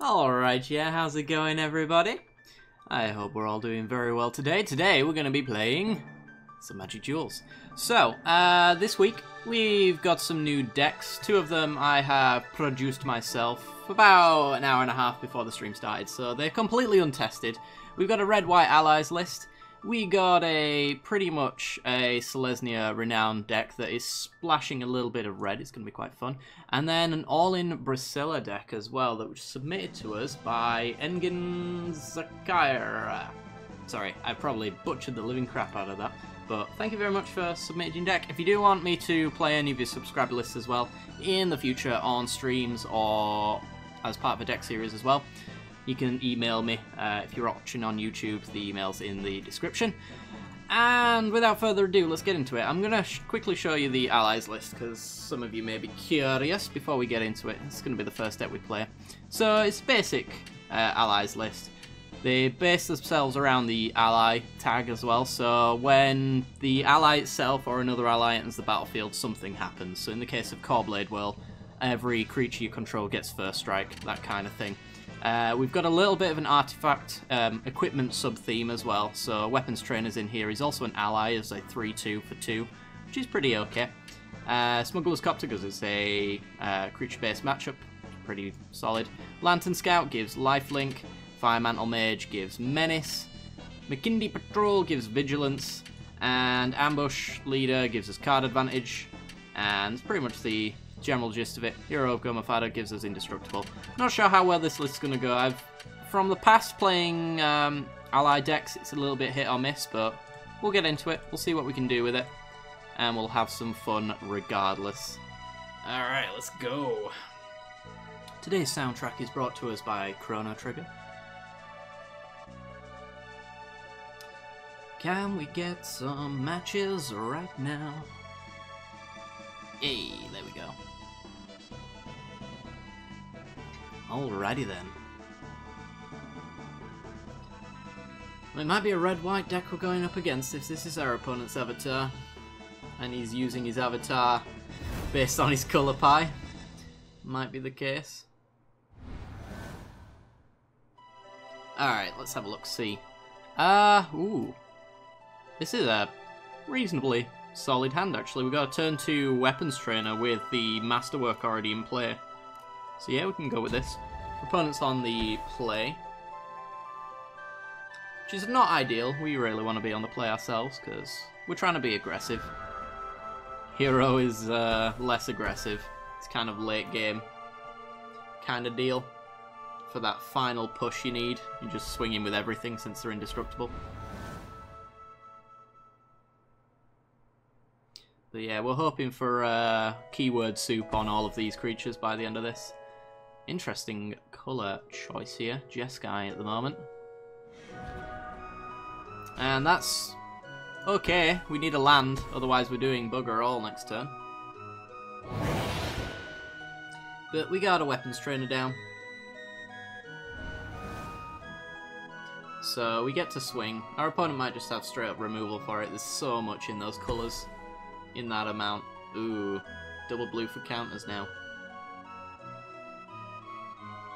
Alright, yeah, how's it going, everybody? I hope we're all doing very well today. Today, we're going to be playing some Magic Duels. So, this week, we've got some new decks. Two of them I have produced myself about an hour and a half before the stream started, so they're completely untested. We've got a red-white allies list. We got pretty much a Selesnya Renown deck that is splashing a little bit of red. It's going to be quite fun. And then an all-in Brasilla deck as well that was submitted to us by Engin Zakir. Sorry, I probably butchered the living crap out of that. But thank you very much for submitting your deck. If you do want me to play any of your subscriber lists as well in the future on streams or as part of a deck series as well, you can email me if you're watching on YouTube. The email's in the description. And without further ado, let's get into it. I'm going to quickly show you the allies list because some of you may be curious before we get into it. It's going to be the first deck we play. So it's basic allies list. They base themselves around the ally tag as well. So when the ally itself or another ally enters the battlefield, something happens. So in the case of Caw-Blade Whirl, every creature you control gets first strike, that kind of thing. We've got a little bit of an artifact equipment sub-theme as well, so Weapons Trainer's in here. He's also an ally as a 3-2 for 2, which is pretty okay. Smuggler's Copter because it's a creature-based matchup, pretty solid. Lantern Scout gives Lifelink, Fire Mantle Mage gives Menace, McKindy Patrol gives Vigilance, and Ambush Leader gives us card advantage, and it's pretty much the general gist of it. Hero of Gomafada gives us Indestructible. Not sure how well this list's going to go. From the past playing ally decks, it's a little bit hit or miss, but we'll get into it. We'll see what we can do with it, and we'll have some fun regardless. Alright, let's go. Today's soundtrack is brought to us by Chrono Trigger. Can we get some matches right now? Hey, there we go. Alrighty then. Well, it might be a red-white deck we're going up against if this is our opponent's avatar. And he's using his avatar based on his colour pie. Might be the case. Alright, let's have a look-see. Ooh. This is a reasonably solid hand, actually. We've got a turn 2 Weapons Trainer with the Masterwork already in play. So yeah, we can go with this. Opponent's on the play. Which is not ideal. We really want to be on the play ourselves, because we're trying to be aggressive. Hero is less aggressive. It's kind of late game kind of deal. For that final push you need, you just swing in with everything since they're indestructible. But yeah, we're hoping for keyword soup on all of these creatures by the end of this. Interesting colour choice here, Jeskai at the moment. And that's okay, we need a land, otherwise we're doing bugger all next turn. But we got a Weapons Trainer down. So we get to swing. Our opponent might just have straight up removal for it, there's so much in those colours. In that amount. Ooh, double blue for counters now.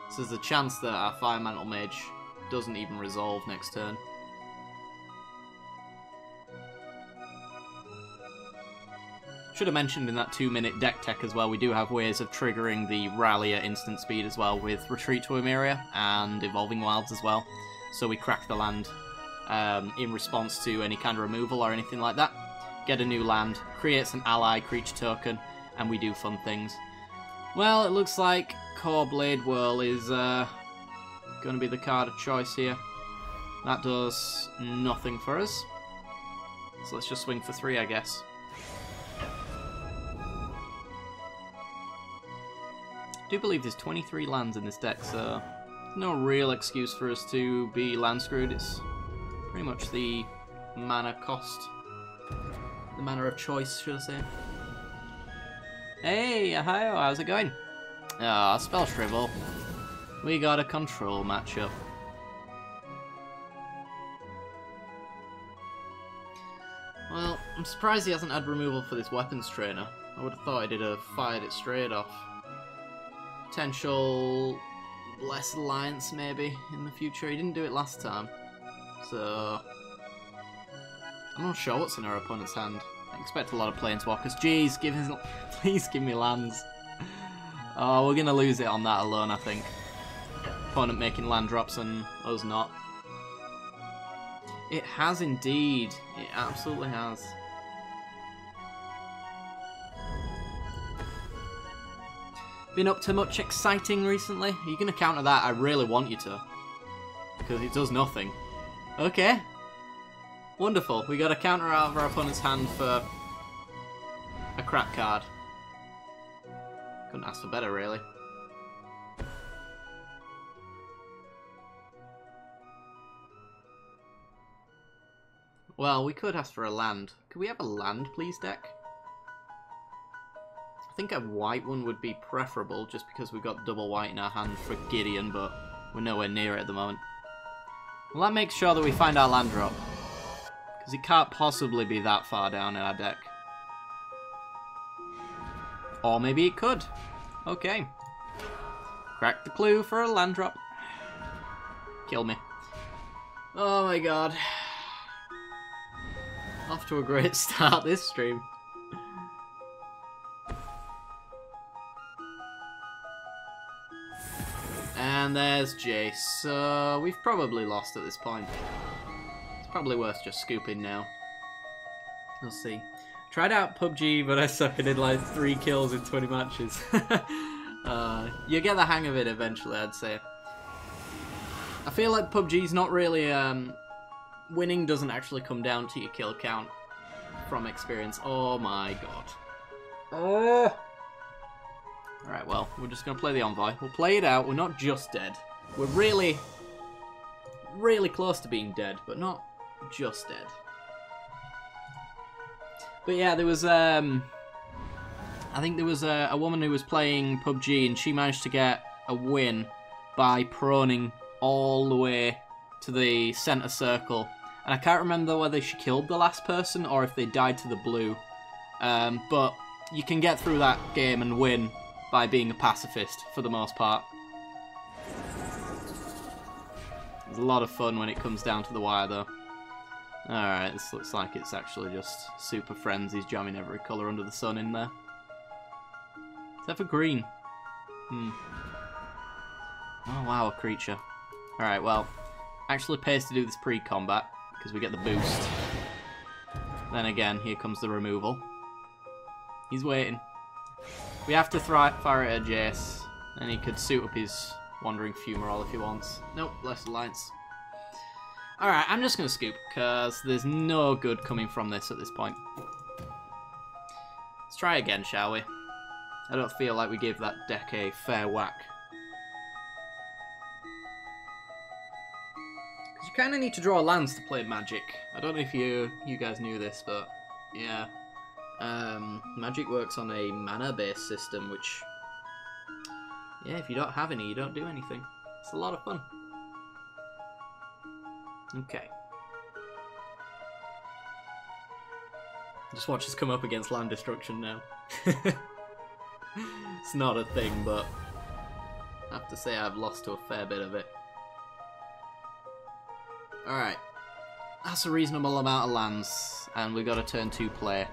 So there's a chance that our Fire Mantle Mage doesn't even resolve next turn. Should have mentioned in that 2-minute deck tech as well, we do have ways of triggering the rally at instant speed as well with Retreat to Emeria and Evolving Wilds as well. So we crack the land in response to any kind of removal or anything like that. Get a new land, creates an ally creature token, and we do fun things. Well, it looks like Caw-Blade Whirl is going to be the card of choice here. That does nothing for us. So let's just swing for 3, I guess. I do believe there's 23 lands in this deck, so no real excuse for us to be land screwed. It's pretty much the mana cost. The manner of choice, should I say. Hey, Ohio, how's it going? Ah, Spell Shrivel. We got a control matchup. Well, I'm surprised he hasn't had removal for this Weapons Trainer. I would have thought he'd have fired it straight off. Potential Blessed Alliance maybe in the future. He didn't do it last time, so I'm not sure what's in our opponent's hand. I expect a lot of Planeswalkers. Jeez, please give me lands. Oh, we're gonna lose it on that alone, I think. Opponent making land drops and us not. It has indeed. It absolutely has. Been up to much exciting recently? Are you going to counter that? I really want you to. Because it does nothing. Okay. Wonderful. We got a counter out of our opponent's hand for a crap card. Couldn't ask for better, really. Well, we could ask for a land. Could we have a land, please, deck? I think a white one would be preferable, just because we've got double white in our hand for Gideon, but we're nowhere near it at the moment. Well, that makes sure that we find our land drop, because it can't possibly be that far down in our deck. Or maybe it could. Okay. Crack the clue for a land drop. Kill me. Oh my god. Off to a great start this stream. And there's Jace. So we've probably lost at this point. It's probably worth just scooping now. We'll see. Tried out PUBG, but I suck and did like 3 kills in 20 matches. You get the hang of it eventually, I'd say. I feel like PUBG's not really... winning doesn't actually come down to your kill count from experience. Oh my god. Oh! Alright, well, we're just going to play the Envoy. We'll play it out. We're not just dead. We're really, really close to being dead, but not just dead. But yeah, there was, I think there was a woman who was playing PUBG, and she managed to get a win by proning all the way to the centre circle. And I can't remember whether she killed the last person or if they died to the blue. But you can get through that game and win by being a pacifist, for the most part. It's a lot of fun when it comes down to the wire, though. Alright, this looks like it's actually just Super Friends. He's jamming every colour under the sun in there. Except for green. Oh wow, a creature. Alright, well, actually pays to do this pre-combat, because we get the boost. Then again, here comes the removal. He's waiting. We have to fire it at Jace, and he could suit up his Wandering Fumarole if he wants. Nope, Blessed Alliance. Alright, I'm just going to scoop, because there's no good coming from this at this point. Let's try again, shall we? I don't feel like we gave that deck a fair whack. Because you kind of need to draw lands to play Magic. I don't know if you guys knew this, but yeah. Magic works on a mana-based system, which, yeah, if you don't have any, you don't do anything. It's a lot of fun. Okay. Just watch us come up against land destruction now. It's not a thing, but I have to say I've lost to a fair bit of it. Alright. That's a reasonable amount of lands, and we've got a turn 2 play.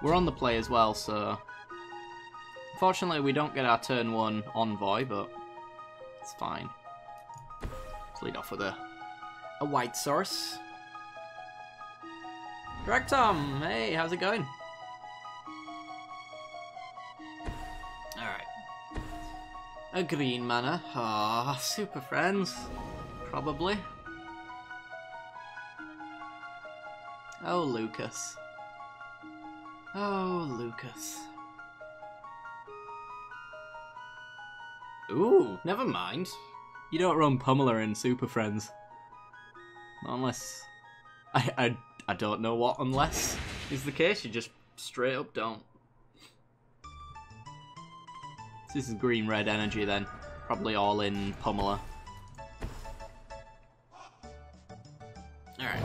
We're on the play as well, so... Unfortunately, we don't get our turn 1 Envoy, but it's fine. Let's lead off with a white source. Draktom! Hey, how's it going? Alright. A green mana. Ah, Super Friends. Probably. Oh, Lucas. Oh, Lucas. Ooh, never mind. You don't run Pummeler in Super Friends. Not unless... I don't know what unless is the case. You just straight up don't. This is green-red energy then. Probably all in Pummeler. Alright.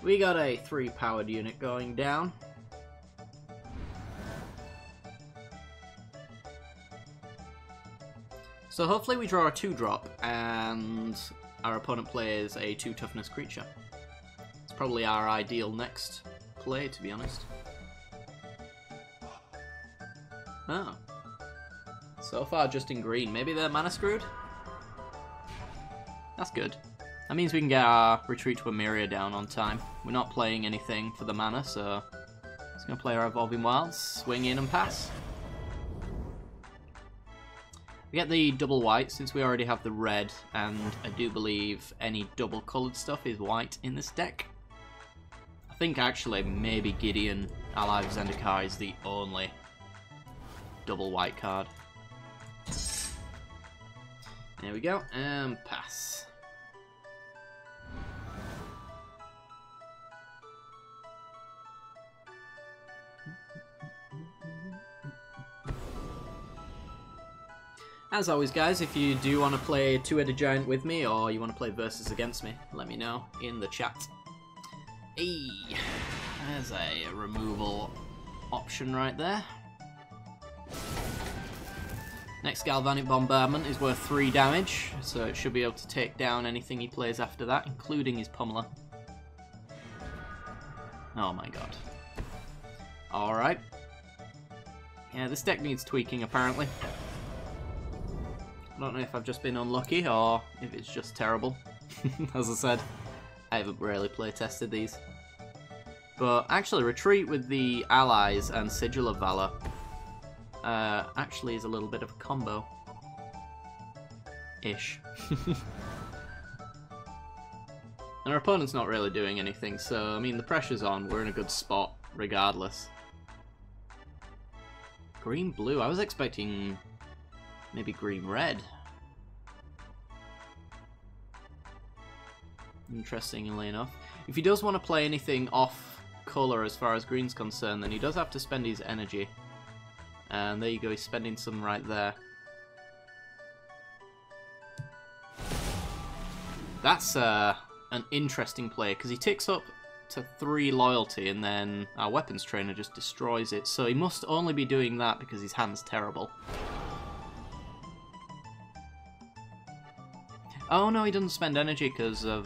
We got a 3-powered unit going down. So hopefully we draw a 2-drop and our opponent plays a 2 toughness creature. It's probably our ideal next play, to be honest. Oh. So far just in green. Maybe they're mana screwed? That's good. That means we can get our Retreat to Emiria down on time. We're not playing anything for the mana, so it's going to play our Evolving Wilds, swing in and pass. We get the double white since we already have the red, and I do believe any double coloured stuff is white in this deck. I think actually maybe Gideon Ally of Zendikar is the only double white card. There we go, and pass. As always, guys, if you do want to play Two-Headed Giant with me, or you want to play Versus against me, let me know in the chat. Hey, there's a removal option right there. Next Galvanic Bombardment is worth 3 damage, so it should be able to take down anything he plays after that, including his Pummeler. Oh my god. Alright. Yeah, this deck needs tweaking, apparently. I don't know if I've just been unlucky or if it's just terrible. As I said, I haven't really play tested these. But actually, Retreat with the allies and Sigil of Valor actually is a little bit of a combo. Ish. And our opponent's not really doing anything, so I mean the pressure's on, we're in a good spot regardless. Green-blue, I was expecting maybe green-red. Interestingly enough. If he does want to play anything off colour as far as green's concerned, then he does have to spend his energy. And there you go, he's spending some right there. That's an interesting play, because he ticks up to 3 loyalty and then our weapons trainer just destroys it. So he must only be doing that because his hand's terrible. Oh no, he doesn't spend energy because of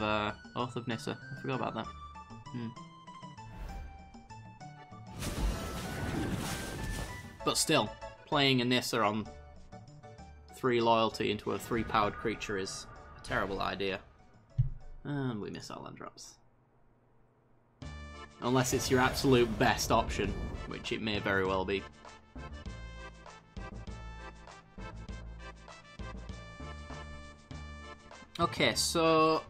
Oath of Nissa. I forgot about that. But still, playing a Nissa on 3 loyalty into a 3 powered creature is a terrible idea. And we miss our land drops. Unless it's your absolute best option, which it may very well be. Okay, so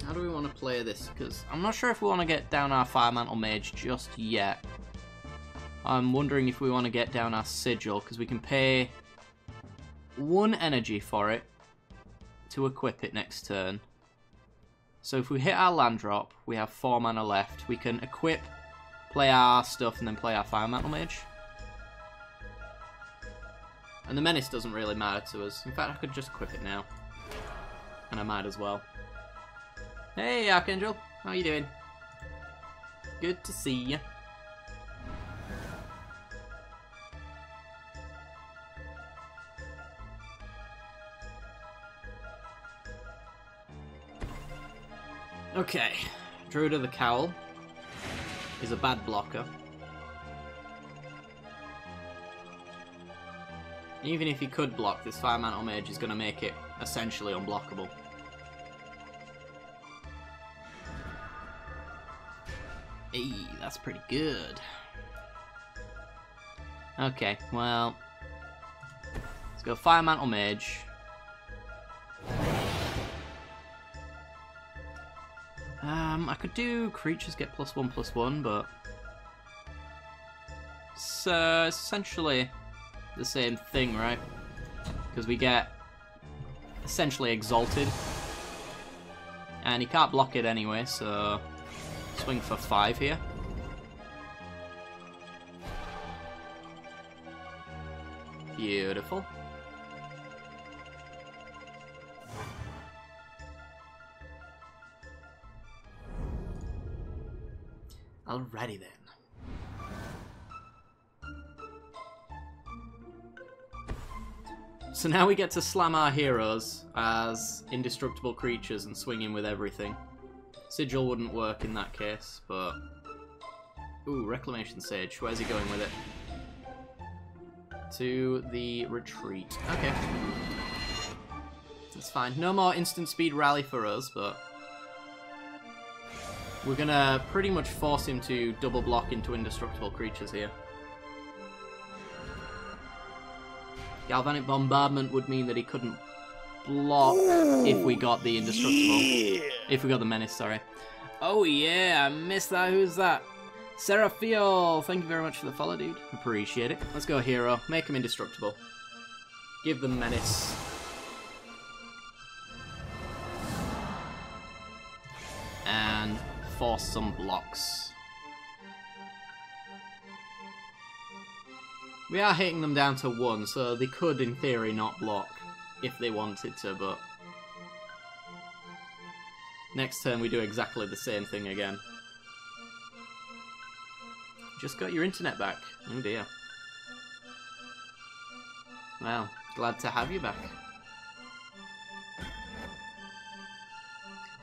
how do we want to play this? Because I'm not sure if we want to get down our Fire Mantle Mage just yet. I'm wondering if we want to get down our Sigil, because we can pay 1 energy for it to equip it next turn. So if we hit our land drop, we have 4 mana left. We can equip, play our stuff, and then play our Fire Mantle Mage. And the Menace doesn't really matter to us. In fact, I could just equip it now. And I might as well. Hey, Archangel. How you doing? Good to see you. Okay. Druid of the Cowl is a bad blocker. Even if he could block, this Fire Mantle Mage is going to make it essentially unblockable. Hey, that's pretty good. Okay, well, let's go Fire Mantle Mage. I could do creatures get +1/+1, but it's essentially the same thing, right? Because we get essentially Exalted, and he can't block it anyway, so swing for 5 here. Beautiful. Alrighty then. So now we get to slam our heroes as indestructible creatures and swing in with everything. Sigil wouldn't work in that case, but... Ooh, Reclamation Sage. Where's he going with it? To the retreat. Okay. That's fine. No more instant speed rally for us, but... We're gonna pretty much force him to double block into indestructible creatures here. Galvanic Bombardment would mean that he couldn't block if we got the indestructible. Yeah. If we got the menace, sorry. Oh yeah, I missed that. Who's that? Seraphiel, thank you very much for the follow, dude. Appreciate it. Let's go hero. Make him indestructible. Give them menace. And force some blocks. We are hitting them down to 1, so they could, in theory, not block if they wanted to, but... Next turn we do exactly the same thing again. Just got your internet back. Oh dear. Well, glad to have you back.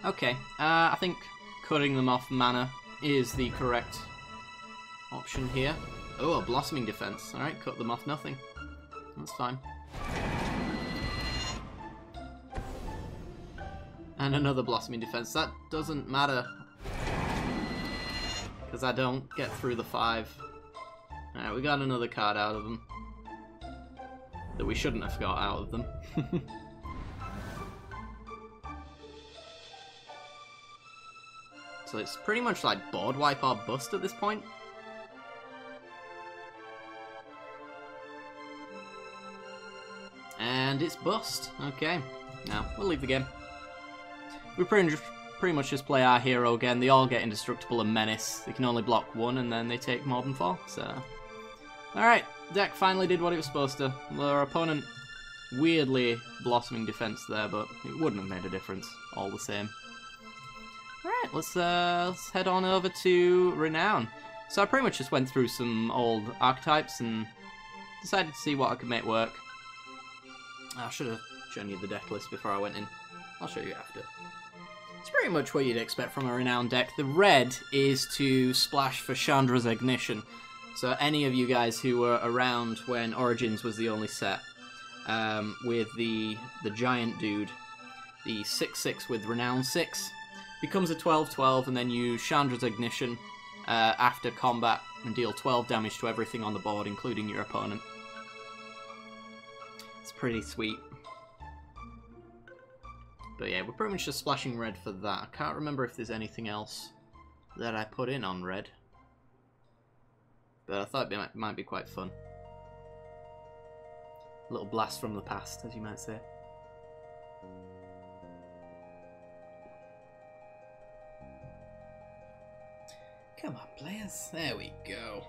Okay, I think cutting them off mana is the correct option here. Oh, a Blossoming Defense. Alright, cut them off nothing. That's fine. And another Blossoming Defense. That doesn't matter. Because I don't get through the 5. Alright, we got another card out of them. That we shouldn't have got out of them. So it's pretty much like board wipe or bust at this point. And it's bust. Okay. Now, we'll leave the game. We pretty much just play our hero again. They all get indestructible and menace. They can only block 1 and then they take more than 4. So, alright. Deck finally did what it was supposed to. Our opponent weirdly Blossoming Defense there, but it wouldn't have made a difference all the same. Alright, let's head on over to Renown. So I pretty much just went through some old archetypes and decided to see what I could make work. I should have shown you the deck list before I went in. I'll show you after. It's pretty much what you'd expect from a Renown deck. The red is to splash for Chandra's Ignition. So any of you guys who were around when Origins was the only set, with the giant dude, the 6/6 with Renown 6, becomes a 12/12 and then use Chandra's Ignition after combat and deal 12 damage to everything on the board, including your opponent. It's pretty sweet. But yeah, we're pretty much just splashing red for that. I can't remember if there's anything else that I put in on red. But I thought it might be quite fun. A little blast from the past, as you might say. Come on, players. There we go.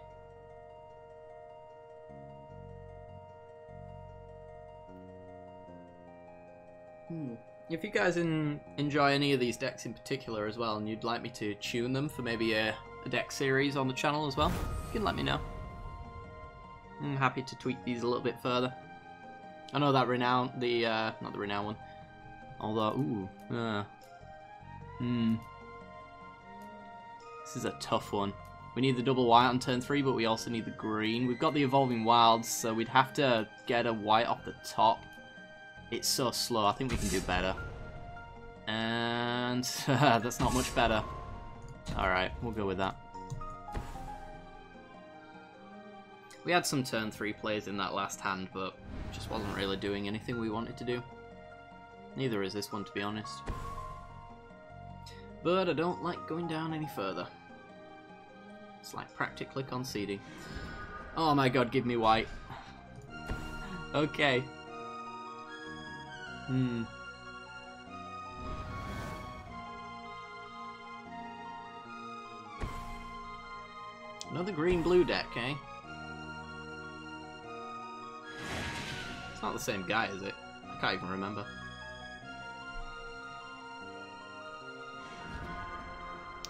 If you guys enjoy any of these decks in particular as well, and you'd like me to tune them for maybe a deck series on the channel as well, you can let me know. I'm happy to tweak these a little bit further. I know that Renown, not the Renown one, although, this is a tough one. We need the double white on turn 3, but we also need the green. We've got the Evolving Wilds, so we'd have to get a white off the top. It's so slow, I think we can do better. And that's not much better. Alright, we'll go with that. We had some turn 3 plays in that last hand, but it just wasn't really doing anything we wanted to do. Neither is this one, to be honest. But I don't like going down any further. It's like practically conceding. Oh my god, give me white. Okay. Another green-blue deck, eh? It's not the same guy, is it? I can't even remember.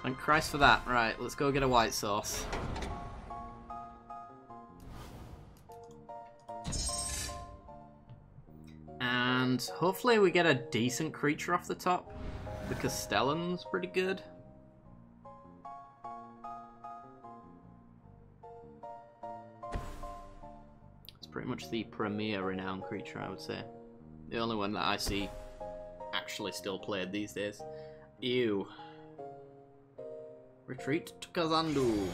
Thank Christ for that. Right, let's go get a white sauce. And hopefully we get a decent creature off the top. The Castellan's pretty good. It's pretty much the premier renowned creature, I would say. The only one that I see actually still played these days. Ew. Retreat to Kazandu.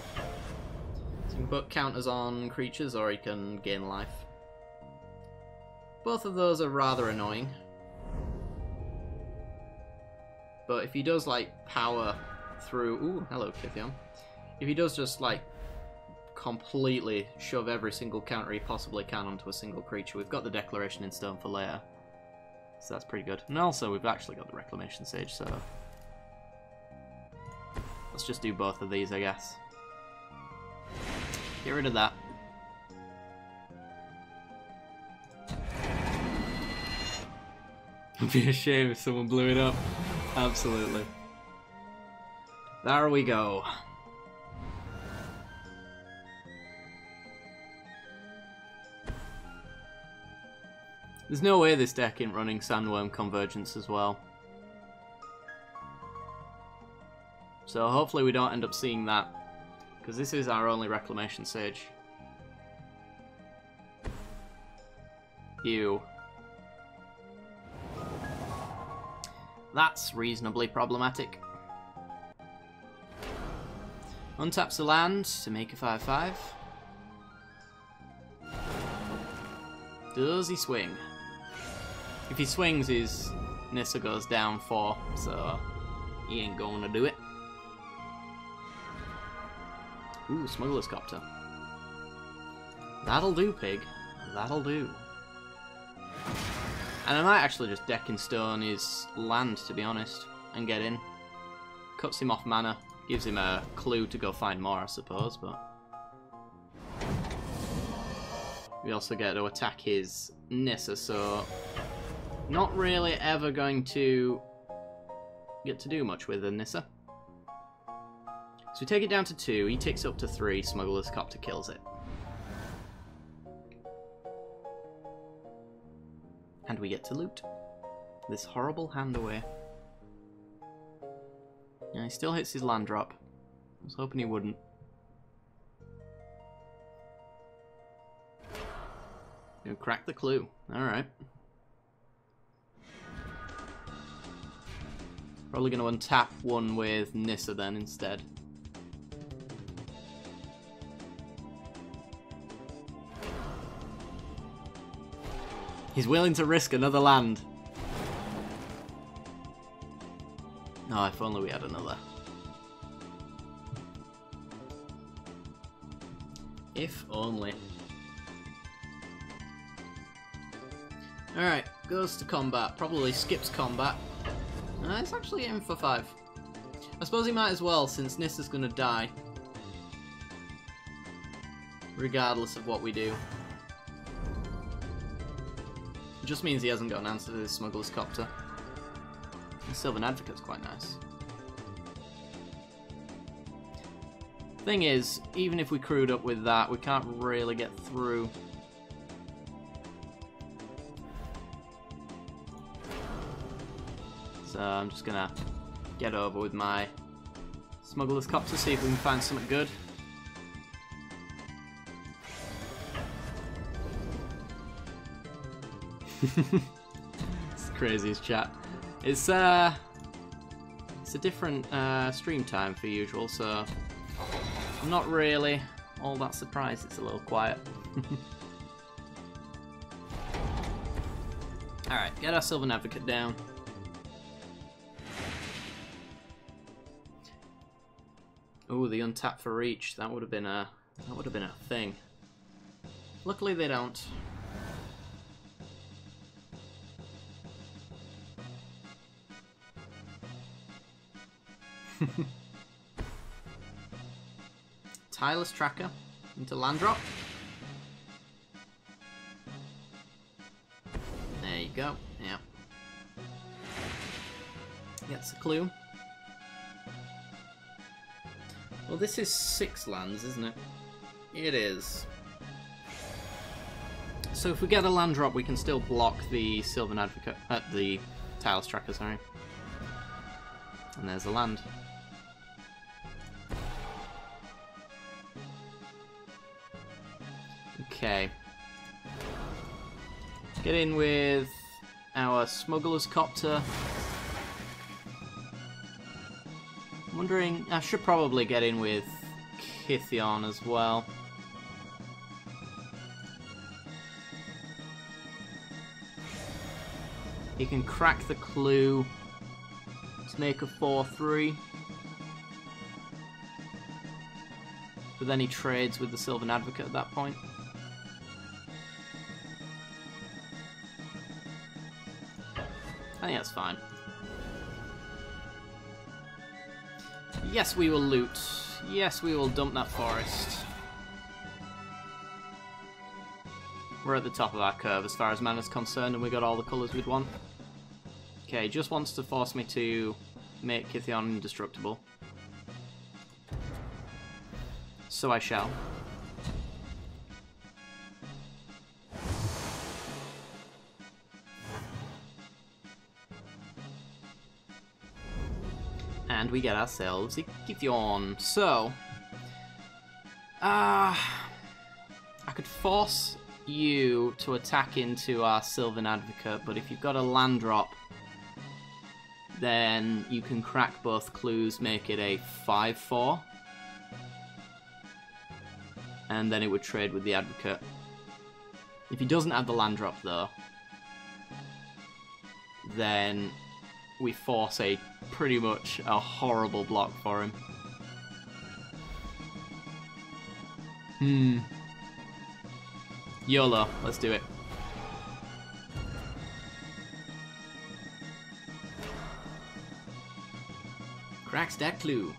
So you can put counters on creatures or you can gain life. Both of those are rather annoying. But if he does like power through... Ooh, hello Kithion. If he does just like completely shove every single counter he possibly can onto a single creature, we've got the Declaration in Stone for later. So that's pretty good. And also we've actually got the Reclamation Sage, so... let's just do both of these, I guess. Get rid of that. It'd be a shame if someone blew it up. Absolutely. There we go. There's no way this deck ain't running Sandworm Convergence as well. So hopefully we don't end up seeing that, because this is our only Reclamation Sage. Ew. That's reasonably problematic. Untaps the land to make a 5/5. Does he swing? If he swings, his Nissa goes down 4, so he ain't going to do it. Ooh, Smuggler's Copter. That'll do, pig. That'll do. And I might actually just deck in stone his land, to be honest, and get in. Cuts him off mana, gives him a clue to go find more, I suppose, but... we also get to attack his Nissa, so... not really ever going to get to do much with the Nissa. So we take it down to 2, he takes it up to 3, Smuggler's Copter kills it. And we get to loot this horrible hand away. Yeah, he still hits his land drop. I was hoping he wouldn't. You crack the clue. Alright. Probably going to untap one with Nissa then instead. He's willing to risk another land. Oh, if only we had another. If only. Alright, goes to combat. Probably skips combat. It's actually in for 5. I suppose he might as well, since Nissa's gonna die. Regardless of what we do. It just means he hasn't got an answer to his Smuggler's Copter. The Sylvan Advocate's quite nice. Thing is, even if we crewed up with that, we can't really get through. So I'm just gonna get over with my Smuggler's Copter, see if we can find something good. It's the craziest chat. It's a different stream time for usual, so I'm not really all that surprised it's a little quiet. Alright, get our Sylvan Advocate down. Ooh, the untap for reach. That would have been a thing. Luckily they don't. Tireless Tracker into land drop. There you go. Yeah. Gets a clue. Well, this is 6 lands, isn't it? It is. So if we get a land drop, we can still block the Sylvan Advocate, the Tireless Tracker, sorry. And there's the land. Okay. Get in with our Smuggler's Copter. I'm wondering, I should probably get in with Kithion as well. He can crack the clue to make a 4-3. But then he trades with the Sylvan Advocate at that point. I think that's fine. Yes, we will loot. Yes, we will dump that forest. We're at the top of our curve as far as mana's concerned, and we got all the colours we'd want. Okay, just wants to force me to make Kithion indestructible. So I shall. And we get ourselves a Kithion. So, I could force you to attack into our Sylvan Advocate, but if you've got a land drop, then you can crack both clues, make it a 5-4. And then it would trade with the Advocate. If he doesn't have the land drop, though, then we force a pretty much a horrible block for him. YOLO, let's do it. Cracks that clue.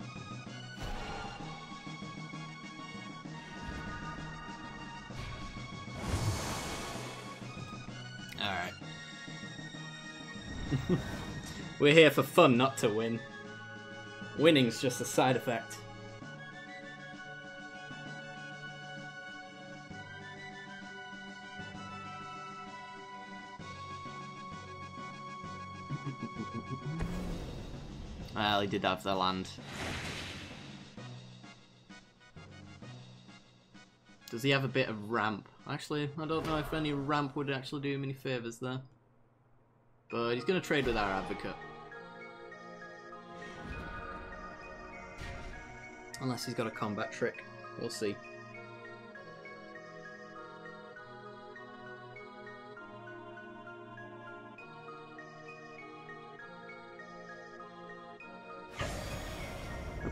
Alright. We're here for fun, not to win. Winning's just a side effect. Well, he did have the land. Does he have a bit of ramp? Actually, I don't know if any ramp would actually do him any favours there. But he's going to trade with our Advocate. Unless he's got a combat trick. We'll see.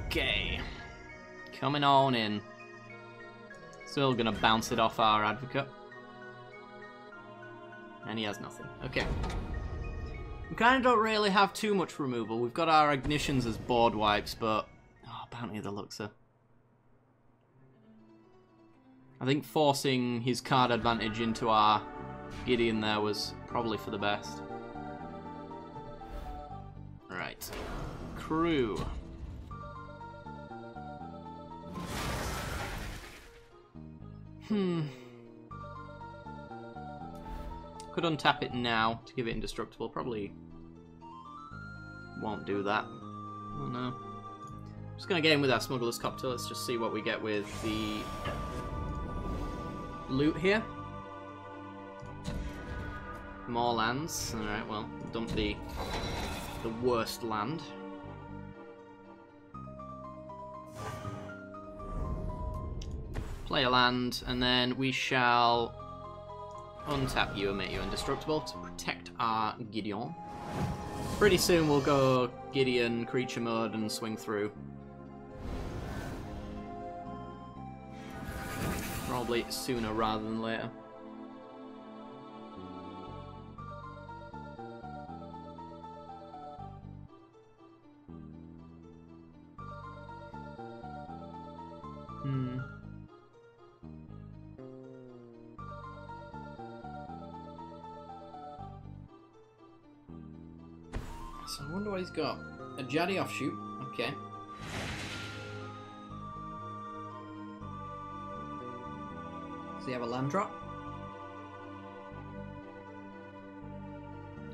Okay. Coming on in. Still gonna bounce it off our Advocate. And he has nothing. Okay. We kind of don't really have too much removal. We've got our Ignitions as board wipes, but... Oh, Bounty of the Luxor. I think forcing his card advantage into our Gideon there was probably for the best. Right. Crew. Could untap it now to give it indestructible. Probably won't do that. Oh no. Just gonna get in with our Smuggler's Copter. Let's just see what we get with the loot here. More lands. Alright, well, dump the worst land. Play a land, and then we shall untap you and make you indestructible to protect our Gideon. Pretty soon we'll go Gideon, creature mode, and swing through. Probably sooner rather than later. So I wonder what he's got. A Jaddy Offshoot, okay. Does he have a land drop?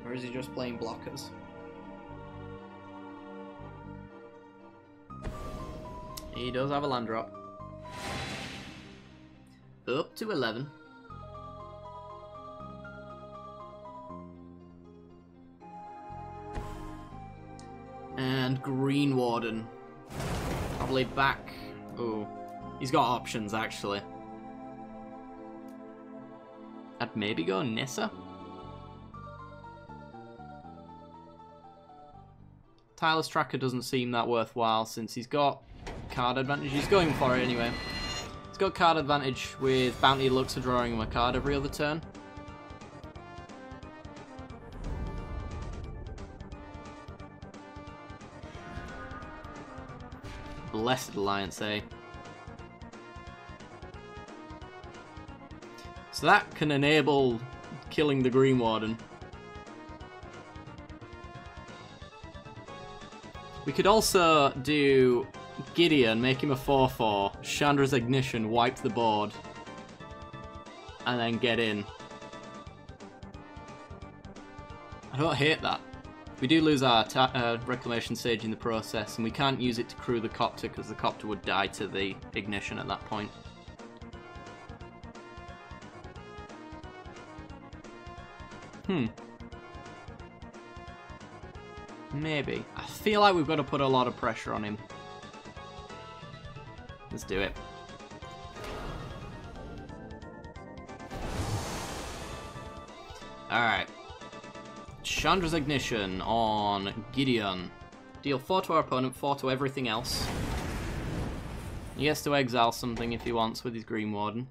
Or is he just playing blockers? He does have a land drop. Up to 11. And Green Warden. Probably back. Oh, he's got options actually. I'd maybe go Nissa. Tyler's Tracker doesn't seem that worthwhile since he's got card advantage. He's going for it anyway. He's got card advantage with Bounty Lux for drawing him a card every other turn. Blessed Alliance, eh? So that can enable killing the Green Warden. We could also do Gideon, make him a 4/4, Chandra's Ignition, wipe the board, and then get in. I don't hate that. We do lose our Reclamation Sage in the process, and we can't use it to crew the Copter because the Copter would die to the Ignition at that point. Maybe. I feel like we've got to put a lot of pressure on him. Let's do it. Alright. Chandra's Ignition on Gideon. Deal 4 to our opponent, 4 to everything else. He gets to exile something if he wants with his Green Warden.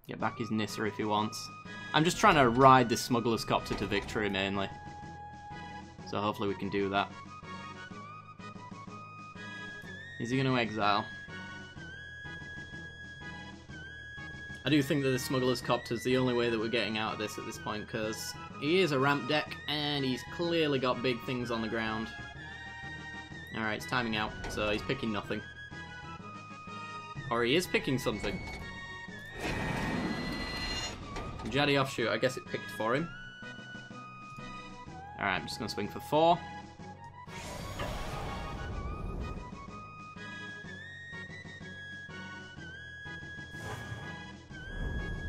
Get back his Nissa if he wants. I'm just trying to ride this Smuggler's Copter to victory mainly. So hopefully we can do that. Is he going to exile? I do think that the Smuggler's Copter is the only way that we're getting out of this at this point, because he is a ramp deck and he's clearly got big things on the ground. Alright, it's timing out, so he's picking nothing. Or he is picking something. Jaddy Offshoot, I guess it picked for him. Alright, I'm just going to swing for 4.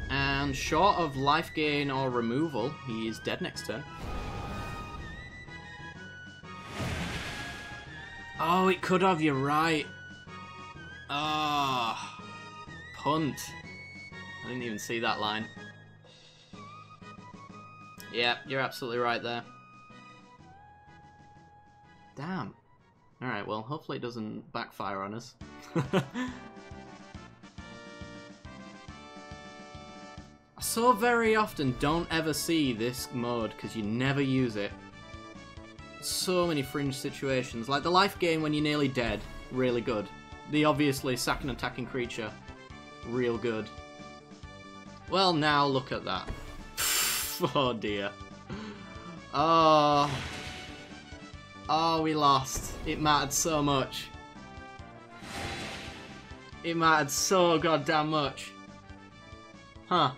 And short of life gain or removal, he is dead next turn. Oh, it could have, you're right. Ah, punt. I didn't even see that line. Yeah, you're absolutely right there. Damn. Alright, well, hopefully it doesn't backfire on us. So very often don't ever see this mode because you never use it. So many fringe situations. Like the life gain when you're nearly dead, really good. The obviously sack an attacking creature, real good. Well, now look at that. Oh dear. Oh. Oh, we lost. It mattered so much. It mattered so goddamn much. Huh.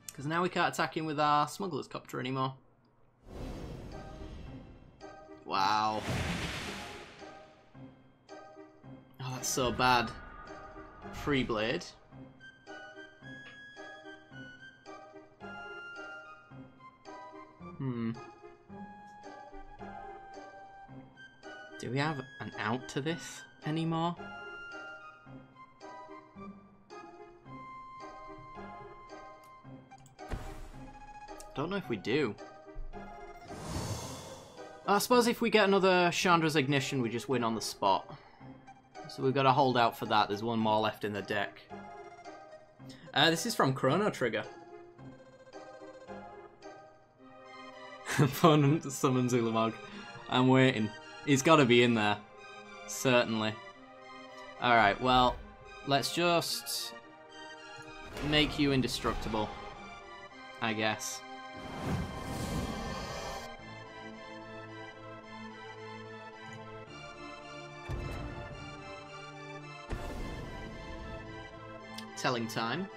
Because now we can't attack him with our Smuggler's Copter anymore. Wow. Oh, that's so bad. Free Blade. Do we have an out to this anymore? Don't know if we do. I suppose if we get another Chandra's Ignition, we just win on the spot. So we've got to hold out for that. There's one more left in the deck. This is from Chrono Trigger. Opponent summons Ulamog. I'm waiting. He's got to be in there. Certainly. Alright, well, let's just make you indestructible, I guess. Telling time.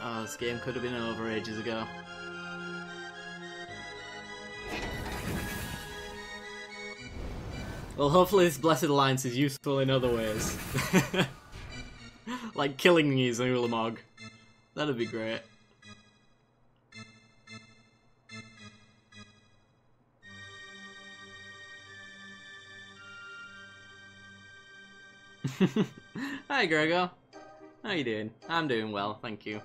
Oh, this game could have been over ages ago. Well, hopefully this Blessed Alliance is useful in other ways. Like killing me as Ulamog. That'd be great. Hi, Gregor. How you doing? I'm doing well, thank you.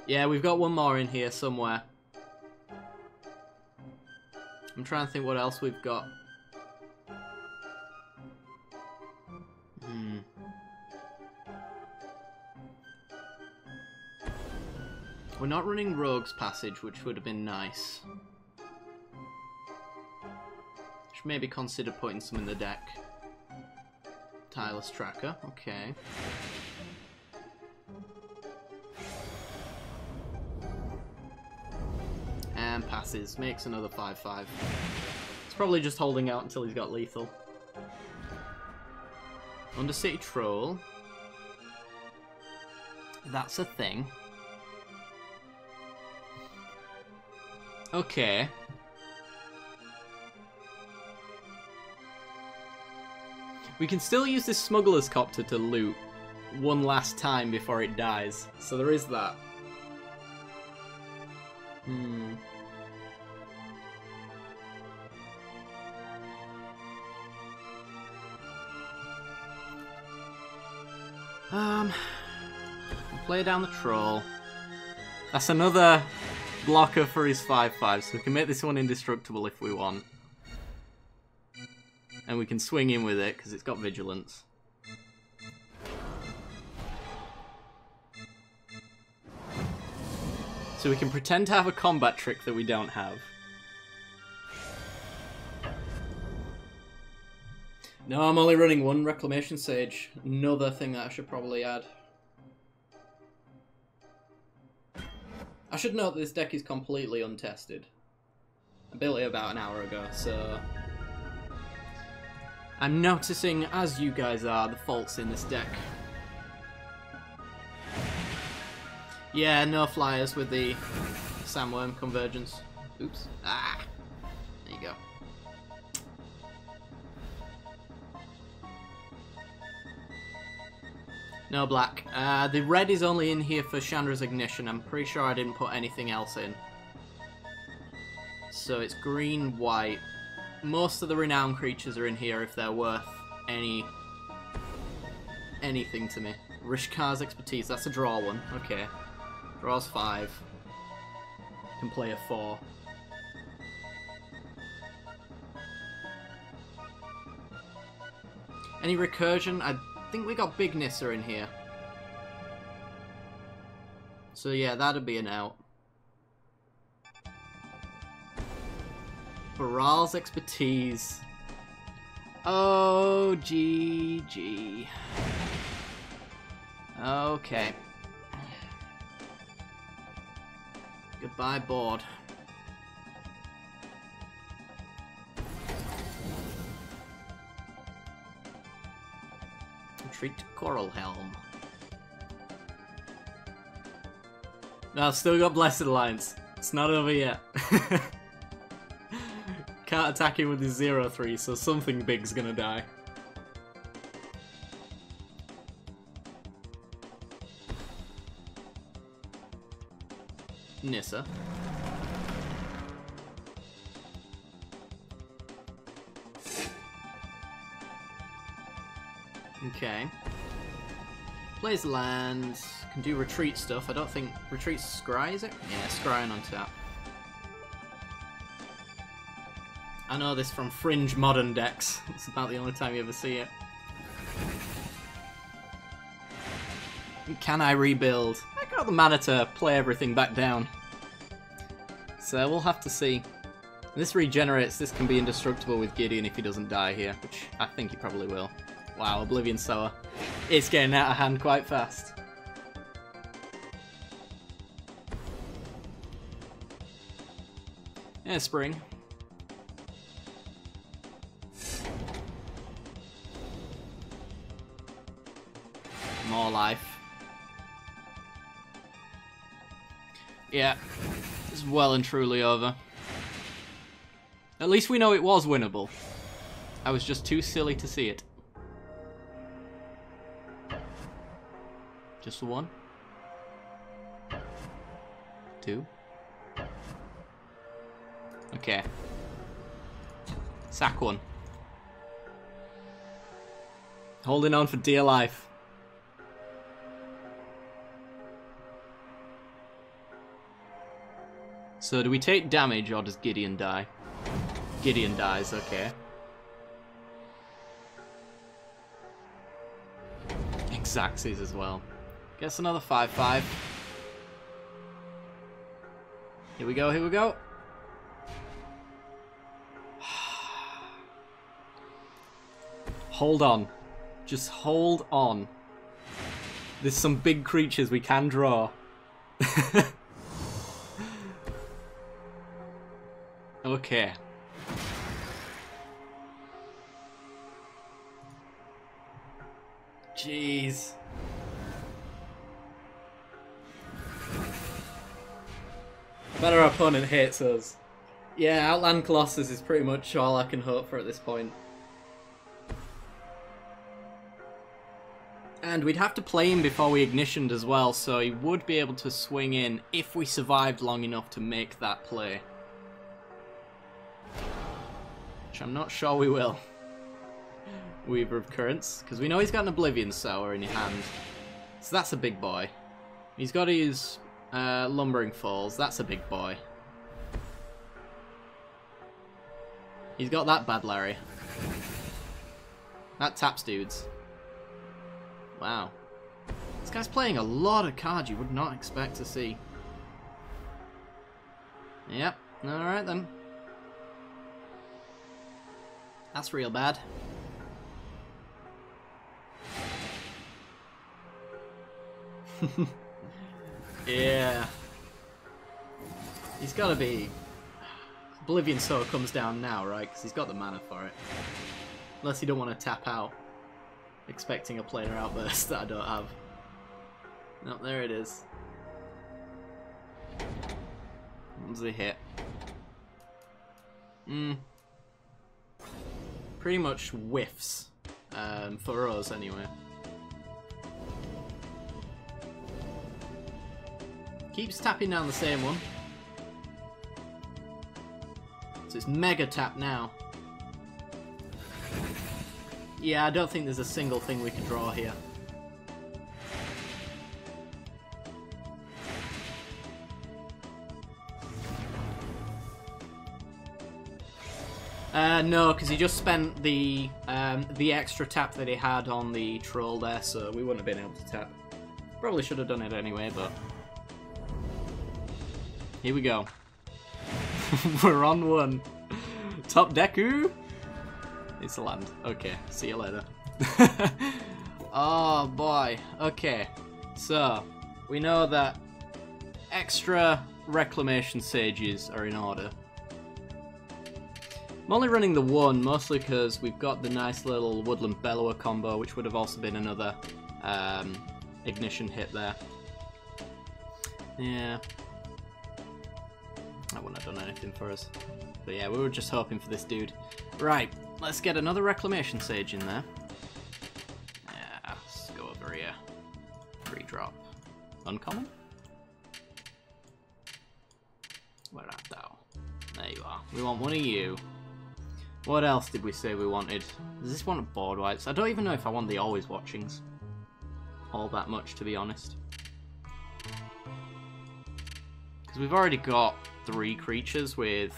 Yeah, we've got one more in here somewhere. I'm trying to think what else we've got. We're not running Rogue's Passage, which would have been nice. Should maybe consider putting some in the deck. Tireless Tracker, okay. And passes, makes another 5/5. It's probably just holding out until he's got lethal. Undercity Troll. That's a thing. Okay. We can still use this Smuggler's Copter to loot one last time before it dies. So there is that. Play down the Troll. That's another blocker for his 5/5, so we can make this one indestructible if we want. And we can swing in with it, because it's got Vigilance. So we can pretend to have a combat trick that we don't have. No, I'm only running one Reclamation Sage. Another thing that I should probably add. I should note that this deck is completely untested. I built it about an hour ago, so... I'm noticing, as you guys are, the faults in this deck. Yeah, no flyers with the Sandworm Convergence. Oops. Ah! There you go. No black. The red is only in here for Chandra's Ignition. I'm pretty sure I didn't put anything else in. So it's green, white. Most of the renowned creatures are in here if they're worth anything to me. Rishkar's Expertise, that's a draw one. Okay. Draws 5. Can play a 4. Any recursion? I think we got Big Nissa in here. So yeah, that'd be an out. Baral's Expertise. Oh, GG. Okay. Goodbye, board. Retreat to Coral Helm. No, I've still got Blessed Alliance. It's not over yet. Can't attack him with his 0/3, so something big's gonna die. Nissa. Okay. Plays lands. Can do retreat stuff. I don't think... Retreat's Scry, is it? Yeah, Scrying on tap. I know this from fringe modern decks. It's about the only time you ever see it. Can I rebuild? I got the mana to play everything back down. So we'll have to see. This regenerates. This can be indestructible with Gideon if he doesn't die here, which I think he probably will. Wow, Oblivion Sower. It's getting out of hand quite fast. Yeah, Spring. More life. Yeah, it's well and truly over. At least we know it was winnable. I was just too silly to see it. Just the one. 2. Okay. Sack 1. Holding on for dear life. So do we take damage or does Gideon die? Gideon dies, okay. Xaxes as well. Guess another 5-5. Here we go, here we go. Hold on. Just hold on. There's some big creatures we can draw. Okay. Jeez. Bet our opponent hates us. Yeah, Outland Colossus is pretty much all I can hope for at this point. And we'd have to play him before we ignitioned as well, so he would be able to swing in if we survived long enough to make that play. Which I'm not sure we will. Weaver of Currents, because we know he's got an Oblivion Sower in your hand. So that's a big boy. He's got his Lumbering Falls, that's a big boy. He's got that bad Larry. That taps dudes. Wow. This guy's playing a lot of cards you would not expect to see. Yep, alright then. That's real bad. Yeah. He's gotta be... Oblivion Soul comes down now, right? Because he's got the mana for it. Unless you don't want to tap out. Expecting a planar outburst that I don't have. No, there it is. What was the hit? Pretty much whiffs. For us, anyway. Keeps tapping down the same one. So it's mega tap now. Yeah, I don't think there's a single thing we can draw here. No, because he just spent the extra tap that he had on the troll there, so we wouldn't have been able to tap. Probably should have done it anyway, but... Here we go. We're on one. Top Deku! It's a land. Okay, see you later. Oh boy. Okay, so we know that extra Reclamation Sages are in order. I'm only running the one, mostly because we've got the nice little Woodland Bellower combo, which would have also been another ignition hit there. Yeah. That wouldn't have done anything for us. But yeah, we were just hoping for this dude. Right, let's get another Reclamation Sage in there. Yeah, let's go over here. 3-drop. Uncommon? Where art thou? There you are. We want one of you. What else did we say we wanted? Does this want board wipes? I don't even know if I want the Always Watchings. All that much, to be honest. Because we've already got 3 creatures with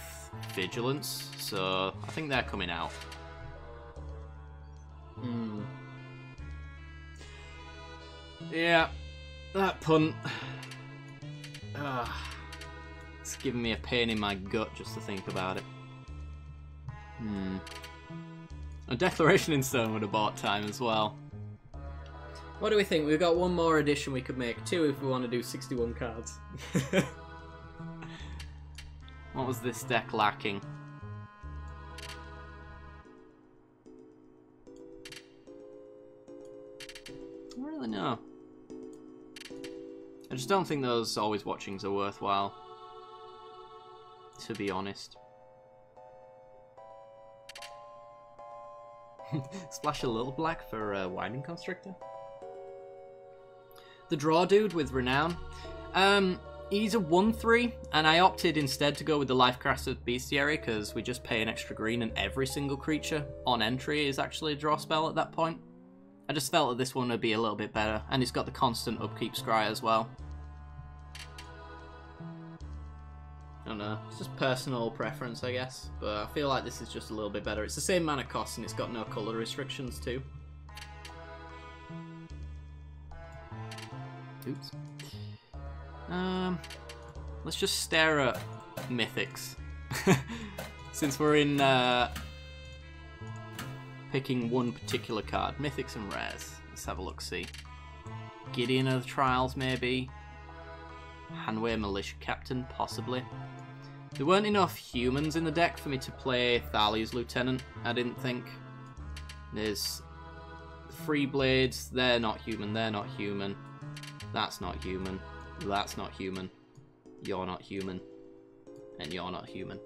Vigilance, so I think they're coming out. Yeah, that punt. It's giving me a pain in my gut just to think about it. A Declaration in Stone would have bought time as well. What do we think? We've got one more edition we could make. 2 if we want to do 61 cards. What was this deck lacking? I don't really know. I just don't think those always watchings are worthwhile, to be honest. Splash a little black for Winding Constrictor. The draw dude with Renown. He's a 1/3, and I opted instead to go with the Lifecrafted Bestiary because we just pay an extra green and every single creature on entry is actually a draw spell at that point. I just felt that this one would be a little bit better, and it's got the constant upkeep scry as well. I don't know, it's just personal preference, I guess, but I feel like this is just a little bit better. It's the same mana cost and it's got no colour restrictions too. Oops. Let's just stare at mythics. Since we're in picking one particular card. Mythics and rares. Let's have a look-see. Gideon of the Trials, maybe. Hanway Militia Captain, possibly. There weren't enough humans in the deck for me to play Thalia's Lieutenant, I didn't think. There's Free Blades, they're not human, they're not human. That's not human. That's not human. You're not human. And you're not human.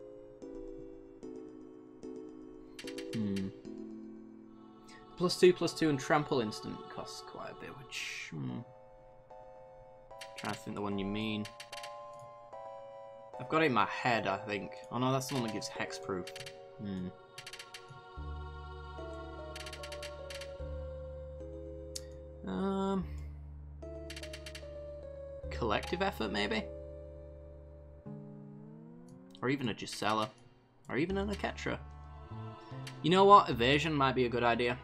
+2/+2 and trample instant costs quite a bit, which... Trying to think the one you mean. I've got it in my head, I think. Oh no, that's the one that gives hexproof. Collective effort, maybe? Or even a Gisela. Or even an Aketra. You know what? Evasion might be a good idea.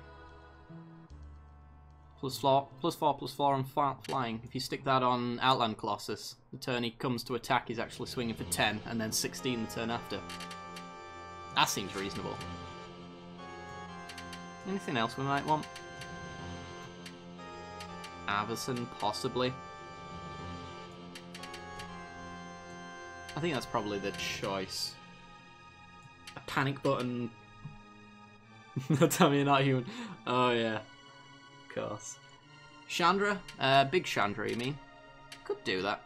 +4/+4 on flying. If you stick that on Outland Colossus, the turn he comes to attack is actually swinging for 10, and then 16 the turn after. That seems reasonable. Anything else we might want? Avacyn, possibly. I think that's probably the choice. A panic button. Tell me you're not human. Oh yeah. Of course. Chandra? Big Chandra, you mean? Could do that.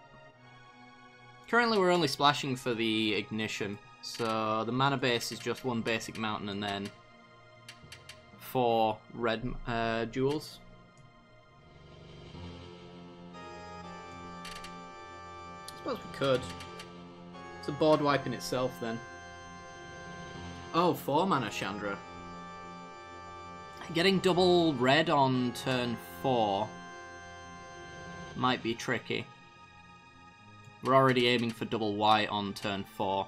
Currently we're only splashing for the ignition, so the mana base is just one basic mountain and then 4 red jewels. I suppose we could. It's a board wipe in itself then. Oh, 4 mana Chandra. Getting double red on turn 4 might be tricky. We're already aiming for double white on turn 4.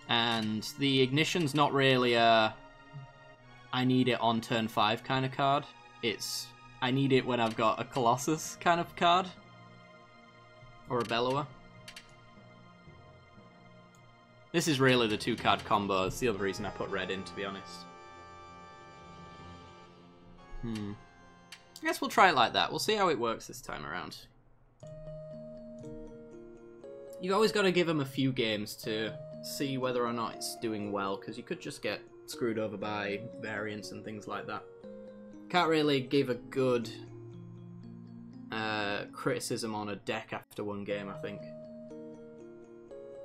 And the ignition's not really a I need it on turn 5 kind of card. It's I need it when I've got a Colossus kind of card. Or a Bellower. This is really the 2-card combo. It's the other reason I put red in, to be honest. I guess we'll try it like that. We'll see how it works this time around. You've always got to give them a few games to see whether or not it's doing well, because you could just get screwed over by variants and things like that. Can't really give a good criticism on a deck after one game, I think.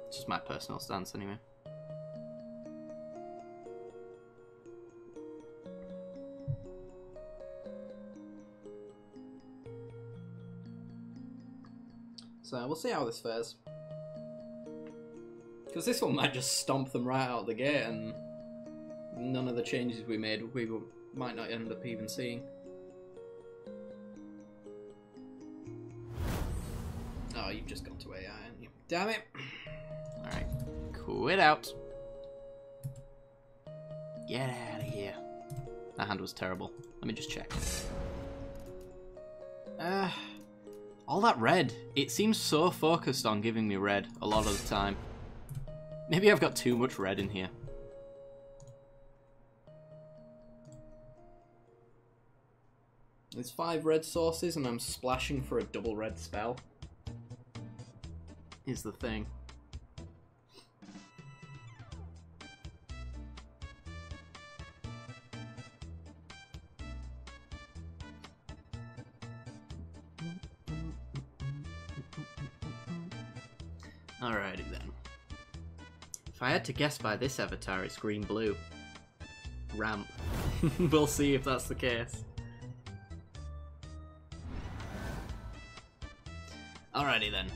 It's just my personal stance, anyway. So we'll see how this fares. Because this one might just stomp them right out the gate, and none of the changes we made we might not end up even seeing. Oh, you've just gone to AI, haven't you? Damn it! Alright, quit out. Get out of here. That hand was terrible. Let me just check. All that red. It seems so focused on giving me red a lot of the time. Maybe I've got too much red in here. There's 5 red sources and I'm splashing for a double red spell. Is the thing. Alrighty then. If I had to guess by this avatar, it's green-blue. Ramp. We'll see if that's the case. Alrighty then.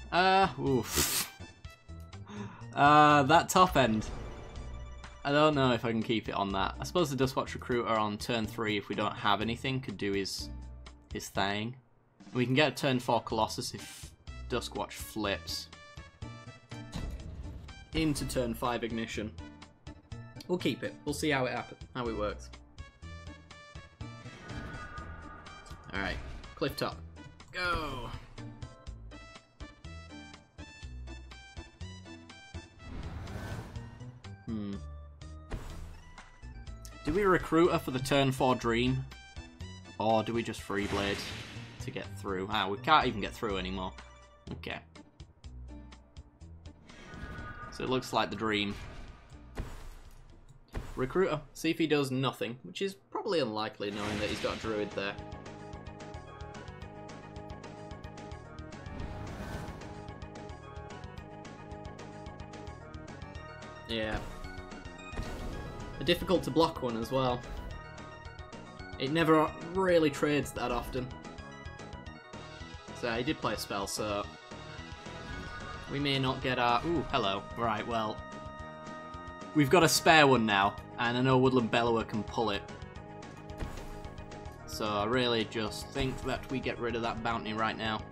Oof. That top end. I don't know if I can keep it on that. I suppose the Duskwatch Recruiter on turn 3, if we don't have anything, could do his thing. We can get a turn 4 Colossus if Duskwatch flips into turn 5 Ignition. We'll keep it. We'll see how it works. Alright, Cliff Top. Go! Do we recruit her for the turn 4 Dream? Or do we just Free Blade to get through? Ah, we can't even get through anymore. Okay. So it looks like the Dream. Recruiter, see if he does nothing, which is probably unlikely knowing that he's got a Druid there. Yeah. A difficult to block one as well. It never really trades that often. So he did play a spell, so we may not get our... Ooh, hello. Right, well, we've got a spare one now, and I know Woodland Bellower can pull it. So I really just think that we get rid of that bounty right now.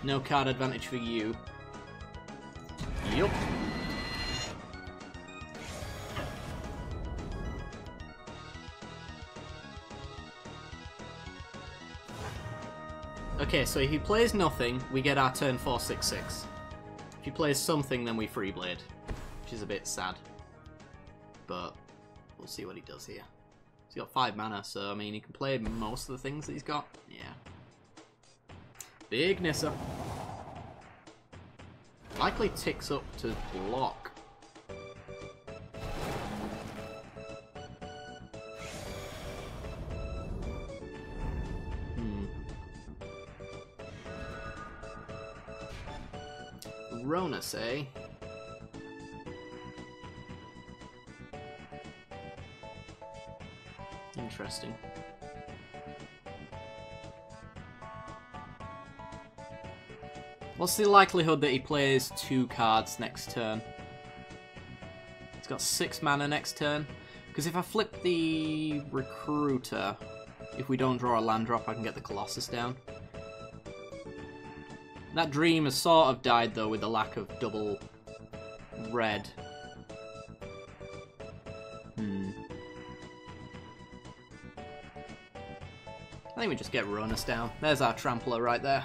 No card advantage for you. Yup. Okay, so if he plays nothing, we get our turn 4 6/6. If he plays something, then we Free Blade, which is a bit sad. But we'll see what he does here. He's got 5 mana, so I mean, he can play most of the things that he's got. Yeah. Big Nissa. Likely ticks up to block. Rona, say. Interesting. What's the likelihood that he plays 2 cards next turn? He's got 6 mana next turn. Because if I flip the Recruiter, if we don't draw a land drop, I can get the Colossus down. That Dream has sort of died, though, with the lack of double red. I think we just get Ronus down. There's our Trampler right there.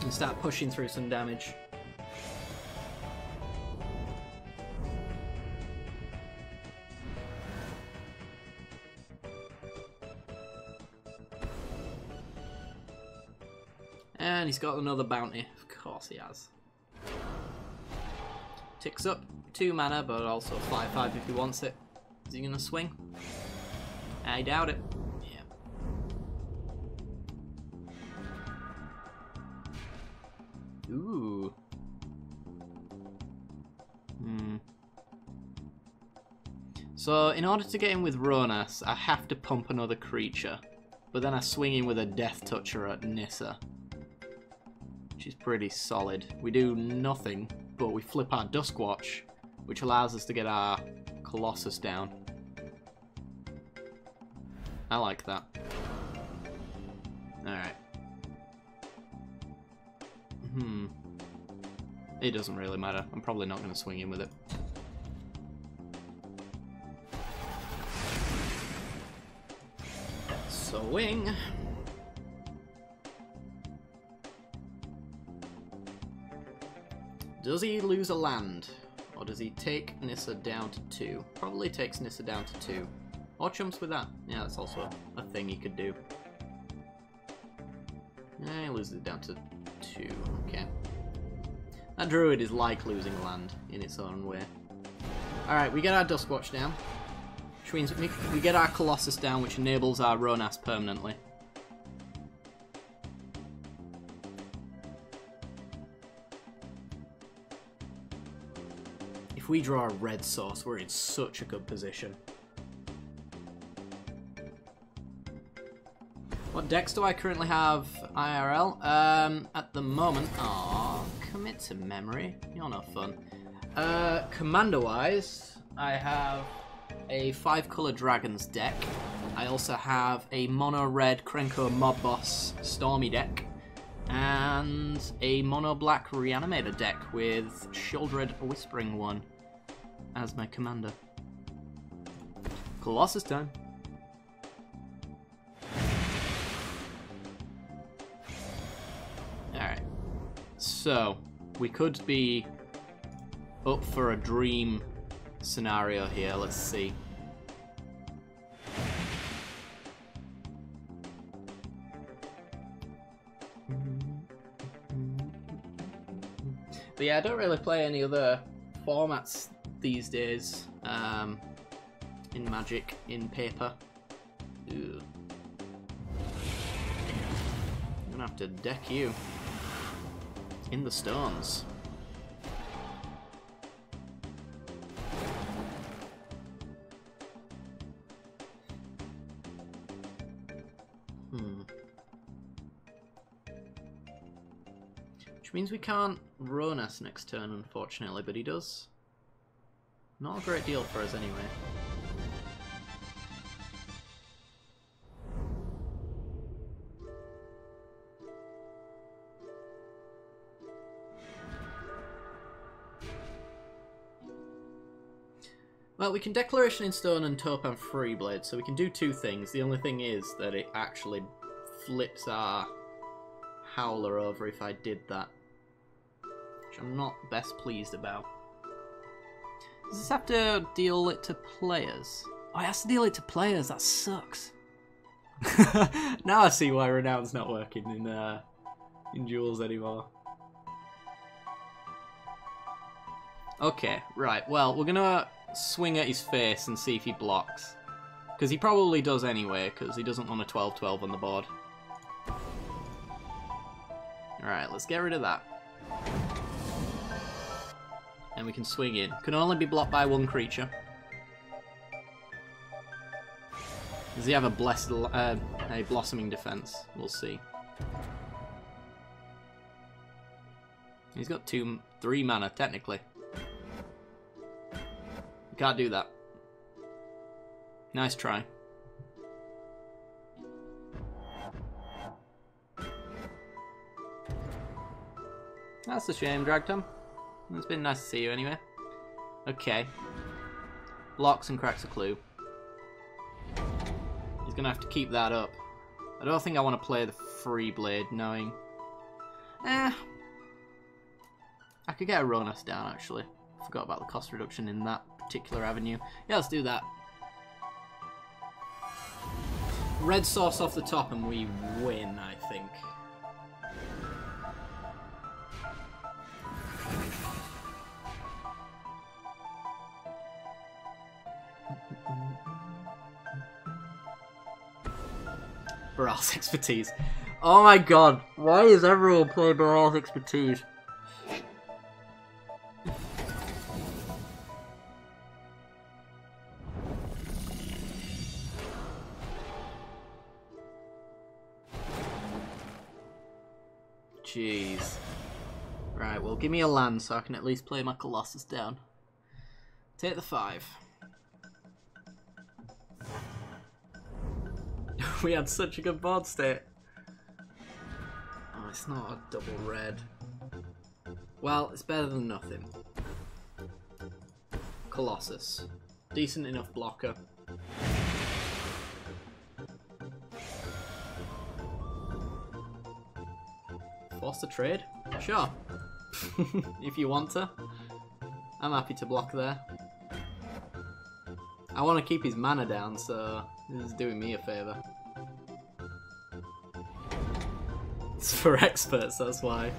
And start pushing through some damage. And he's got another bounty. Of course he has. Ticks up. 2 mana, but also 5/5 if he wants it. Is he going to swing? I doubt it. Yeah. Ooh. So, in order to get in with Ronas, I have to pump another creature. But then I swing in with a Death Toucher at Nissa. Which is pretty solid. We do nothing, but we flip our Duskwatch, which allows us to get our Colossus down. I like that. Alright. It doesn't really matter. I'm probably not going to swing in with it. Swing. Does he lose a land? Or does he take Nissa down to 2? Probably takes Nissa down to 2. Or chumps with that. Yeah, that's also a thing he could do. He loses it down to 2. Okay. That Druid is like losing land in its own way. Alright, we get our Duskwatch down. Which means we get our Colossus down, which enables our Ronas permanently. If we draw a red source, we're in such a good position. What decks do I currently have IRL? At the moment... Aww, commit to memory. You're not fun. Commander-wise, I have a 5-color Dragons deck. I also have a mono-red Krenko Mob Boss Stormy deck. And a mono-black Reanimator deck with Shieldred Whispering one as my commander. Colossus time. Alright. So, we could be up for a dream scenario here. Let's see. But yeah, I don't really play any other formats these days in Magic, in paper. Ew. I'm gonna have to deck you in the stones. Means we can't Ronas next turn, unfortunately, but he does. Not a great deal for us anyway. Well, we can Declaration in Stone and Topan Freeblade, so we can do two things. The only thing is that it actually flips our Howler over if I did that. Which I'm not best pleased about. Does this have to deal it to players? Oh, it has to deal it to players. That sucks. Now I see why Renown's not working in Duels anymore. Okay, right. Well, we're gonna swing at his face and see if he blocks. Because he probably does anyway, because he doesn't want a 12-12 on the board. Alright, let's get rid of that. And we can swing in. Can only be blocked by one creature. Does he have a blossoming defense? We'll see. He's got 3 mana technically. Can't do that. Nice try. That's a shame, Dragtom. It's been nice to see you anyway. Okay. Blocks and cracks a clue. He's gonna have to keep that up. I don't think I want to play the Free Blade, knowing... I could get a Ronas down, actually. Forgot about the cost reduction in that particular avenue. Yeah, let's do that. Red sauce off the top and we win, I think. Baral's Expertise. Oh my god, why is everyone playing Baral's Expertise? Jeez. Right, well, give me a land so I can at least play my Colossus down. Take the 5. We had such a good board state. Oh, it's not a double red. Well, it's better than nothing. Colossus. Decent enough blocker. Force the trade? Sure. If you want to. I'm happy to block there. I want to keep his mana down, so this is doing me a favour. It's for experts, that's why.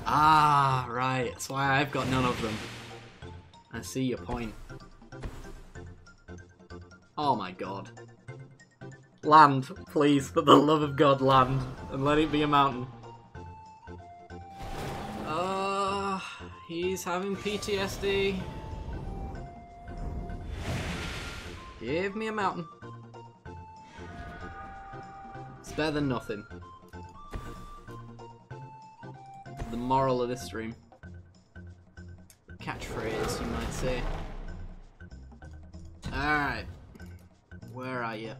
Ah, right. That's why I've got none of them. I see your point. Oh my god. Land, please, for the love of God, land. And let it be a mountain. He's having PTSD. Give me a mountain. It's better than nothing. The moral of this stream. Catchphrase, you might say. Alright. Where are you?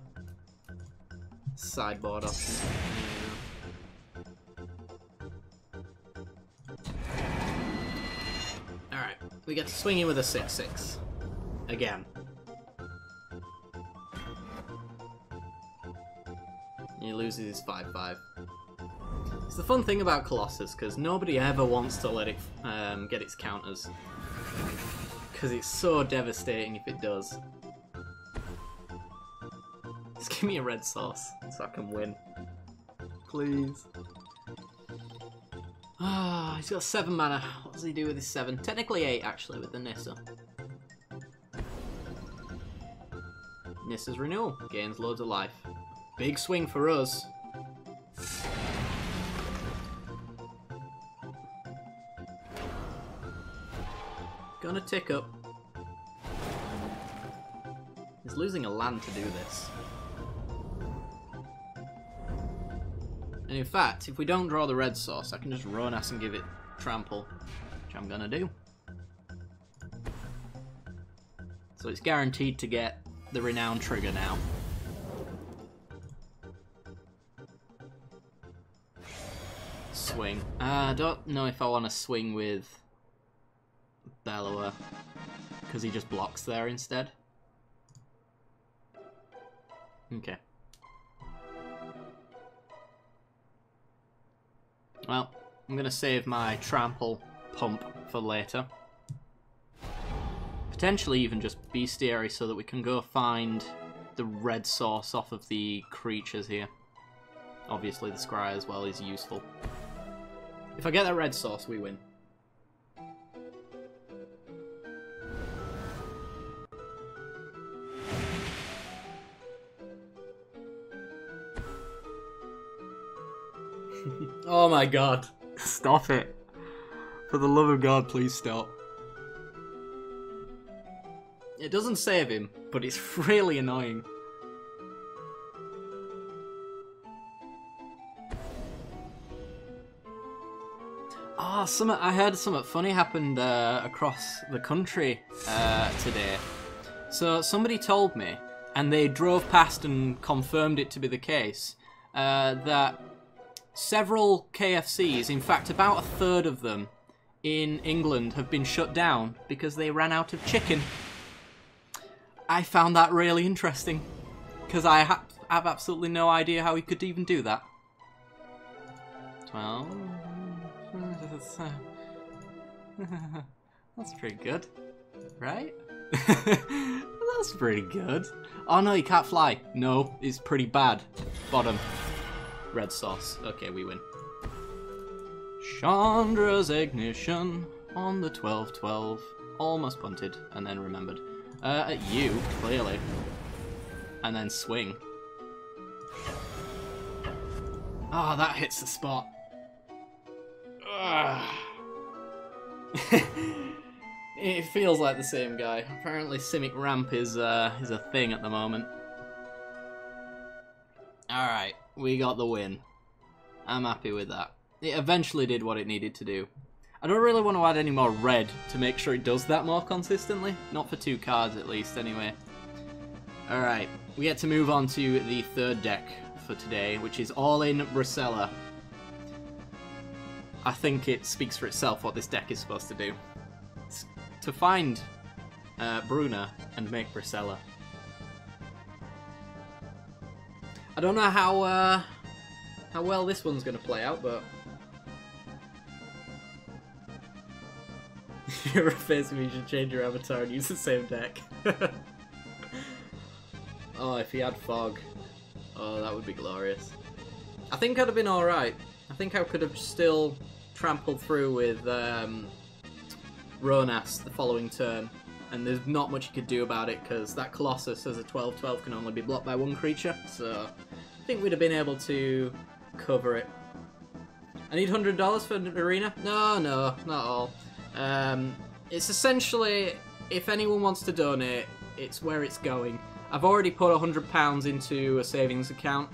Sideboard option. Alright. We get to swing in with a 6-6. Again. He loses his 5-5. It's the fun thing about Colossus, because nobody ever wants to let it get its counters. Because it's so devastating if it does. Just give me a red sauce so I can win. Please. Ah, he's got 7 mana. What does he do with his 7? Technically 8 actually with the Nissa. Nissa's Renewal. Gains loads of life. Big swing for us. Gonna tick up. He's losing a land to do this. And in fact, if we don't draw the red source, I can just Ronas and give it trample, which I'm gonna do. So it's guaranteed to get the renown trigger now. Swing. I don't know if I want to swing with Bellower, because he just blocks there instead. Okay. Well, I'm going to save my trample pump for later. Potentially even just bestiary so that we can go find the red source off of the creatures here. Obviously the scry as well is useful. If I get that red source, we win. Oh my god. Stop it. For the love of God, please stop. It doesn't save him, but it's really annoying. Oh, I heard something funny happened across the country today. So somebody told me, and they drove past and confirmed it to be the case, that several KFCs, in fact about a third of them in England, have been shut down because they ran out of chicken. I found that really interesting, because I have absolutely no idea how he could even do that. 12... That's pretty good, right? That's pretty good. Oh no, he can't fly. No, it's pretty bad. Bottom. Red sauce. Okay, we win. Chandra's Ignition on the 12-12. Almost punted, and then remembered. At you, clearly. And then swing. Oh, that hits the spot. It feels like the same guy. Apparently Simic Ramp is a thing at the moment. Alright, we got the win. I'm happy with that. It eventually did what it needed to do. I don't really want to add any more red to make sure it does that more consistently. Not for 2 cards at least, anyway. Alright, we get to move on to the third deck for today, which is all in Bracella. I think it speaks for itself what this deck is supposed to do. It's to find Bruna and make Bracella. I don't know how well this one's going to play out, but... You're facing me, you should change your avatar and use the same deck. Oh, if he had Fog. Oh, that would be glorious. I think I'd have been alright. I think I could have still trampled through with Ronas the following turn, and there's not much you could do about it because that Colossus as a 12-12 can only be blocked by 1 creature, so I think we'd have been able to cover it. I need $100 for the arena? No, not all. It's essentially, if anyone wants to donate, it's where it's going. I've already put £100 into a savings account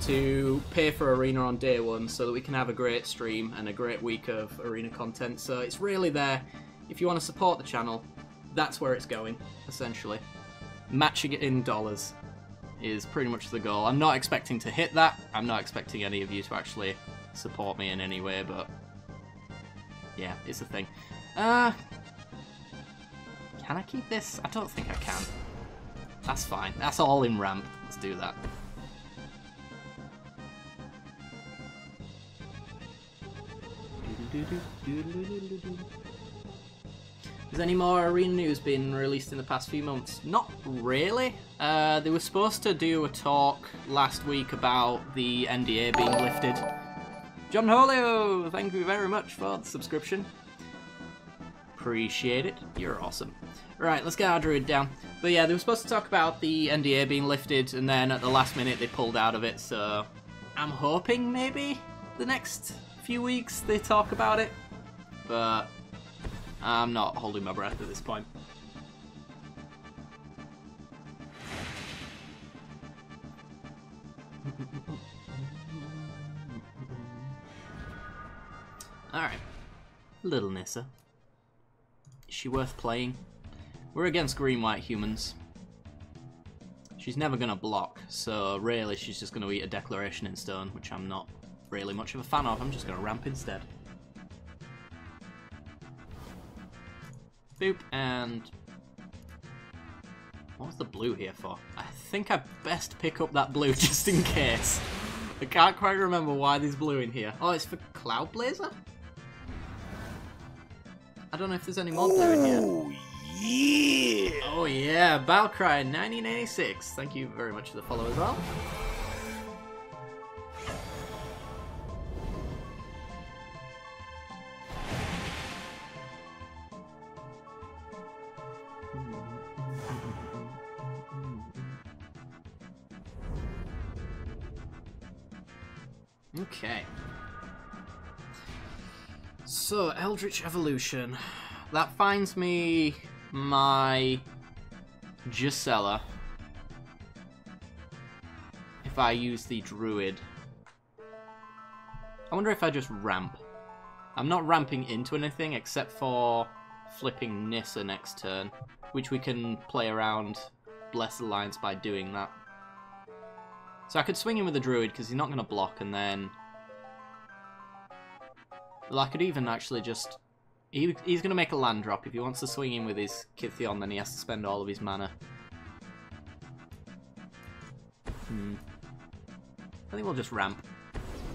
to pay for Arena on day one so that we can have a great stream and a great week of Arena content. So it's really there. If you want to support the channel, that's where it's going, essentially. Matching it in dollars is pretty much the goal. I'm not expecting to hit that. I'm not expecting any of you to actually support me in any way, but yeah, it's a thing. Can I keep this? I don't think I can. That's fine. That's all in ramp. Let's do that. Has any more Arena news been released in the past few months? Not really. They were supposed to do a talk last week about the NDA being lifted. John Holio, thank you very much for the subscription. Appreciate it. You're awesome. Right, let's get our druid down. But yeah, they were supposed to talk about the NDA being lifted, and then at the last minute they pulled out of it, so I'm hoping maybe the next few weeks they talk about it. But I'm not holding my breath at this point. Alright. Little Nissa. Is she worth playing? We're against green-white humans. She's never going to block, so really she's just going to eat a Declaration in Stone, which I'm not really much of a fan of. I'm just going to ramp instead. Boop, and what was the blue here for? I think I best pick up that blue just in case. I can't quite remember why there's blue in here. Oh, it's for Cloud Blazer? I don't know if there's any more blue in here. Oh yeah! Oh yeah, Balcry 1986. Thank you very much for the follow as well. Okay. So, Eldritch Evolution. That finds me my Gisela. If I use the Druid. I wonder if I just ramp. I'm not ramping into anything except for flipping Nissa next turn, which we can play around Blessed Alliance by doing that. So I could swing him with the Druid because he's not going to block, and then... Well, I could even actually just... He's going to make a land drop. If he wants to swing in with his Kytheon, then he has to spend all of his mana. I think we'll just ramp.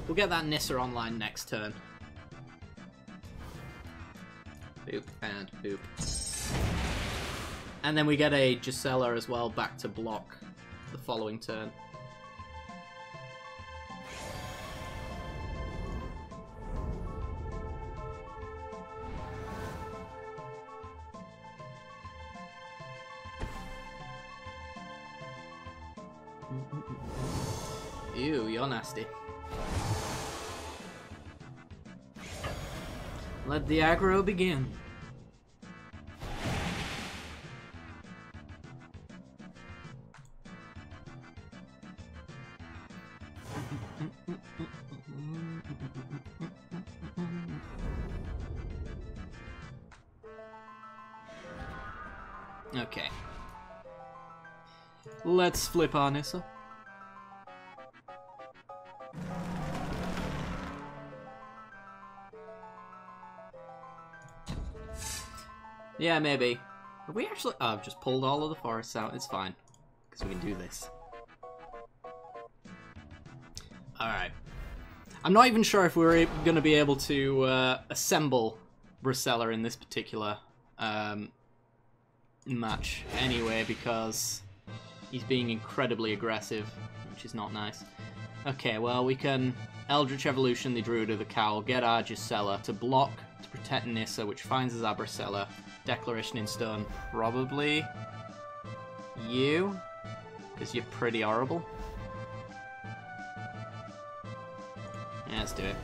We'll get that Nissa online next turn. Boop and boop. And then we get a Gisela as well back to block the following turn. Ew, you're nasty. Let the aggro begin. Okay. Let's flip our Nissa. Yeah, maybe. Have we actually... Oh, I've just pulled all of the forests out. It's fine. Because we can do this. Alright. I'm not even sure if we're going to be able to assemble Bracella in this particular match anyway, because he's being incredibly aggressive, which is not nice. Okay, well, we can Eldritch Evolution the Druid of the Cowl, get our Gisela to block, to protect Nissa, which finds us our Bracella. Declaration in Stone, probably you, because you're pretty horrible. Yeah, let's do it.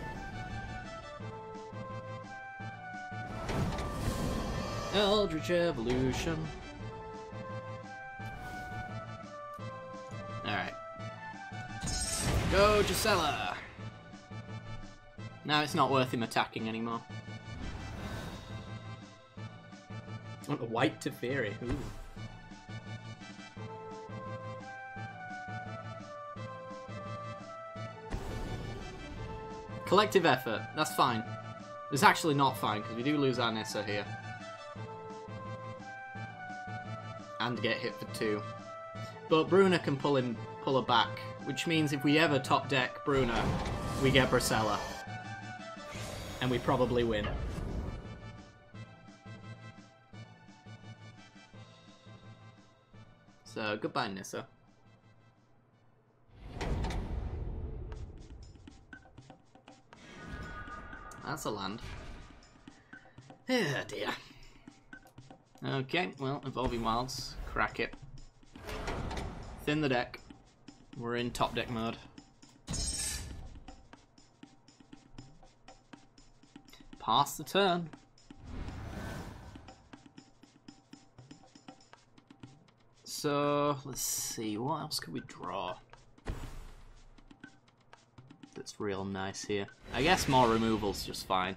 Eldritch Evolution. Go, Gisela! Now it's not worth him attacking anymore. Oh, a white Teferi. Ooh. Collective effort. That's fine. It's actually not fine, because we do lose our Nissa here. And get hit for 2. But Bruna can pull her back, which means if we ever top deck Bruna, we get Bracella. And we probably win. So, goodbye, Nissa. That's a land. Oh dear. Okay, well, Evolving Wilds. Crack it. Thin the deck. We're in top deck mode. Pass the turn. So, let's see, what else could we draw? That's real nice here. I guess more removal's just fine.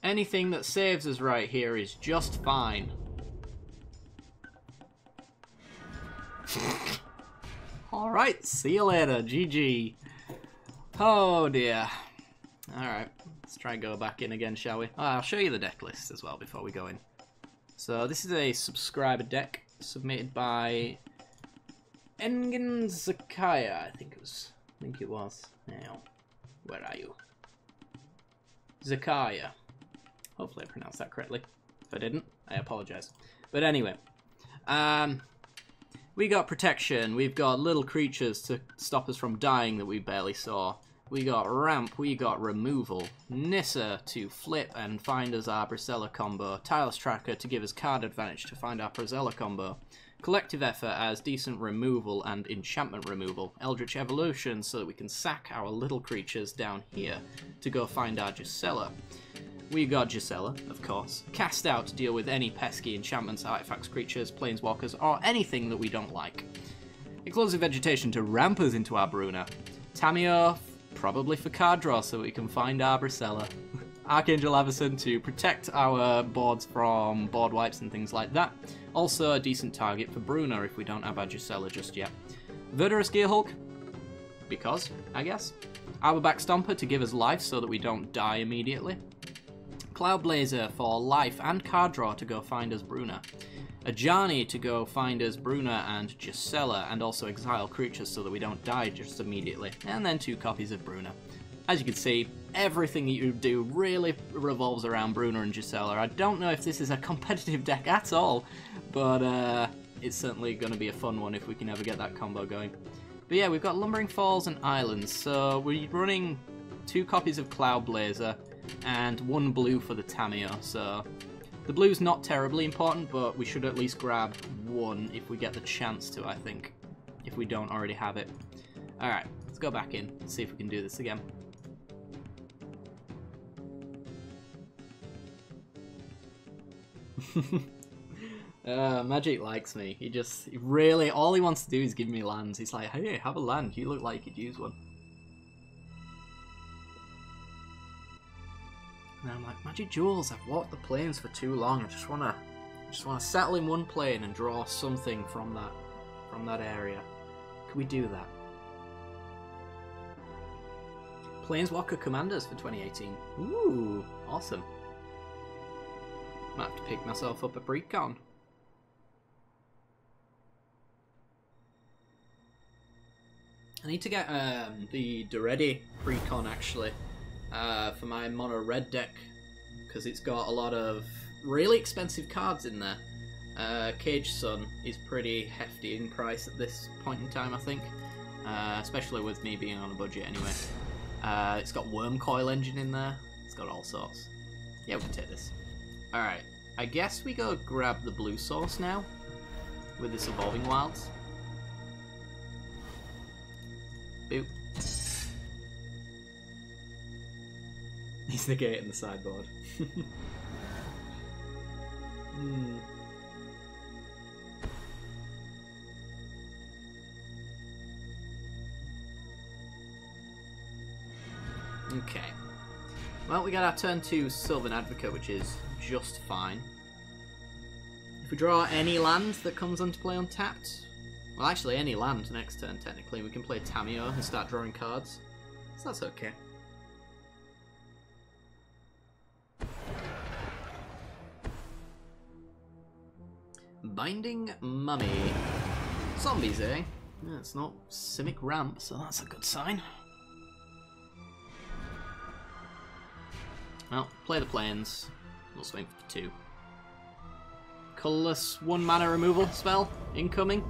Anything that saves us right here is just fine. Alright, see you later, GG. Oh dear. Alright, let's try and go back in again, shall we? Oh, I'll show you the deck list as well before we go in. So this is a subscriber deck submitted by Engen Zakaya, I think it was. Now, where are you? Zakaya. Hopefully I pronounced that correctly. If I didn't, I apologize. But anyway, we got protection, we've got little creatures to stop us from dying that we barely saw. We got ramp, we got removal, Nissa to flip and find us our Bracella combo, Tireless Tracker to give us card advantage to find our Bracella combo, Collective Effort as decent removal and enchantment removal, Eldritch Evolution so that we can sack our little creatures down here to go find our Gisela. We got Gisela, of course. Cast Out to deal with any pesky enchantments, artifacts, creatures, planeswalkers, or anything that we don't like. Explosive Vegetation to ramp us into our Bruna. Tamio, probably for card draw so we can find our Bracella. Archangel Avacyn to protect our boards from board wipes and things like that. Also a decent target for Bruna if we don't have our Gisela just yet. Verdurous Gearhulk, because, I guess. Arborback Stomper to give us life so that we don't die immediately. Cloudblazer for life and card draw to go find us Bruna. Ajani to go find us Bruna and Gisela, and also exile creatures so that we don't die just immediately. And then 2 copies of Bruna. As you can see, everything that you do really revolves around Bruna and Gisela. I don't know if this is a competitive deck at all, but it's certainly going to be a fun one if we can ever get that combo going. But yeah, we've got Lumbering Falls and Islands, so we're running 2 copies of Cloudblazer, and 1 blue for the Tamio, so the blue's not terribly important, but we should at least grab 1 if we get the chance to, I think, if we don't already have it. Alright, let's go back in and see if we can do this again. Magic likes me. He really, all he wants to do is give me lands. He's like, hey, have a land, you look like you could use one. And I'm like, Magic Duels, I've walked the planes for too long. I just wanna settle in one plane and draw something from that area. Could we do that? Planeswalker Commanders for 2018. Ooh, awesome. Might have to pick myself up a Precon. I need to get the Duretti Precon actually. For my mono red deck, because it's got a lot of really expensive cards in there. Cage Sun is pretty hefty in price at this point in time, I think, especially with me being on a budget anyway. It's got Worm Coil Engine in there, it's got all sorts. Yeah, we can take this. Alright, I guess we go grab the blue source now, with this Evolving Wilds. Boop. He's negating the sideboard. Okay. Well, we got our turn 2 Sylvan Advocate, which is just fine. If we draw any land that comes into play untapped, well, actually any land next turn, technically, we can play Tamiyo and start drawing cards. So that's okay. Binding Mummy. Zombies, eh? Yeah, it's not Simic Ramp, so that's a good sign. Well, play the plains. We'll swing for 2. Colourless 1 mana removal spell incoming.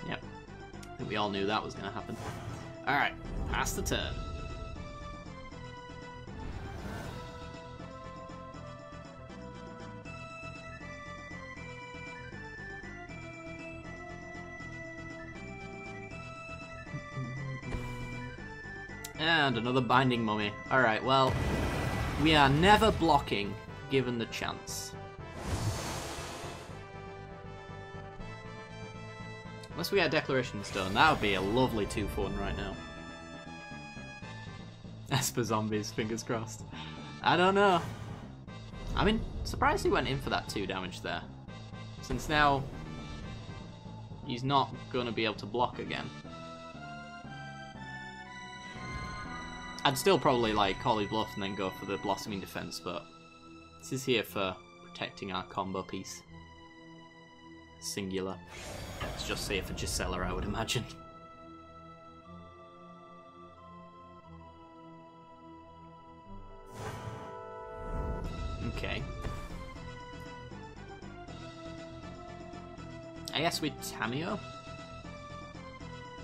Yep. I think we all knew that was going to happen. Alright, pass the turn. And another Binding Mummy. Alright, well, we are never blocking given the chance. Unless we get a Declaration Stone, that would be a lovely 2 for 1 right now. Esper Zombies, fingers crossed. I don't know. I mean, surprised he went in for that 2 damage there. Since now, he's not going to be able to block again. I'd still probably like call his bluff and then go for the Blossoming Defense, but this is here for protecting our combo piece. Singular. It's just safe for Gisela, I would imagine. Okay. I guess with Tamiyo?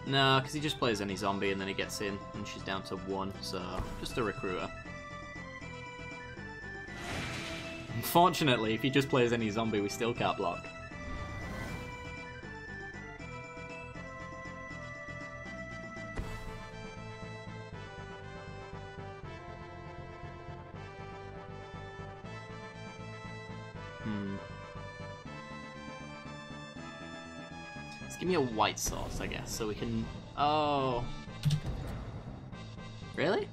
No, because he just plays any zombie and then he gets in, and she's down to 1, so just a recruiter. Unfortunately, if he just plays any zombie, we still can't block. Give me a white source, I guess, so we can... Oh. Really?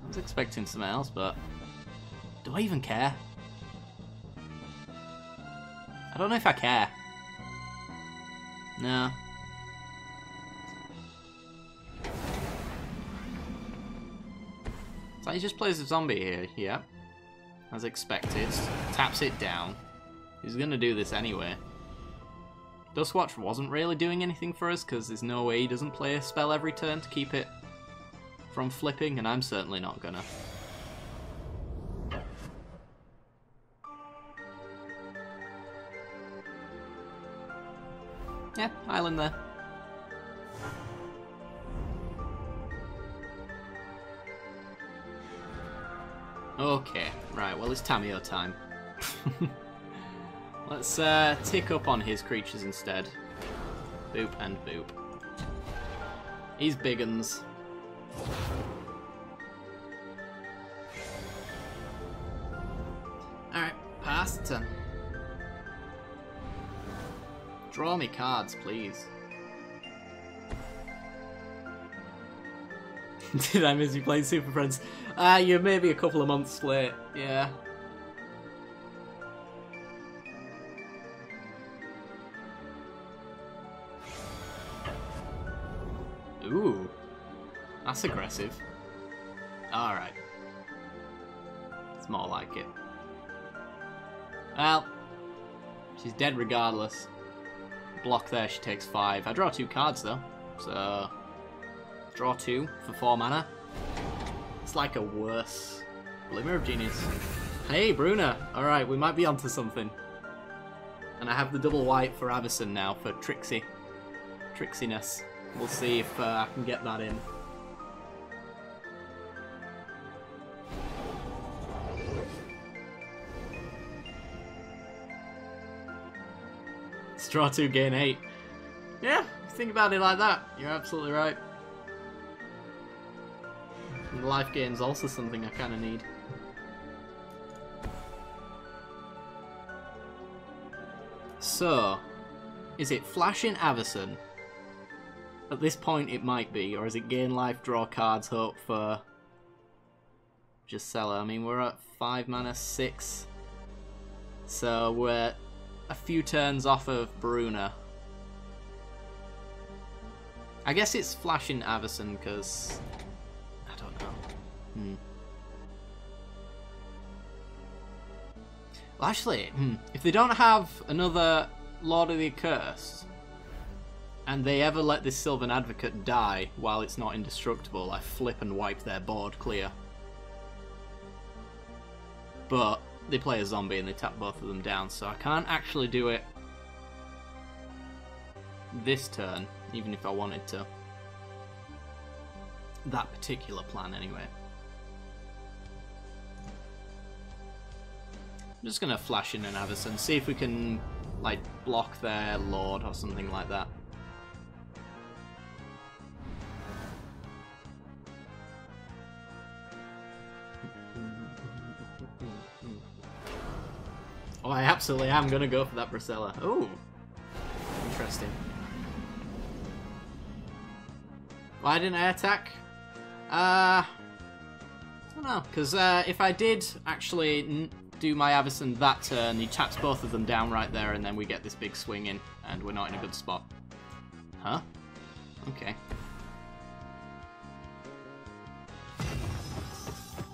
I was expecting something else, but... Do I even care? I don't know if I care. No. So he just plays a zombie here, yeah. As expected. Taps it down. He's gonna do this anyway. Duskwatch wasn't really doing anything for us because there's no way he doesn't play a spell every turn to keep it from flipping, and I'm certainly not gonna. Yeah, island there. Okay, right, well it's Tamiyo time. Let's tick up on his creatures instead. Boop and boop. He's big uns. Alright, pass the turn. Draw me cards, please. Did I miss you playing Super Friends? You're maybe a couple of months late, yeah. Ooh, that's aggressive. Alright. It's more like it. Well, she's dead regardless. Block there, she takes 5. I draw 2 cards though, so... Draw 2 for 4 mana. It's like a worse Glimmer of Genius. Hey, Bruna! Alright, we might be onto something. And I have the double white for Avison now for Trixiness. We'll see if I can get that in. Let's draw 2, gain 8. Yeah, think about it like that. You're absolutely right. And life gain's also something I kind of need. So, is it Flash in Avison? At this point it might be, or is it gain life, draw cards, hope for Gisela? I mean, we're at 5 mana, 6. So we're a few turns off of Bruna. I guess it's Flash in Avison, because I don't know. Well, actually, if they don't have another Lord of the Accursed, and they ever let this Sylvan Advocate die while it's not indestructible, I flip and wipe their board clear. But they play a zombie and they tap both of them down, so I can't actually do it this turn, even if I wanted to. That particular plan, anyway. I'm just gonna flash in an Avison, see if we can, like, block their Lord or something like that. Oh, I absolutely am gonna go for that Bracella. Ooh, interesting. Why didn't I attack? I don't know, because if I did actually do my Avison that turn, he taps both of them down right there, and then we get this big swing in, and we're not in a good spot. Huh? Okay.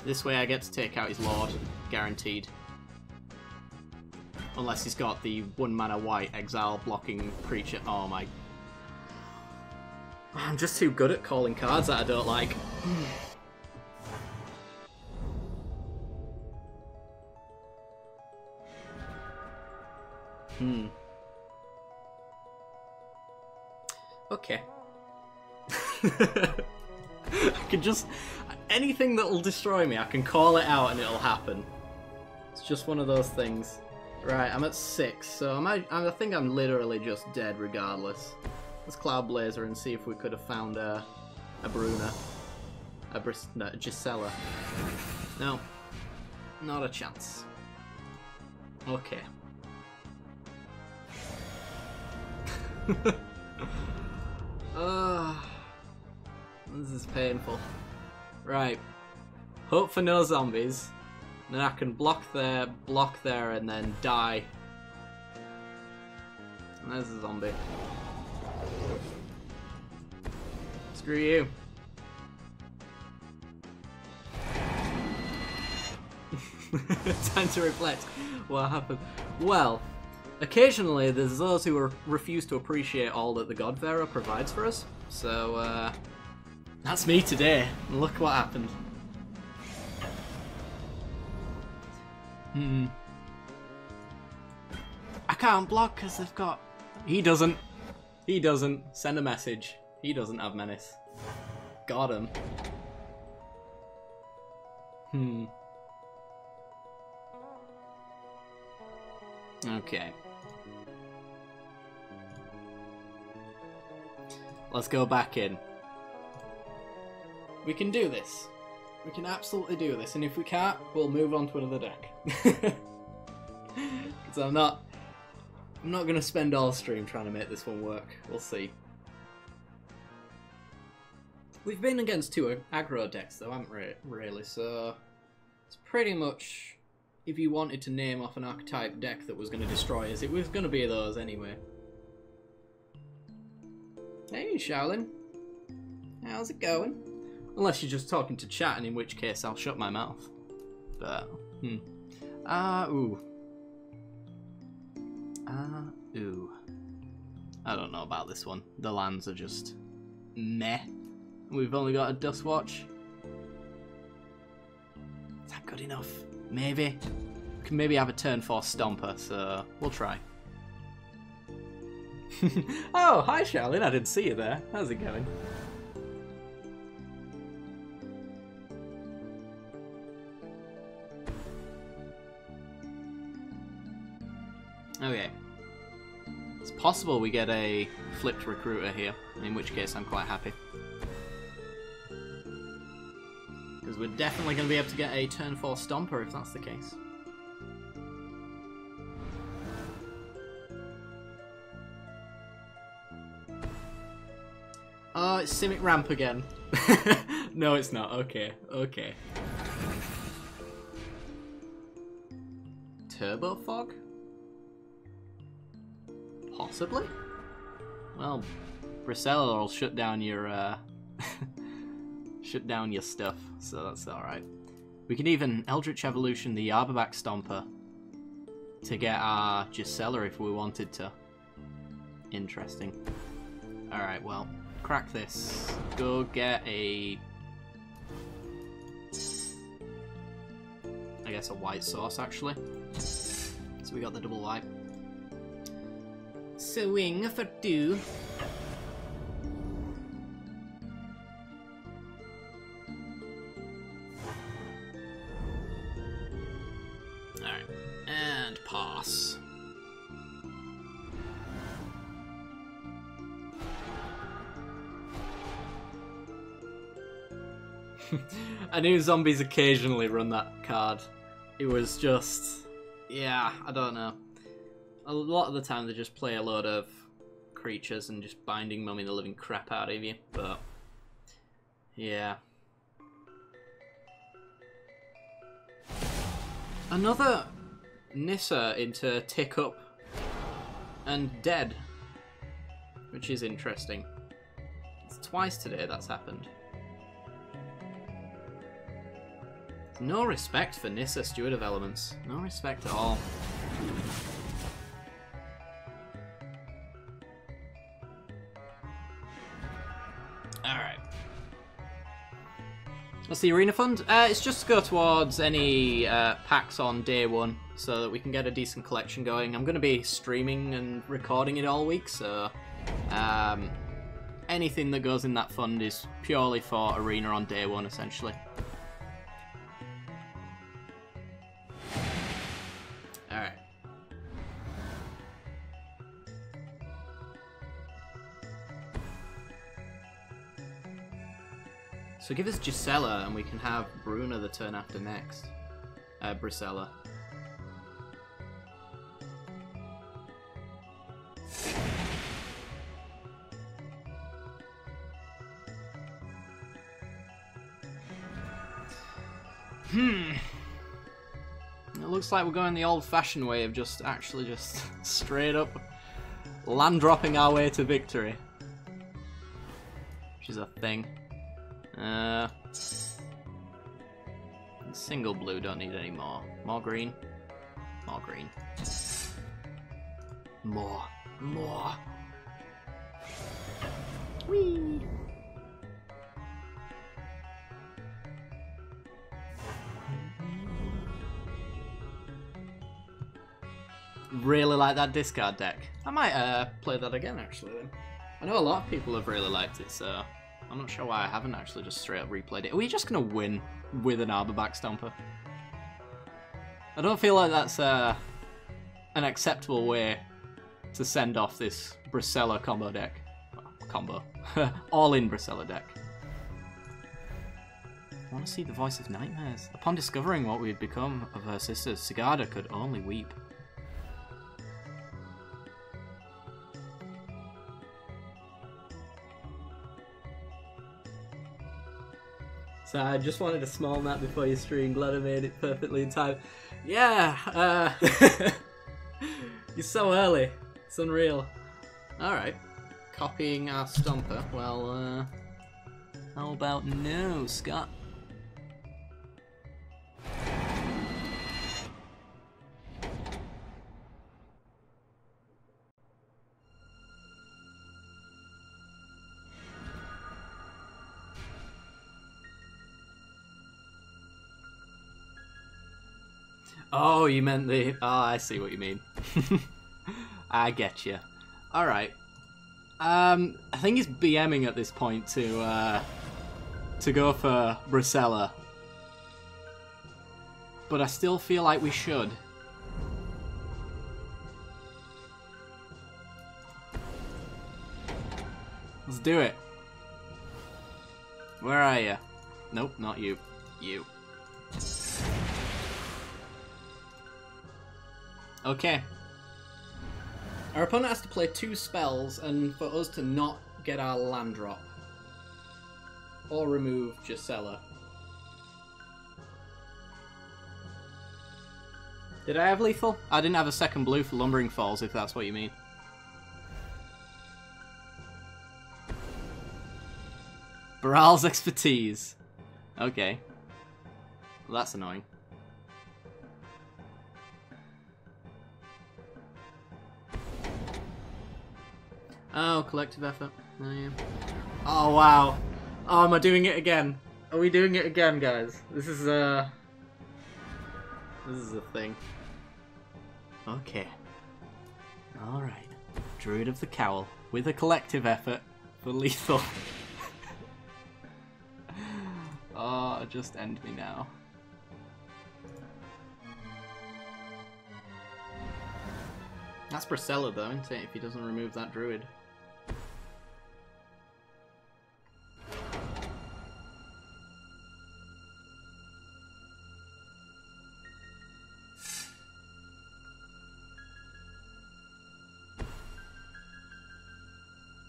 This way I get to take out his Lord, guaranteed. Unless he's got the 1 mana white exile blocking creature. Oh my. I'm just too good at calling cards that I don't like. Okay. I can just... anything that will destroy me, I can call it out and it'll happen. It's just one of those things. Right, I'm at 6, so I think I'm literally just dead regardless. Let's Cloud Blazer and see if we could have found a Bruna. No, a Gisela. No. Not a chance. Okay. This is painful. Right. Hope for no zombies. Then I can block there, and then die. And there's a zombie. Screw you. Time to reflect. What happened? Well, occasionally there's those who refuse to appreciate all that the Godbearer provides for us. So, that's me today. Look what happened. I can't block because they've got... He doesn't. He doesn't. Send a message. He doesn't have menace. Got him. Okay. Let's go back in. We can do this. We can absolutely do this, and if we can't, we'll move on to another deck. Because I'm not going to spend all stream trying to make this one work. We'll see. We've been against 2 aggro decks, though, haven't we? Really, so it's pretty much, if you wanted to name off an archetype deck that was going to destroy us, it was going to be those anyway. Hey, Shaolin. How's it going? Unless you're just talking to chat, and in which case I'll shut my mouth. But, ooh. Ooh. I don't know about this one. The lands are just meh. We've only got a Dust Watch. Is that good enough? Maybe. We can maybe have a turn 4 Stomper, so we'll try. Oh, hi Shaolin, I didn't see you there. How's it going? Okay. It's possible we get a flipped recruiter here, in which case I'm quite happy. Because we're definitely going to be able to get a turn 4 Stomper if that's the case. Oh, it's Simic Ramp again. No, it's not. Okay, okay. Turbo Fog? Possibly? Well, Bricella will shut down your shut down your stuff, so that's alright. We can even Eldritch Evolution the Yarberback Stomper to get our Gisela if we wanted to. Interesting. Alright, well, crack this. Go get a... I guess a white sauce, actually. So we got the double white. Swing for 2. Alright, and pass. I knew zombies occasionally run that card. It was just... yeah, I don't know. A lot of the time they just play a load of creatures and just binding mummy the living crap out of you, but... yeah. Another Nissa into Tick Up and Dead, which is interesting. It's twice today that's happened. No respect for Nissa Steward of Elements. No respect at all. Alright. What's the arena fund? It's just to go towards any packs on day 1 so that we can get a decent collection going. I'm going to be streaming and recording it all week, so anything that goes in that fund is purely for arena on day 1, essentially. Alright. So give us Gisela and we can have Bruna the turn after next. Bricella. It looks like we're going the old-fashioned way of just straight up land dropping our way to victory. Which is a thing. Single blue, don't need any more. More green. More green. More. More. Whee! Really like that discard deck. I might play that again, actually, then. I know a lot of people have really liked it, so I'm not sure why I haven't actually just straight up replayed it. Are we just going to win with an Arborback Stomper? I don't feel like that's an acceptable way to send off this Bricella combo deck. Well, combo. All-in Bricella deck. I want to see the voice of nightmares. Upon discovering what we had become of her sisters, Sigarda could only weep. So I just wanted a small map before you stream. Glad I made it perfectly in time. Yeah, you're so early. It's unreal. Alright. Copying our Stomper. Well, how about no, Scott? Oh, you meant the... Oh, I see what you mean. I get you. Alright. I think he's BMing at this point to go for Bricella. But I still feel like we should. Let's do it. Where are you? Nope, not you. You. Okay. Our opponent has to play 2 spells, and for us to not get our land drop. Or remove Gisela. Did I have lethal? I didn't have a second blue for Lumbering Falls, if that's what you mean. Baral's expertise. Okay. Well, that's annoying. Oh, collective effort. Oh, yeah. Oh, wow. Oh, am I doing it again? Are we doing it again, guys? This is a thing. Okay. Alright. Druid of the Cowl. With a collective effort for lethal. Oh, just end me now. That's Priscilla though, isn't it? If he doesn't remove that druid.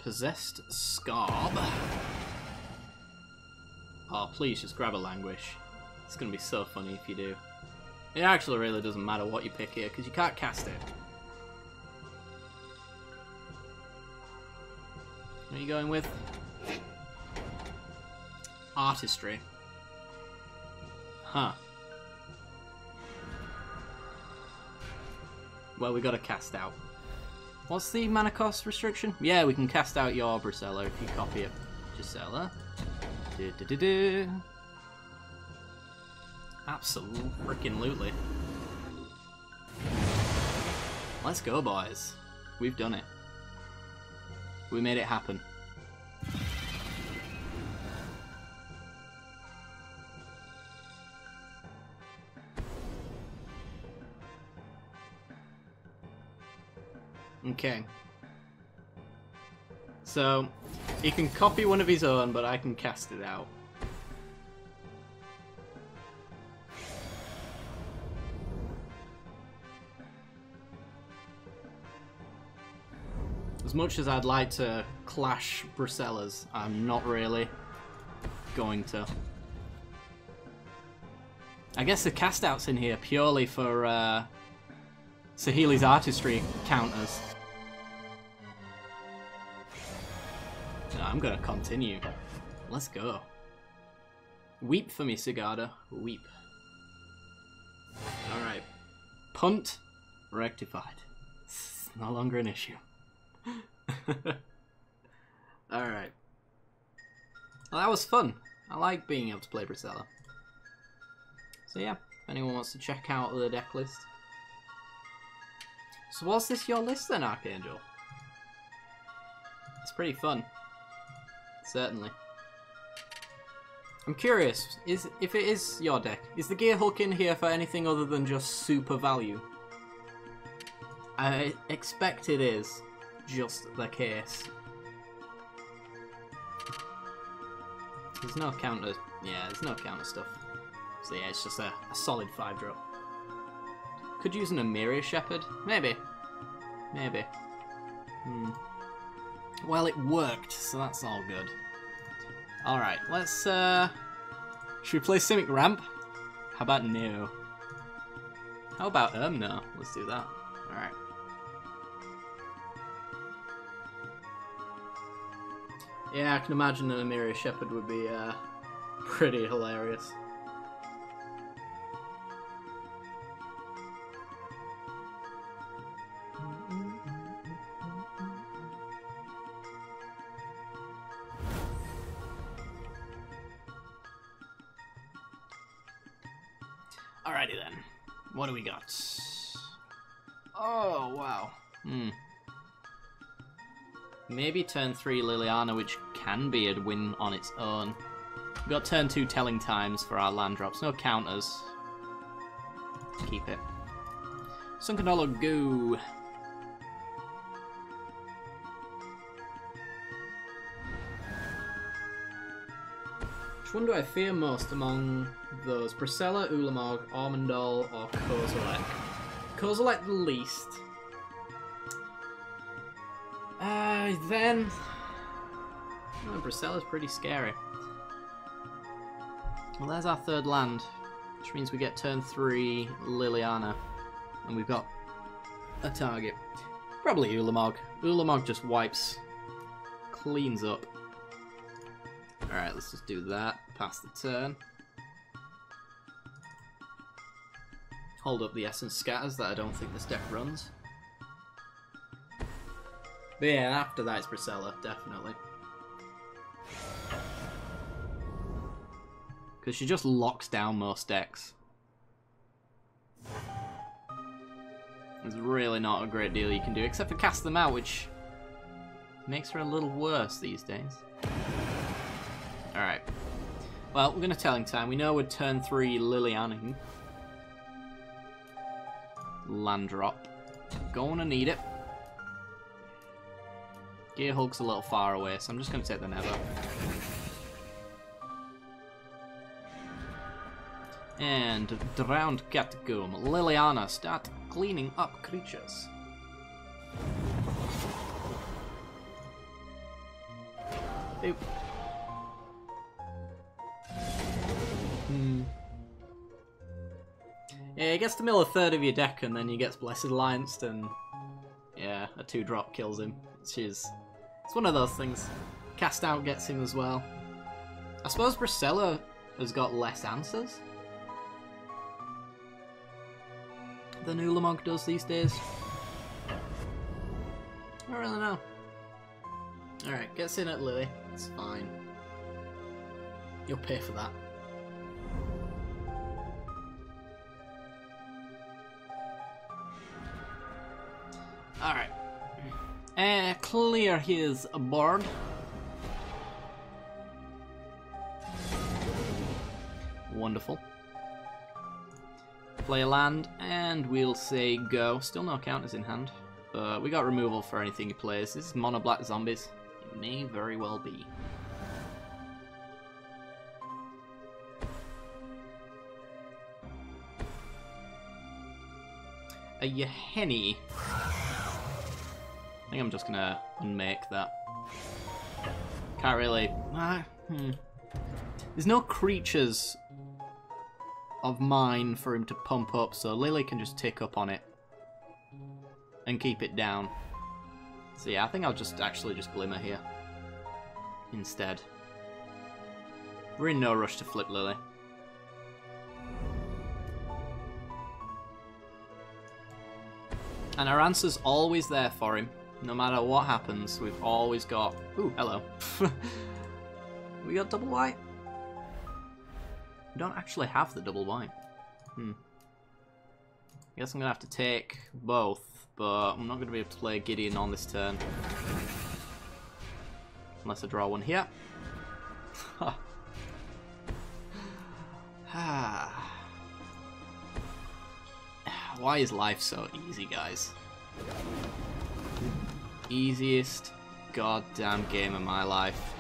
Possessed Scarb. Oh, please just grab a Languish. It's gonna be so funny if you do. It actually really doesn't matter what you pick here, because you can't cast it. What are you going with? Artistry. Huh. Well, we gotta cast out. What's the mana cost restriction? Yeah, we can cast out your Bracella if you copy it. Gisela. Absolutely. Let's go, boys. We've done it. We made it happen. Okay. So, he can copy one of his own, but I can cast it out. As much as I'd like to clash Bracellas, I'm not really going to. I guess the cast out's in here purely for Saheeli's artistry counters. No, I'm gonna continue. Let's go. Weep for me, Sigarda. Weep. Alright. Punt. Rectified. It's no longer an issue. Alright. Well, that was fun. I like being able to play Bracella. So yeah, if anyone wants to check out the deck list. So was this your list then, Archangel? It's pretty fun. Certainly. I'm curious, if it is your deck, is the Gear Hulk in here for anything other than just super value? I expect it is just the case. There's no counter, yeah, there's no counter stuff. So yeah, it's just a solid 5-drop. Could use an Emiria Shepherd, maybe. Maybe. Well, it worked, so that's all good. Alright, let's, should we play Simic Ramp? How about no? How about, no? Let's do that. Alright. Yeah, I can imagine an Emiria Shepherd would be, pretty hilarious. Alrighty then. What do we got? Oh, wow. Maybe turn 3 Liliana, which can be a win on its own. We've got turn 2 Telling Times for our land drops. No counters. Keep it. Sunken Hollow, go. Which one do I fear most among those? Bracella, Ulamog, Armandol, or Kozilek? Kozilek the least. Then... Oh, Bracella's pretty scary. Well, there's our third land, which means we get turn 3 Liliana. And we've got a target. Probably Ulamog. Ulamog just wipes, cleans up. Alright, let's just do that. Pass the turn. Hold up the Essence Scatters that I don't think this deck runs. But yeah, after that it's Bracella, definitely. Because she just locks down most decks. There's really not a great deal you can do, except for cast them out, which makes her a little worse these days. Alright. Well, we're going to Telling Time. We know we're turn 3 Liliana. Land drop. Gonna need it. Gear Hulk's a little far away, so I'm just going to take the Never. And Drowned Catacomb. Liliana, start cleaning up creatures. Oop. Yeah, he gets to mill a third of your deck and then he gets Blessed Allianced and yeah, a 2-drop kills him. It's one of those things. Cast out gets him as well. I suppose Bracella has got less answers than Ulamog does these days. I don't really know. Alright, gets in at Lily. It's fine. You'll pay for that. Alright. Clear his board. Wonderful. Play a land, and we'll say go. Still no counters in hand. But we got removal for anything he plays. This is mono black zombies. It may very well be. A Yahenni. I think I'm just gonna unmake that. Can't really... There's no creatures of mine for him to pump up, so Lily can just tick up on it and keep it down. So yeah, I think I'll just Glimmer here instead. We're in no rush to flip Lily. And our answer's always there for him. No matter what happens, we've always got... Ooh, hello. We got double white? We don't actually have the double white. I guess I'm going to have to take both, but I'm not going to be able to play Gideon on this turn. Unless I draw one here. Why is life so easy, guys? Easiest goddamn game of my life.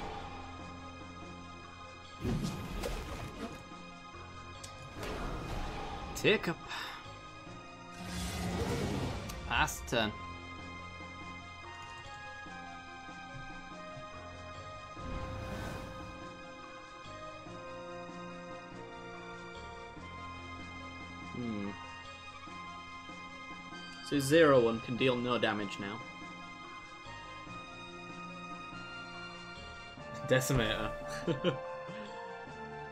Tick up. Pass the turn. So 0-1 can deal no damage now. Decimator.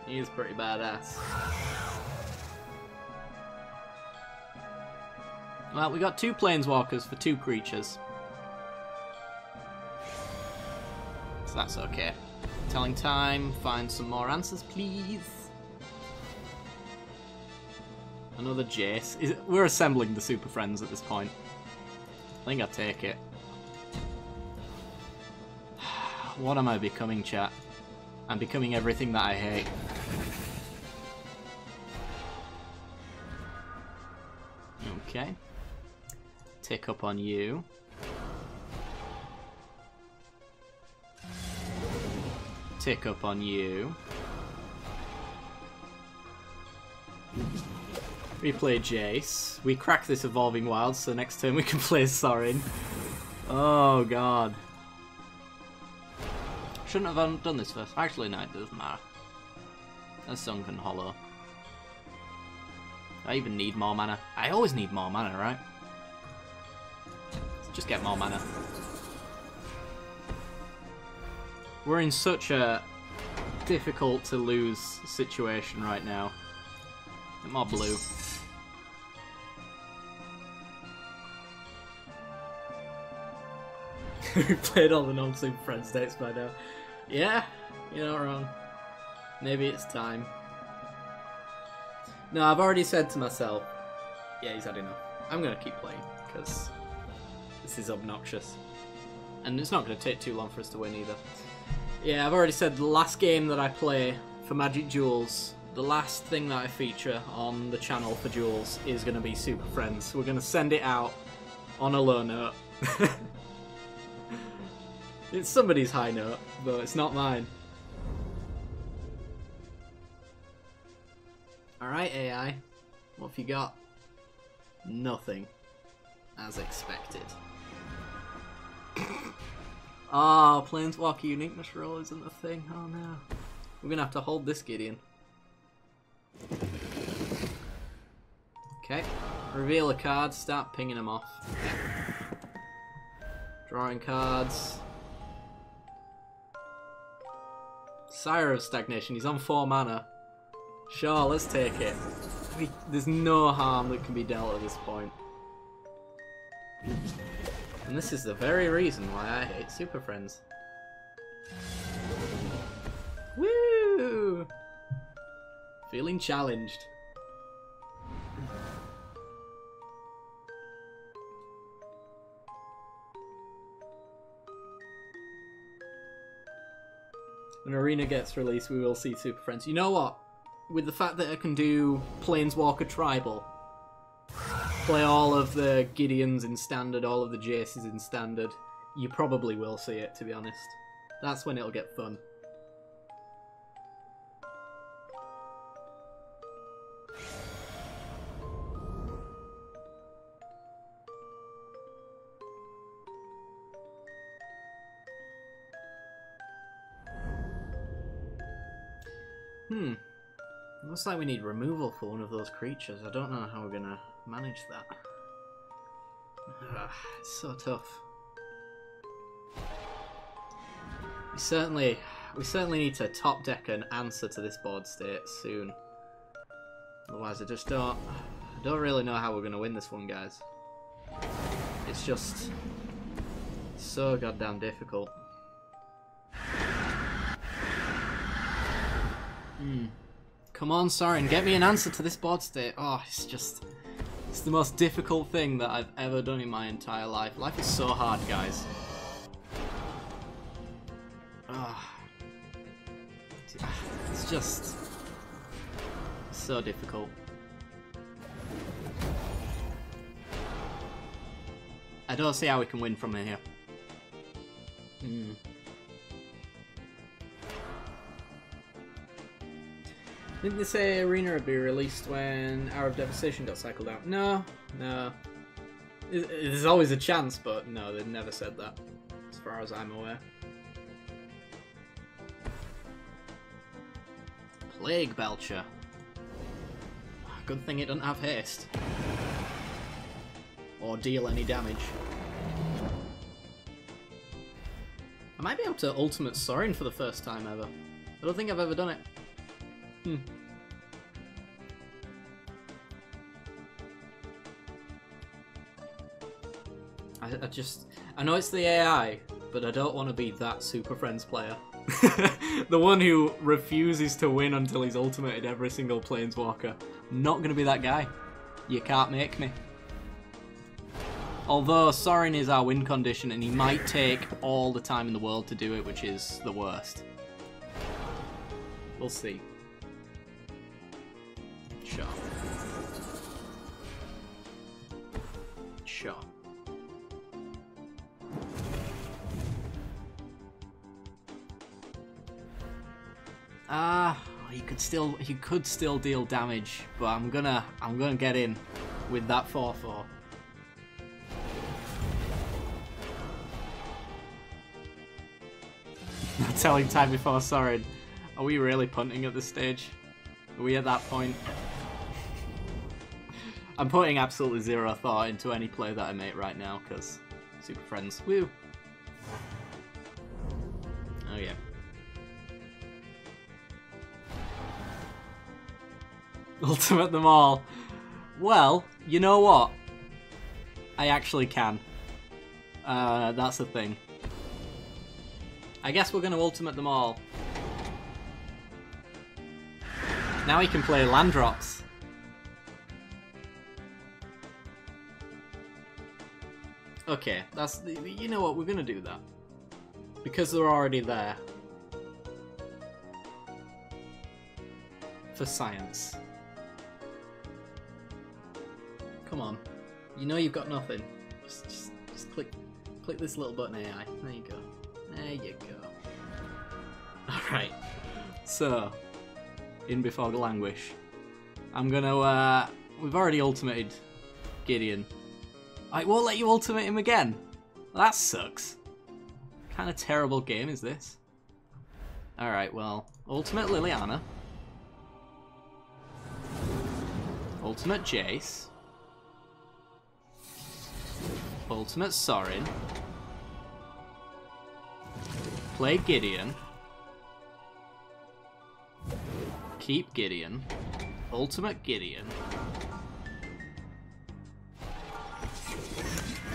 He is pretty badass. Well, we got 2 planeswalkers for 2 creatures. So that's okay. Telling time, find some more answers, please. Another Jace. We're assembling the Super Friends at this point. I think I'll take it. What am I becoming, chat? I'm becoming everything that I hate. Okay. Tick up on you. Tick up on you. We play Jace. We crack this Evolving Wild, so next turn we can play Sorin. Oh god. Shouldn't have done this first. Actually, no, it doesn't matter. A Sunken Hollow. I even need more mana. I always need more mana, right? Let's just get more mana. We're in such a difficult to lose situation right now. Get more blue. We played all the non-Super Friends dates by now. Yeah, you're not wrong. Maybe it's time. No, I've already said to myself, yeah, he's had enough. I'm going to keep playing, because this is obnoxious. And it's not going to take too long for us to win either. Yeah, I've already said the last game that I play for Magic Duels, the last thing that I feature on the channel for Duels is going to be Super Friends. We're going to send it out on a low note. It's somebody's high note, but it's not mine. Alright, AI. What have you got? Nothing. As expected. Ah, Planeswalker Uniqueness Roll isn't a thing. Oh no. We're gonna have to hold this Gideon. Okay. Reveal a card, start pinging them off. Drawing cards. Sire of Stagnation, he's on 4 mana. Sure, let's take it. There's no harm that can be dealt at this point. And this is the very reason why I hate Super Friends. Woo! Feeling challenged. When Arena gets released, we will see Super Friends. You know what? With the fact that I can do Planeswalker Tribal, play all of the Gideons in Standard, all of the Jaces in Standard, you probably will see it, to be honest. That's when it'll get fun. Looks like we need removal for one of those creatures. I don't know how we're gonna manage that. It's so tough. We certainly need to top deck an answer to this board state soon. Otherwise, I don't really know how we're gonna win this one, guys. It's just so goddamn difficult. Come on, Sorin, get me an answer to this board state. Oh, it's the most difficult thing that I've ever done in my entire life. Life is so hard, guys. It's just so difficult. I don't see how we can win from here. Didn't they say Arena would be released when Hour of Devastation got cycled out? No. There's always a chance, but no, they never said that, as far as I'm aware. Plague Belcher. Good thing it doesn't have haste. Or deal any damage. I might be able to Ultimate Sorin for the first time ever. I don't think I've ever done it. I know it's the AI, but I don't want to be that Super Friends player. The one who refuses to win until he's ultimated every single Planeswalker. I'm not going to be that guy. You can't make me. Although Sorin is our win condition and he might take all the time in the world to do it, which is the worst. We'll see. Sure. Sure. he could still deal damage, but I'm gonna get in with that 4/4. Not telling time before Sorin. Are we really punting at this stage? Are we at that point? I'm putting absolutely zero thought into any play that I make right now, because super friends. Woo! Oh yeah. Ultimate them all. Well, you know what? I actually can. That's the thing. I guess we're going to ultimate them all. Now he can play land drops. Okay, that's... You know what, we're going to do that. Because they're already there. For science. Come on. You know you've got nothing. Just click this little button AI. There you go. There you go. Alright. So, in before Languish. I'm gonna, we've already ultimated Gideon. I won't let you ultimate him again. That sucks. What kind of terrible game is this? Alright, well, ultimate Liliana. Ultimate Jace. Ultimate Sorin. Play Gideon. Keep Gideon. Ultimate Gideon.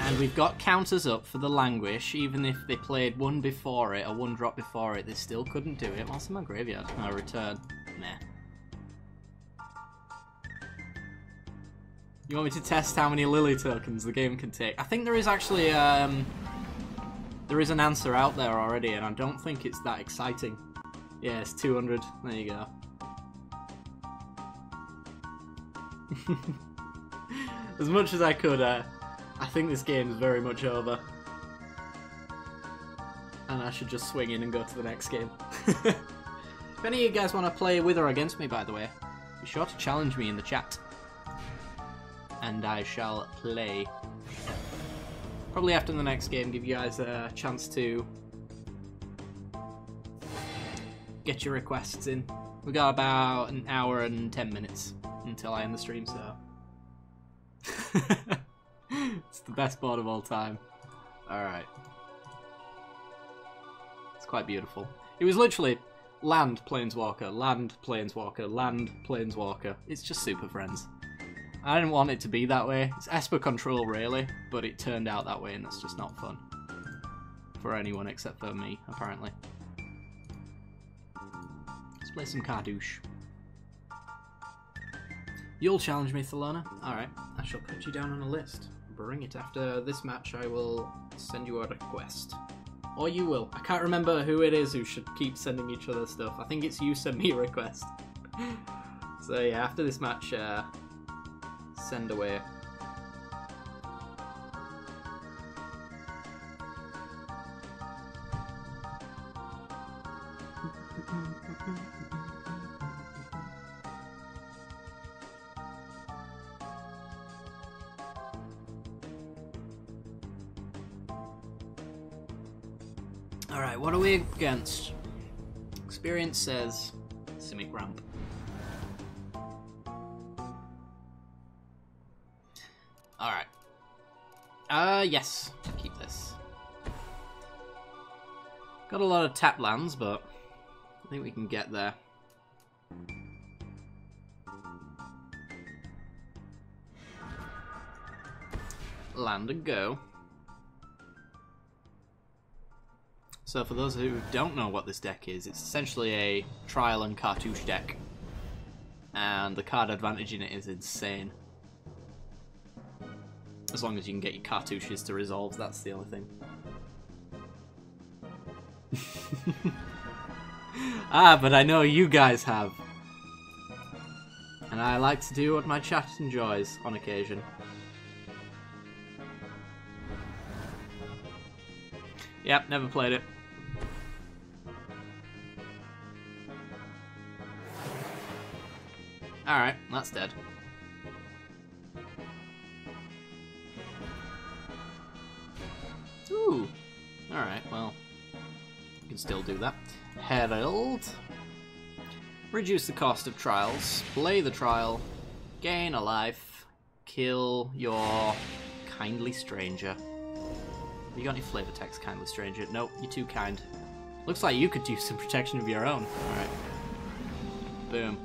And we've got counters up for the Languish, even if they played one before it, or one drop before it, they still couldn't do it. What's in my graveyard? No, return. Nah. You want me to test how many Lily tokens the game can take? I think there is actually, there is an answer out there already, and I don't think it's that exciting. Yeah, it's 200. There you go. As much as I could, I think this game is very much over. And I should just swing in and go to the next game. If any of you guys want to play with or against me, by the way, be sure to challenge me in the chat. And I shall play. Probably after the next game, give you guys a chance to get your requests in. We got about an hour and 10 minutes until I end the stream, so it's the best board of all time. Alright. It's quite beautiful. It was literally land, planeswalker, land, planeswalker, land, planeswalker. It's just Super Friends. I didn't want it to be that way. It's Esper control, really, but it turned out that way, and that's just not fun. For anyone except for me, apparently. Let's play some Cardouche. You'll challenge me, Thelona? Alright, I shall put you down on a list. Bring it. After this match, I will send you a request. Or you will. I can't remember who it is who should keep sending each other stuff. I think it's you send me a request. So yeah, after this match, send away. Alright, what are we against? Experience says Simic Ramp. Alright. Yes. Keep this. Got a lot of tap lands, but I think we can get there. Land and go. So for those who don't know what this deck is, it's essentially a trial and cartouche deck. And the card advantage in it is insane. As long as you can get your cartouches to resolve, that's the only thing. Ah, but I know you guys have. And I like to do what my chat enjoys on occasion. Yep, never played it. Alright, that's dead. Ooh. Alright, well. You can still do that. Herald. Reduce the cost of trials. Play the trial. Gain a life. Kill your kindly stranger. Have you got any flavor text, kindly stranger? Nope, you're too kind. Looks like you could use some protection of your own. Alright. Boom.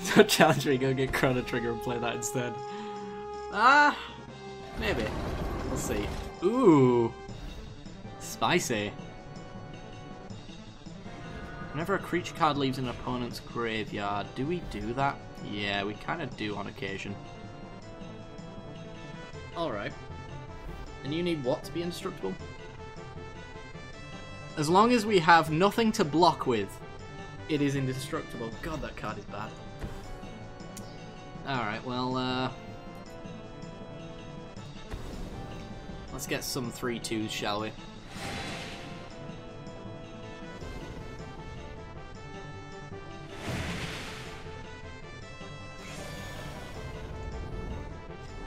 So challenge me, go get Chrono Trigger and play that instead. Ah, maybe. We'll see. Ooh, spicy. Whenever a creature card leaves an opponent's graveyard, do we do that? Yeah, we kind of do on occasion. Alright. And you need what to be indestructible? As long as we have nothing to block with, it is indestructible. God, that card is bad. Alright, well, let's get some 3-2s, shall we?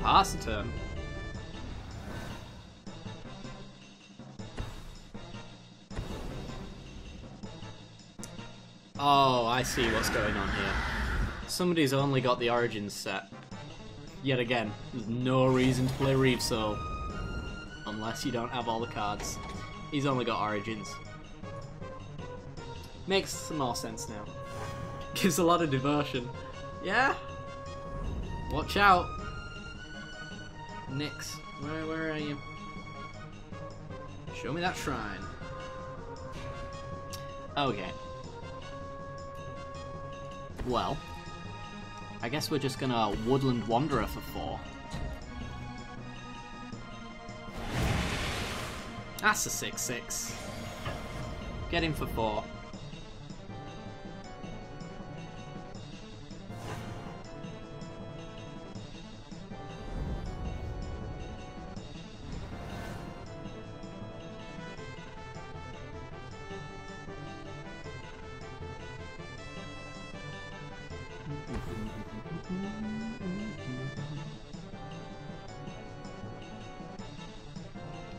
Pass the turn. Oh, I see what's going on here. Somebody's only got the Origins set. Yet again, there's no reason to play Reeve Soul. Unless you don't have all the cards. He's only got Origins. Makes some more sense now. Gives a lot of devotion. Yeah? Watch out! Nyx, where are you? Show me that shrine. Okay. Well, I guess we're just gonna Woodland Wanderer for 4. That's a 6/6. Get him for 4.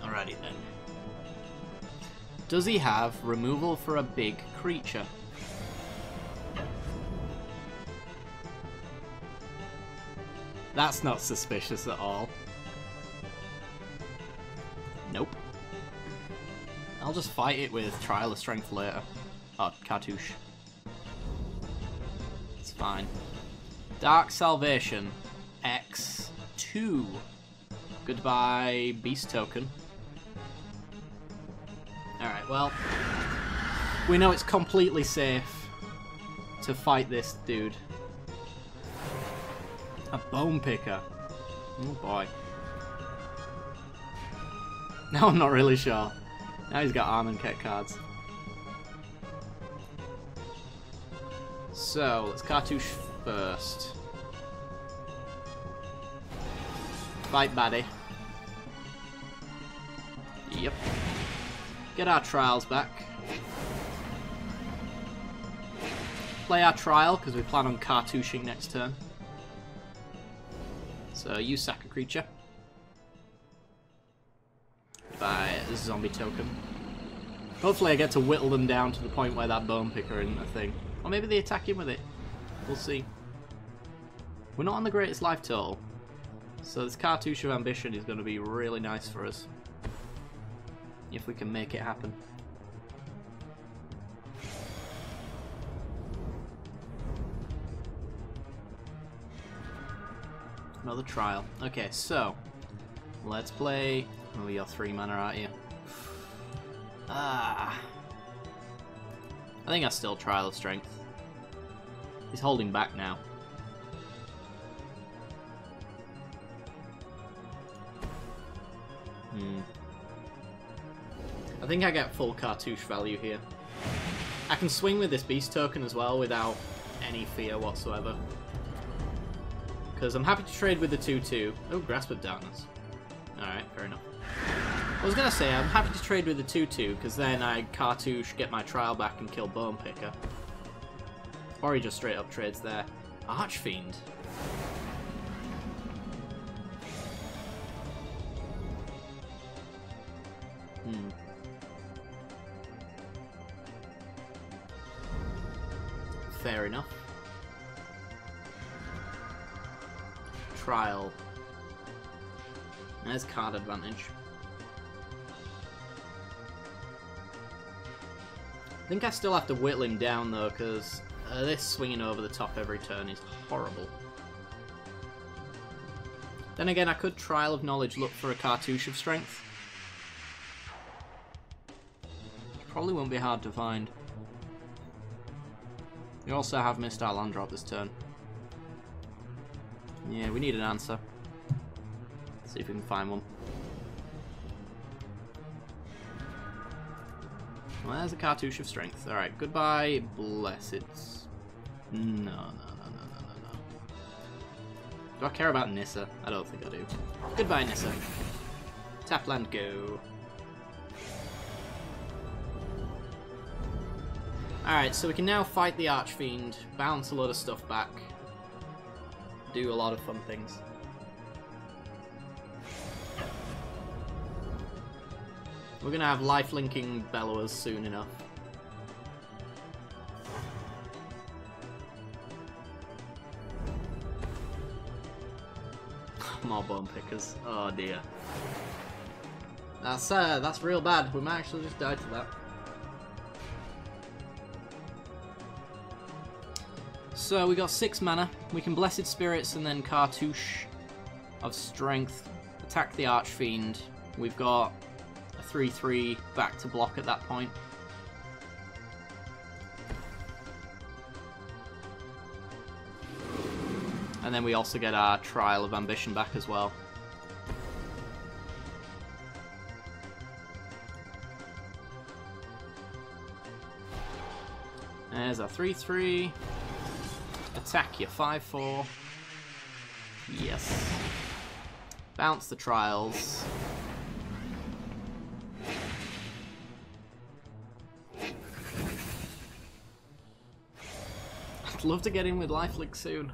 Alrighty then. Does he have removal for a big creature? That's not suspicious at all. Nope. I'll just fight it with Trial of Strength later. Oh, Cartouche. It's fine. Dark Salvation. X2. Goodbye, Beast Token. Alright, well, we know it's completely safe to fight this dude. A Bone Picker. Oh boy. Now I'm not really sure. Now he's got Arm and Ket cards. So, let's Cartouche first. Fight baddie. Yep. Get our trials back. Play our trial, because we plan on cartouching next turn. So you sack a creature. By a zombie token. Hopefully I get to whittle them down to the point where that Bone Picker isn't a thing. Or maybe they attack him with it. We'll see. We're not on the greatest life total. So this Cartouche of Ambition is going to be really nice for us. If we can make it happen. Another trial. Okay, so let's play. Oh, you're 3 mana, aren't you? Ah. I think I still Trial of Strength. He's holding back now. I think I get full Cartouche value here. I can swing with this Beast Token as well without any fear whatsoever. Because I'm happy to trade with the 2/2. Oh, Grasp of Darkness. Alright, fair enough. I was going to say, I'm happy to trade with the 2-2, because then I cartouche, get my trial back, and kill Bone Picker. Or he just straight up trades there. Archfiend. Fair enough. Trial. There's card advantage. I think I still have to whittle him down though, because this swinging over the top every turn is horrible. Then again, I could Trial of Knowledge look for a Cartouche of Strength. Probably won't be hard to find. You also have missed our land drop this turn. Yeah, we need an answer. Let's see if we can find one. Well, there's a Cartouche of Strength. Alright, goodbye, Blesseds. No. Do I care about Nissa? I don't think I do. Goodbye, Nissa. Tap land, go. Alright, so we can now fight the Archfiend, bounce a lot of stuff back, do a lot of fun things. We're going to have life-linking Bellowers soon enough. More Bone Pickers. Oh dear. That's real bad. We might actually just die to that. So we got 6 mana. We can Blessed Spirits and then Cartouche of Strength. Attack the Archfiend. We've got a 3/3 back to block at that point. And then we also get our Trial of Ambition back as well. There's a 3/3. Attack your 5/4. Yes. Bounce the Trials. I'd love to get in with lifelink soon.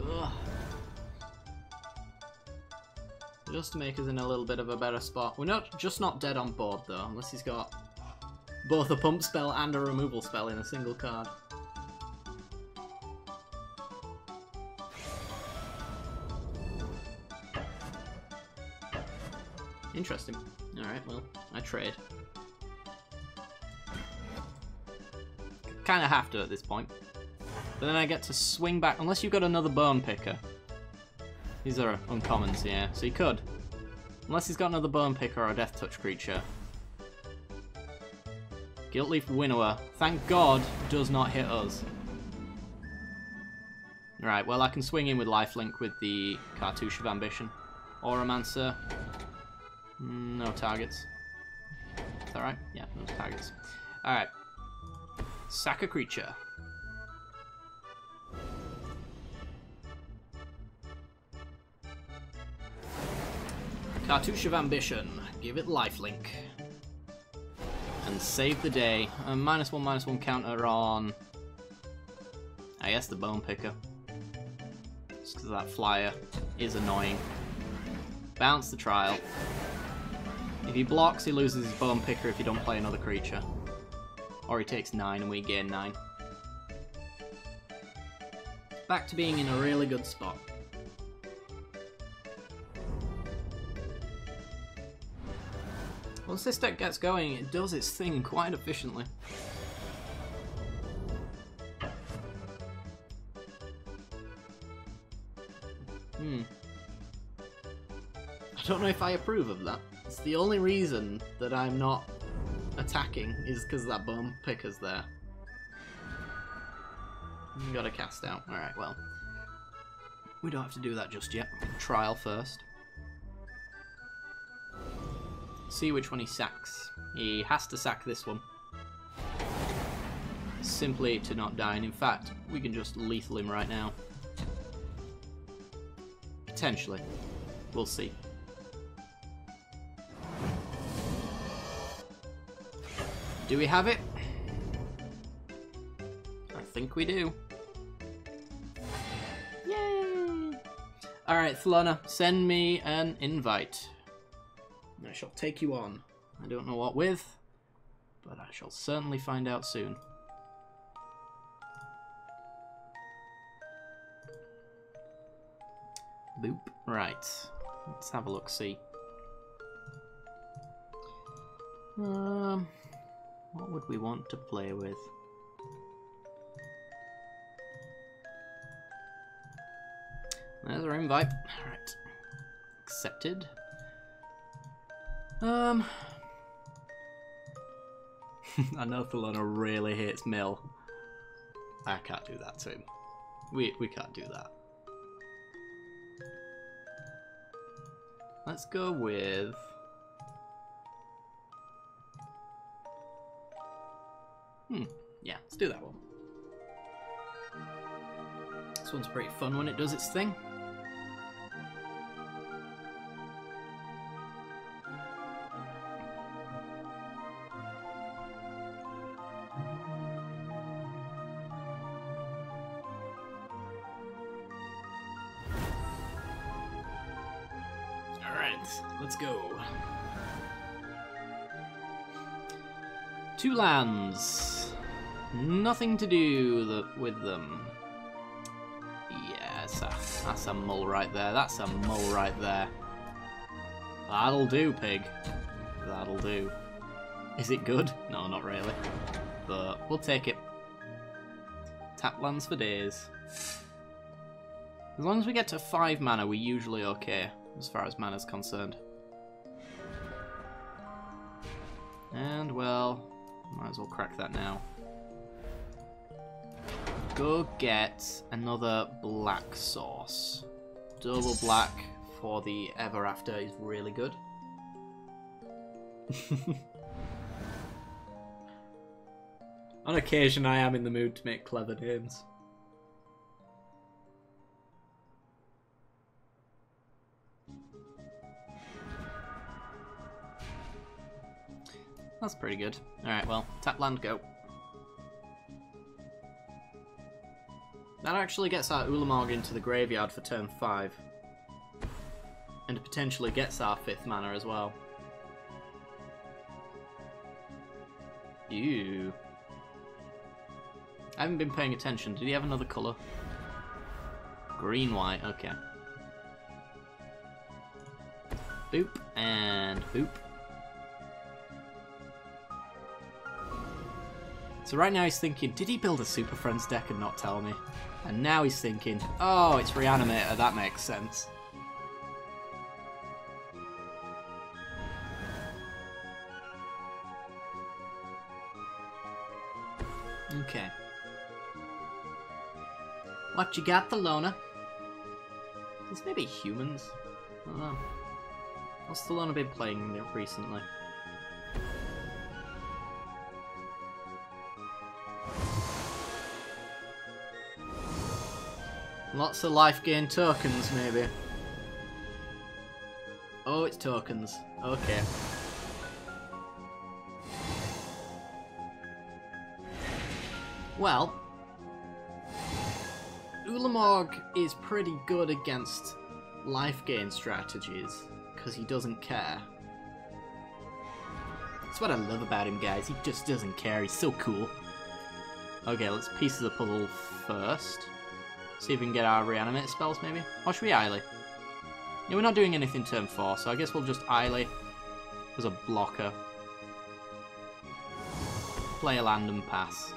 Ugh. Just to make us in a little bit of a better spot. We're not dead on board though, unless he's got both a pump spell and a removal spell in a single card. Interesting. Alright, well, I trade. Kinda have to at this point. But then I get to swing back, unless you've got another Bone Picker. These are uncommons, yeah, so you could. Unless he's got another Bone Picker or a Death Touch creature. Guiltleaf Winnower, thank God, does not hit us. Right, well I can swing in with lifelink with the Cartouche of Ambition. Oromancer. No targets. Is that right? Yeah, no targets. Alright. Sack a creature. Cartouche of Ambition. Give it lifelink. And save the day. A -1/-1 counter on... I guess the Bone Picker. Just because that flyer is annoying. Bounce the Trial. If he blocks, he loses his Bone Picker if you don't play another creature. Or he takes 9 and we gain 9. Back to being in a really good spot. Once this deck gets going, it does its thing quite efficiently. I don't know if I approve of that. It's the only reason that I'm not attacking is because that Bone Picker's there. You gotta cast out. Alright, well. We don't have to do that just yet. Trial first. See which one he sacks. He has to sack this one. Simply to not die, and in fact, we can just lethal him right now. Potentially. We'll see. Do we have it? I think we do. Yay! Alright, Thelona, send me an invite. I shall take you on. I don't know what with, but I shall certainly find out soon. Boop. Right. Let's have a look, see. What would we want to play with? There's our invite. Alright. Accepted. I know Thelona really hates Mill. I can't do that to him. We can't do that. Let's go with... yeah, let's do that one. This one's pretty fun when it does its thing. Let's go. 2 lands. Nothing to do with them. Yeah, that's a mull right there. That's a mull right there. That'll do, pig. That'll do. Is it good? No, not really. But we'll take it. Tap lands for days. As long as we get to 5 mana, we're usually okay, as far as mana's concerned. And, well, might as well crack that now. Go get another black sauce. Double black for the Ever After is really good. On occasion, I am in the mood to make clever names. That's pretty good. Alright, well, tap land, go. That actually gets our Ulamog into the graveyard for turn 5. And potentially gets our 5th mana as well. Ew. I haven't been paying attention. Did he have another colour? Green-white, okay. Boop, and boop. So right now he's thinking, did he build a Super Friends deck and not tell me? And now he's thinking, oh, it's Reanimator, that makes sense. Okay. What you got, Thelona? This may be humans. I don't know. What's Thelona been playing recently? Lots of life gain tokens, maybe. Oh, it's tokens. Okay. Well, Ulamog is pretty good against life gain strategies, because he doesn't care. That's what I love about him, guys. He just doesn't care. He's so cool. Okay, let's piece the puzzle first. See if we can get our reanimate spells, maybe? Or should we Eiley? Yeah, we're not doing anything turn 4, so I guess we'll just Eiley as a blocker. Play a land and pass.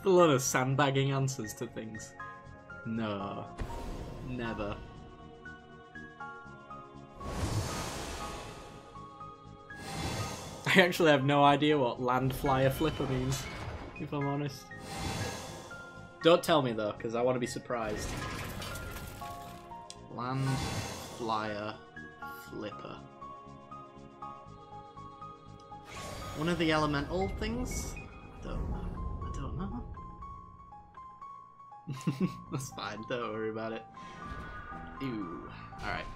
A lot of sandbagging answers to things. No. Never. I actually have no idea what land flyer flipper means, if I'm honest. Don't tell me though, because I want to be surprised. Land flyer flipper. One of the elemental things? I don't know. That's fine, don't worry about it. Ew. Alright.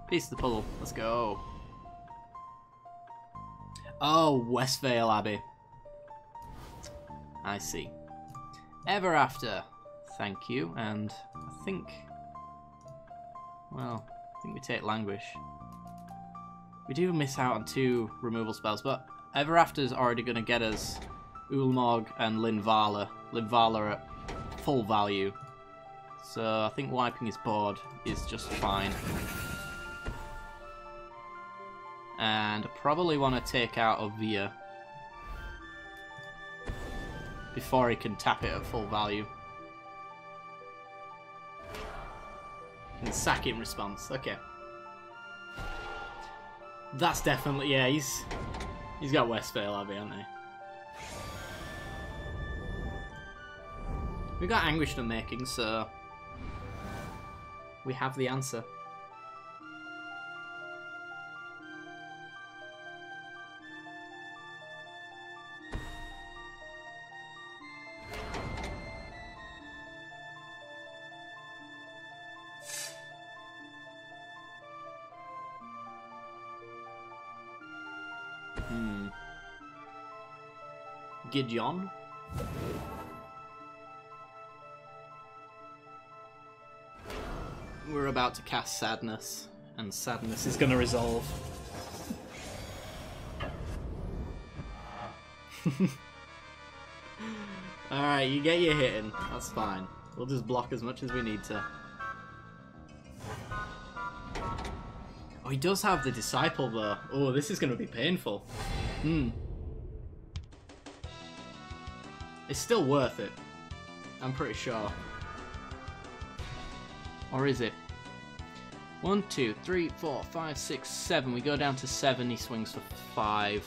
Piece of the puzzle. Let's go. Oh, Westvale Abbey. I see. Ever After. Thank you. And I think... Well, I think we take Languish. We do miss out on 2 removal spells, but Ever After's already going to get us Ulamog and Linvala. Linvala at full value. So I think wiping his board is just fine. And I probably want to take out Ovia before he can tap it at full value. And sack it in response. Okay. That's definitely, yeah, he's got Westvale Abbey, hasn't he? We got Anguished Unmaking, so we have the answer. Gideon. We're about to cast Sadness, and Sadness is going to resolve. Alright, you get your hitting. That's fine. We'll just block as much as we need to. Oh, he does have the Disciple, though. Oh, this is going to be painful. It's still worth it. I'm pretty sure. Or is it? 1, 2, 3, 4, 5, 6, 7. We go down to 7. He swings for 5.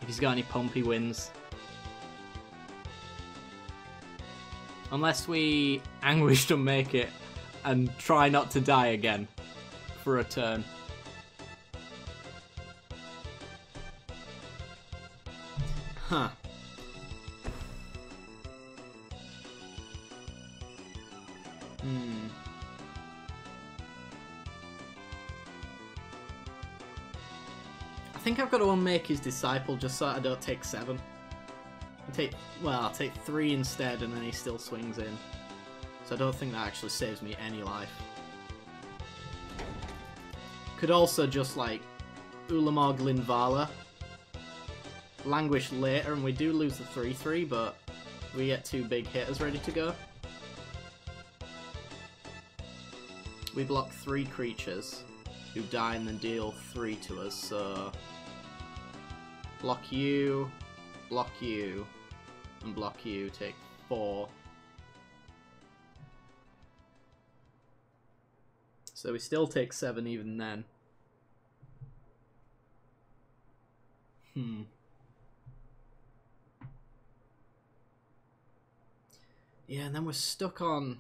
If he's got any pump, he wins. Unless we Anguished Unmake it and try not to die again for a turn. Huh. I think I've got to unmake his Disciple just so I don't take 7. I'll take 3 instead, and then he still swings in. So I don't think that actually saves me any life. Could also just like Ulamog Linvala, Languish later, and we do lose the 3/3, but we get 2 big hitters ready to go. We block 3 creatures who die and then deal 3 to us, so block you, and block you, take 4. So we still take 7 even then. Yeah, and then we're stuck on...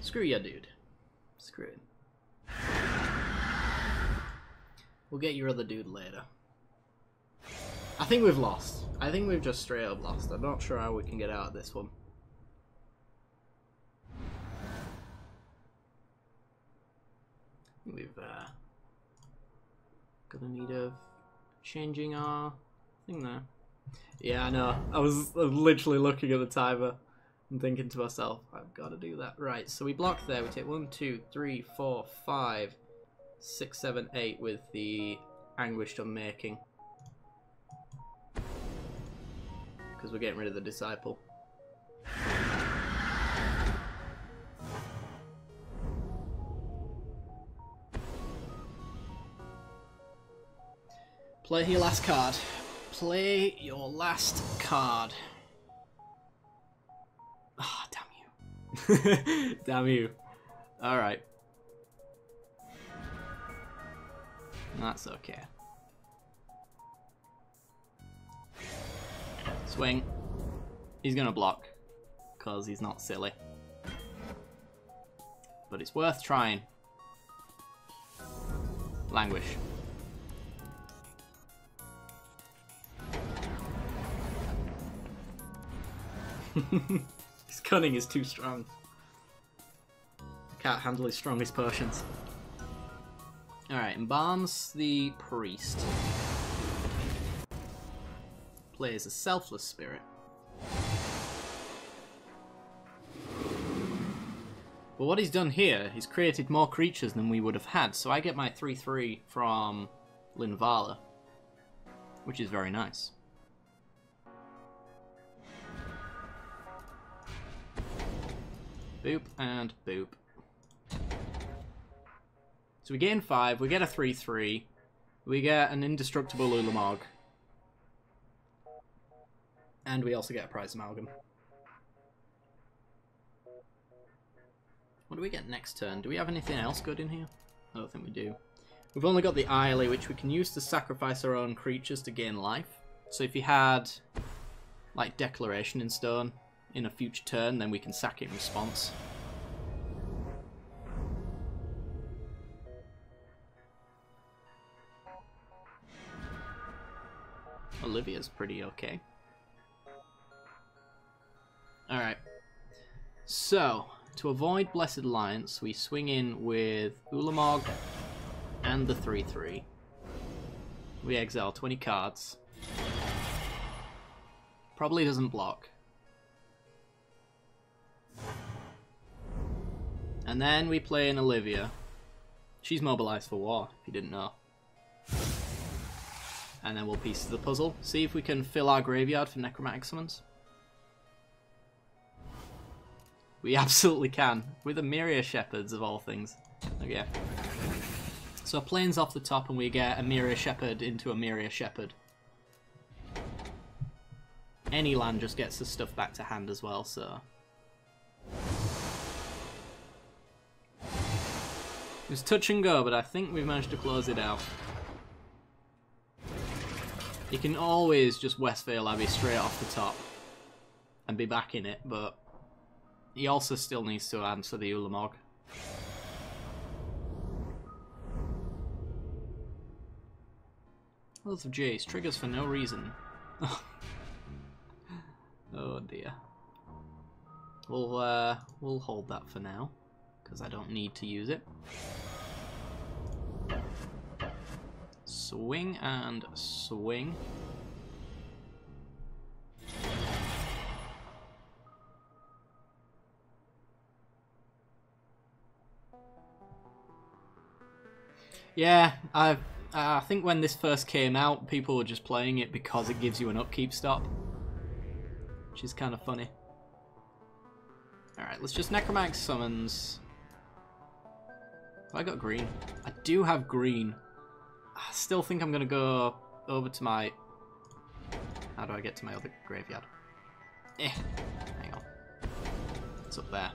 Screw ya, dude. Screw it. We'll get your other dude later. I think we've lost. I think we've just straight up lost. I'm not sure how we can get out of this one. We've got a need of changing our thing there. Yeah, I know. I was literally looking at the timer and thinking to myself, I've got to do that. Right, so we block there. We take 1, 2, 3, 4, 5, 6, 7, 8 with the Anguished Unmaking. Because we're getting rid of the Disciple. Play your last card. Play your last card. Ah, oh, damn you. Damn you. Alright. That's okay. Swing. He's gonna block, because he's not silly. But it's worth trying. Languish. His cunning is too strong. I can't handle his strongest potions. Alright, embalms the priest. Plays a selfless spirit. But what he's done here, he's created more creatures than we would have had, so I get my 3/3 from Linvala, which is very nice. Boop and boop. So we gain 5, we get a 3/3, we get an indestructible Ulamog, and we also get a prize amalgam. What do we get next turn? Do we have anything else good in here? I don't think we do. We've only got the Eily, which we can use to sacrifice our own creatures to gain life. So if you had, like, Declaration in Stone in a future turn, then we can sack it in response. Olivia's pretty okay. Alright. So, to avoid Blessed Alliance, we swing in with Ulamog and the 3/3. We exile 20 cards. Probably doesn't block. And then we play an Olivia. She's mobilized for war, if you didn't know. And then we'll piece the puzzle. See if we can fill our graveyard for necromantic summons. We absolutely can. With a Myria Shepherds, of all things. Okay. So planes off the top and we get a Myria Shepherd into a Myria Shepherd. Any land just gets the stuff back to hand as well, so... It was touch and go, but I think we've managed to close it out. You can always just Westvale Abbey straight off the top and be back in it, but he also still needs to answer the Ulamog. Loads of J's, triggers for no reason. Oh dear. We'll hold that for now, because I don't need to use it. Swing and swing. Yeah, I think when this first came out, people were just playing it because it gives you an upkeep stop, which is kind of funny. Alright, let's just necromantic summons. Have I got green? I do have green. I still think I'm going to go over to my... How do I get to my other graveyard? Hang on. It's up there.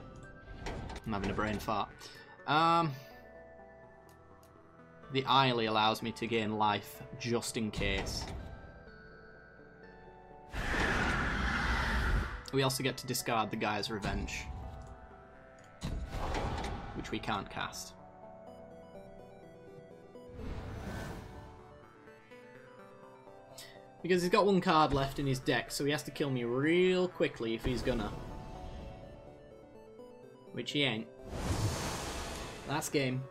I'm having a brain fart. The Eily allows me to gain life just in case. We also get to discard the Guy's Revenge, which we can't cast. Because he's got one card left in his deck, so he has to kill me real quickly if he's gonna. Which he ain't. Last game.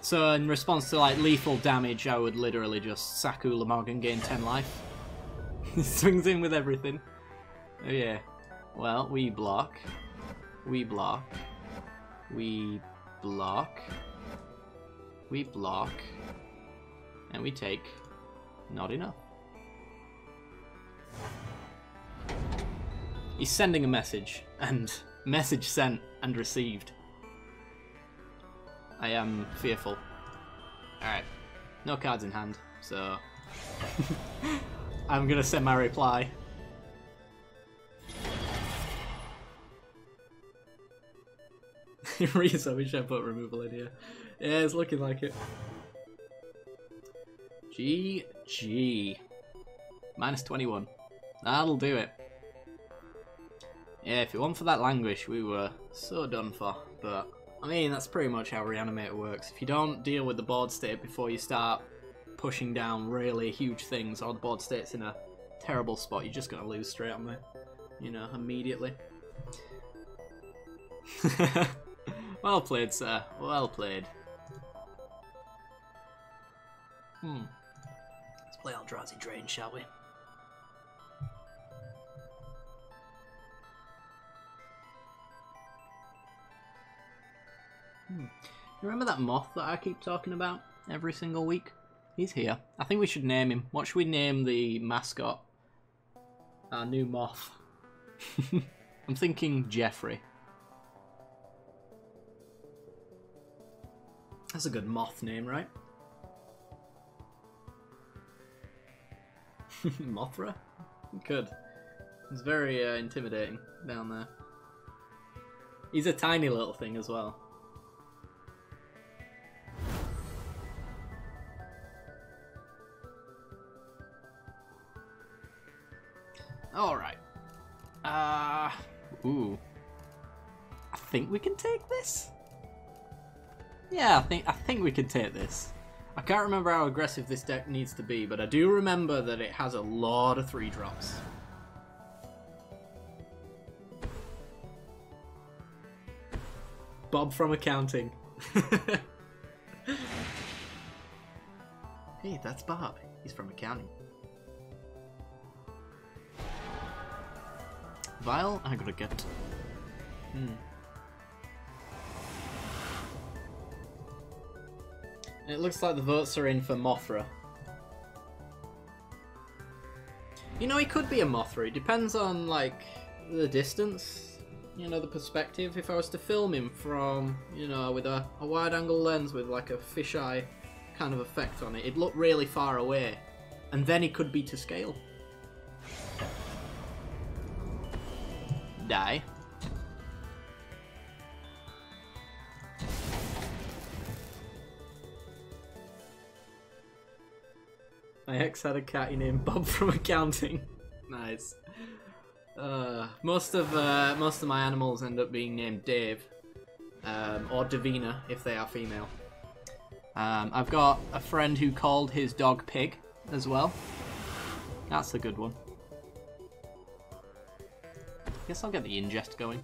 So in response to like lethal damage, I would literally just sack Ulamog and gain 10 life. He swings in with everything. Oh yeah. Well, we block. We block. We block. We block. And we take not enough. He's sending a message, and message sent and received. I am fearful. Alright. No cards in hand, so... I'm gonna send my reply. Rizzo, we should put removal in here. Yeah, it's looking like it. GG. Minus 21. That'll do it. Yeah, if it weren't for that Languish, we were so done for, but I mean, that's pretty much how Reanimator works. If you don't deal with the board state before you start pushing down really huge things, or the board state's in a terrible spot, you're just going to lose straight on there, you know, immediately. Well played, sir. Well played. Let's play Eldrazi Drain, shall we? Remember that moth that I keep talking about every single week? He's here. I think we should name him. What should we name the mascot? Our new moth. I'm thinking Jeffrey. That's a good moth name, right? Mothra? Good. He's very intimidating down there. He's a tiny little thing as well. Alright. Ooh. I think we can take this? Yeah, I think we can take this. I can't remember how aggressive this deck needs to be, but I do remember that it has a lot of 3-drops. Bob from accounting. Hey, that's Bob. He's from accounting. Vial, I gotta get. It looks like the votes are in for Mothra. You know, he could be a Mothra. It depends on, like, the distance. You know, the perspective. If I was to film him from, you know, with a wide-angle lens with, like, a fisheye kind of effect on it, it'd look really far away. And then he could be to scale. Die. My ex had a cat named Bob from accounting. Nice. Most of my animals end up being named Dave, or Davina if they are female. I've got a friend who called his dog Pig as well. That's a good one. Guess I'll get the ingest going.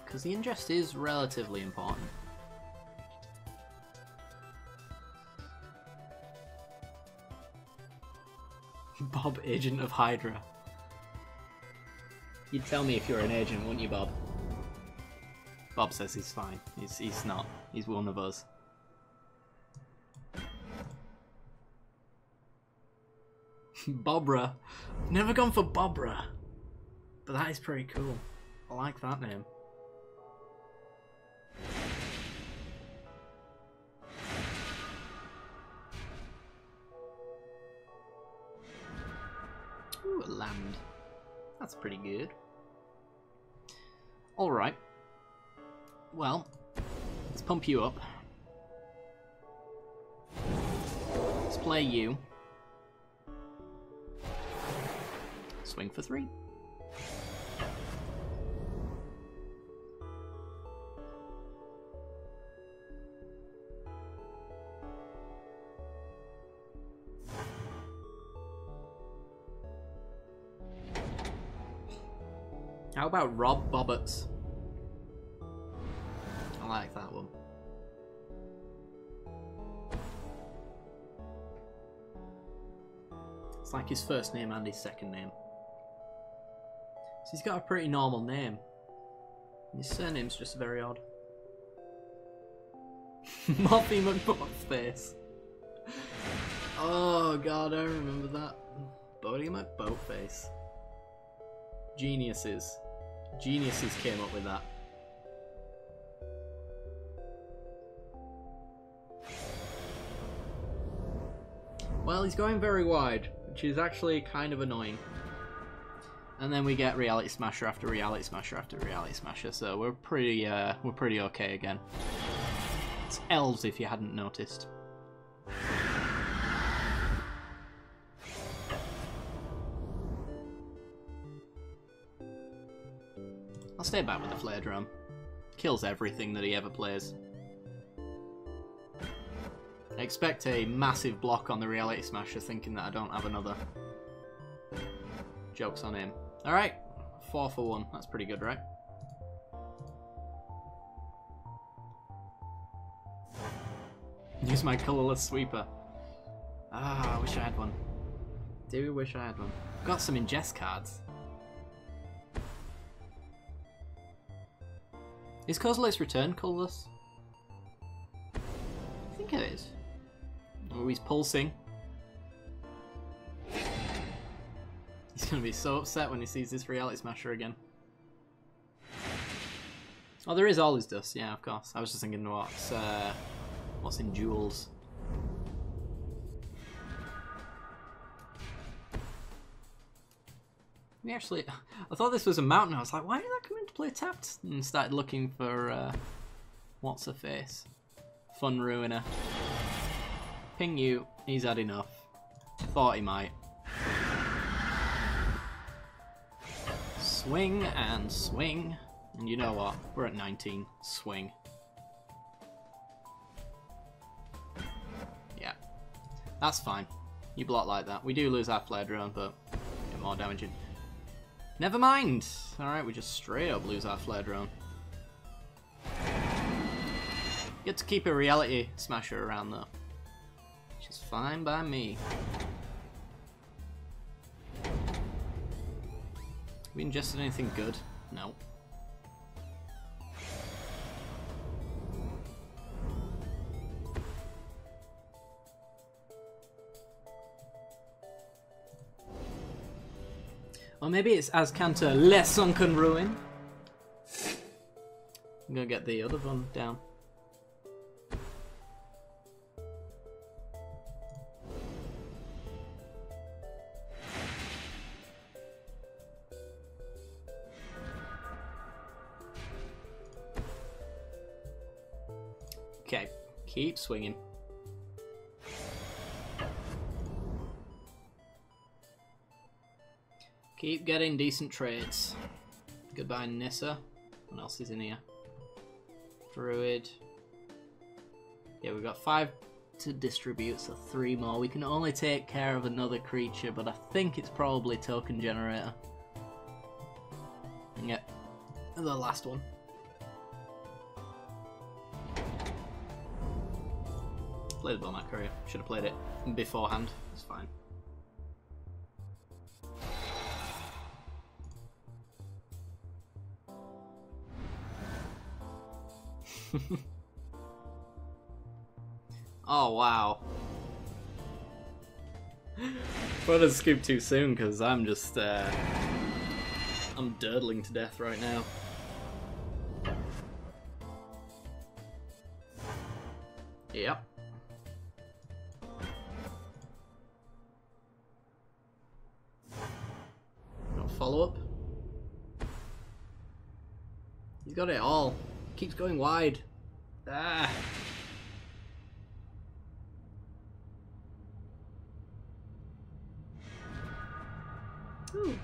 Because the ingest is relatively important. Bob, agent of Hydra. You'd tell me if you're an agent, wouldn't you, Bob? Bob says he's fine. He's not. He's one of us. Bobra. Never gone for Bobra. But that is pretty cool. I like that name. Ooh, a land. That's pretty good. Alright. Well, let's pump you up. Let's play you. Swing for 3. How about Rob Bobberts? I like that one. It's like his first name and his second name. So he's got a pretty normal name. His surname's just very odd. Moppy McBoatface. Oh god, I remember that. Bodie McBoatface. Geniuses. Geniuses came up with that. Well, he's going very wide, which is actually kind of annoying. And then we get Reality Smasher after Reality Smasher after Reality Smasher, so we're pretty okay again. It's elves if you hadn't noticed. I'll stay back with the flare drum. Kills everything that he ever plays. I expect a massive block on the Reality Smasher, thinking that I don't have another. Joke's on him. Alright, 4 for 1. That's pretty good, right? Use my colourless sweeper. Ah, I wish I had one. Do wish I had one. Got some ingest cards. Is Kozlo's return colourless? I think it is. Oh, he's pulsing. He's gonna be so upset when he sees this Reality Smasher again. Oh, there is all his dust. Yeah, of course. I was just thinking what's in Duels. We actually, I thought this was a mountain. I was like, why did that come into play tapped? And started looking for what's her face, Fun Ruiner. Ping you. He's had enough. Thought he might. Swing and swing. And you know what? We're at 19. Swing. Yeah. That's fine. You block like that. We do lose our flare drone, but get more damaging. Never mind! Alright, we just straight up lose our flare drone. Get to keep a Reality Smasher around though. Which is fine by me. We ingested anything good? No. Or maybe it's as Cantor Les Sunken Ruin. I'm gonna get the other one down. Okay, keep swinging. Keep getting decent trades. Goodbye, Nissa. What else is in here? Druid. Yeah, we've got 5 to distribute, so 3 more. We can only take care of another creature, but I think it's probably Token Generator. Yeah, the last one. Played well my career. Should have played it beforehand. It's fine. Oh wow. Well, I scoop too soon because I'm just I'm durdling to death right now. Yep. No follow up. He's got it all. Keeps going wide. Ah. Ooh.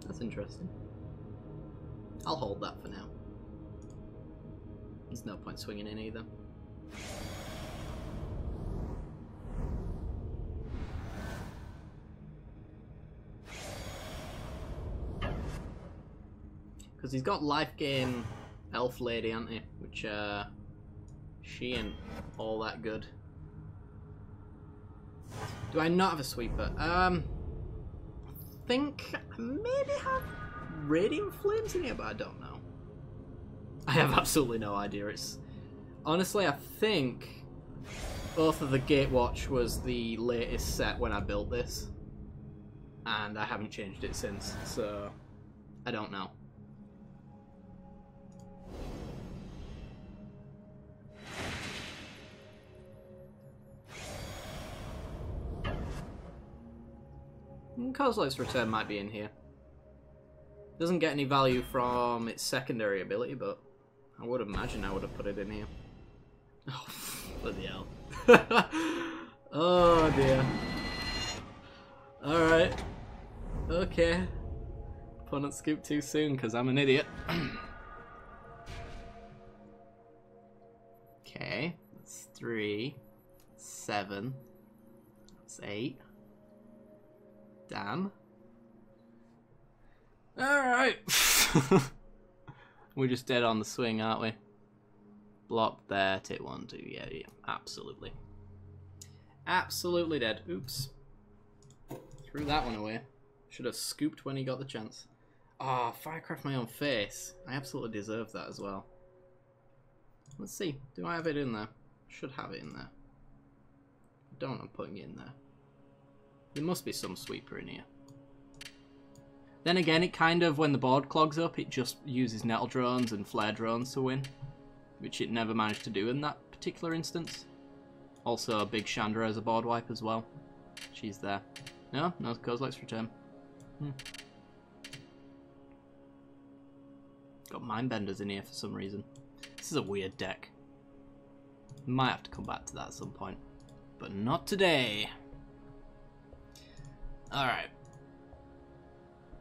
That's interesting. I'll hold that for now. There's no point swinging in either. Because he's got life gain Elf Lady, hasn't he? Which, she ain't all that good. Do I not have a sweeper? I think I maybe have Radiant Flames in here, but I don't know. I have absolutely no idea. It's honestly, I think Oath of the Gatewatch was the latest set when I built this, and I haven't changed it since, so I don't know. Kozlo's Return might be in here. Doesn't get any value from its secondary ability, but I would imagine I would have put it in here. Oh, bloody hell. Oh dear. Alright. Okay. Opponent scooped too soon because I'm an idiot. Okay, that's 3, 7, that's 8. Damn. Alright. We're just dead on the swing, aren't we? Block there, take 1, 2, yeah, absolutely. Absolutely dead. Oops. Threw that one away. Should have scooped when he got the chance. Ah, oh, Firecraft my own face. I absolutely deserve that as well. Let's see. Do I have it in there? Should have it in there. Don't, I'm putting it in there. There must be some sweeper in here. Then again, it kind of, when the board clogs up, it just uses nettle drones and flare drones to win. Which it never managed to do in that particular instance. Also, Big Chandra as a board wipe as well. She's there. No, Kozilek's return. Got Mindbenders in here for some reason. This is a weird deck. Might have to come back to that at some point. But not today. Alright.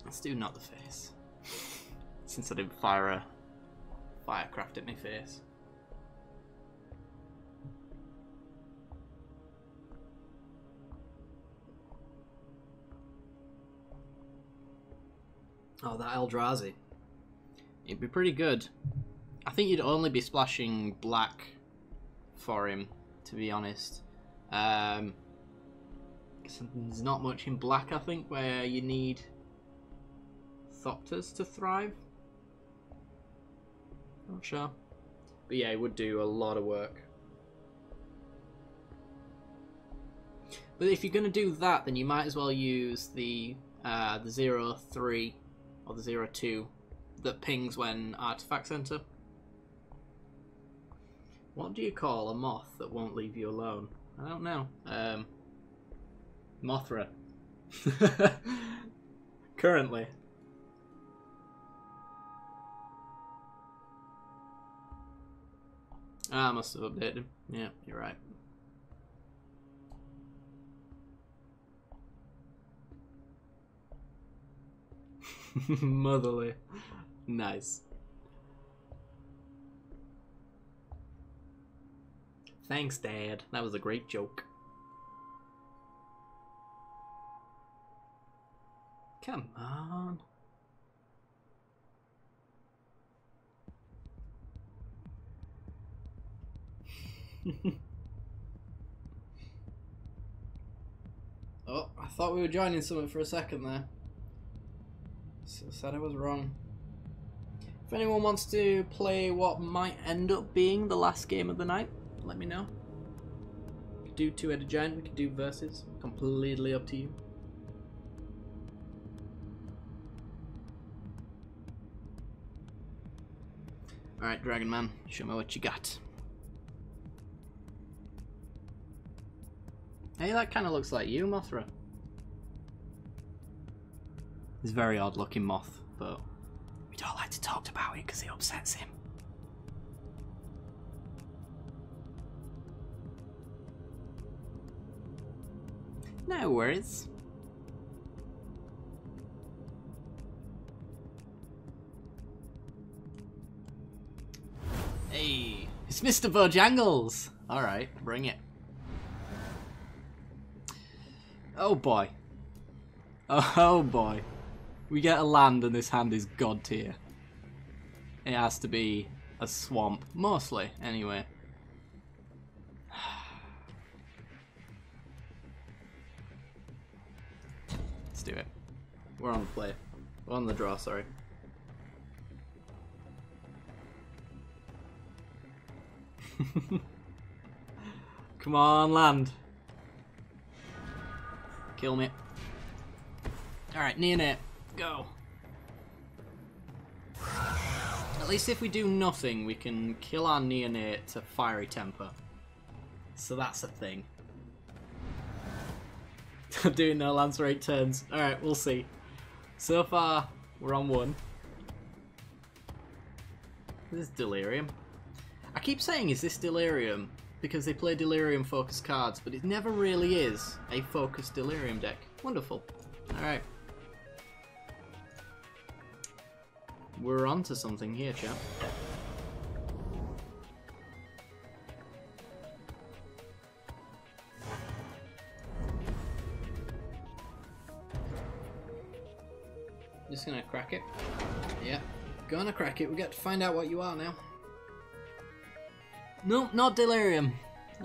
Let's do not the face. Since I didn't fire a Firecraft at my face. Oh, that Eldrazi. It'd be pretty good. I think you'd only be splashing black for him, to be honest. There's not much in black, I think, where you need Thopters to thrive. Not sure. But yeah, it would do a lot of work. But if you're going to do that, then you might as well use the 0-3 or the 0-2 that pings when artifacts enter. What do you call a moth that won't leave you alone? I don't know. Mothra. Currently. Ah, I must have updated him. Yeah, you're right. Motherly. Nice. Thanks, Dad. That was a great joke. Come on. Oh, I thought we were joining something for a second there. So sad I was wrong. If anyone wants to play what might end up being the last game of the night, let me know. We could do two-headed giant, we could do versus. Completely up to you. Alright, Dragon Man, show me what you got. Hey, that kind of looks like you, Mothra. He's a very odd looking moth, but we don't like to talk about it because it upsets him. No worries. Hey, it's Mr. Bojangles! Alright, bring it. Oh boy. Oh boy. We get a land and this hand is god tier. It has to be a swamp. Mostly, anyway. Let's do it. We're on the play. We're on the draw, sorry. Come on, land. Kill me. Alright, neonate. Go. At least if we do nothing, we can kill our neonate to fiery temper. So that's a thing. Doing no lands for 8 turns. Alright, we'll see. So far, we're on 1. This is Delirium. I keep saying, is this Delirium? Because they play Delirium focused cards, but it never really is a focused Delirium deck. Wonderful. Alright. We're on to something here, chap. Just gonna crack it. Yeah, gonna crack it. We get to find out what you are now. No, not delirium.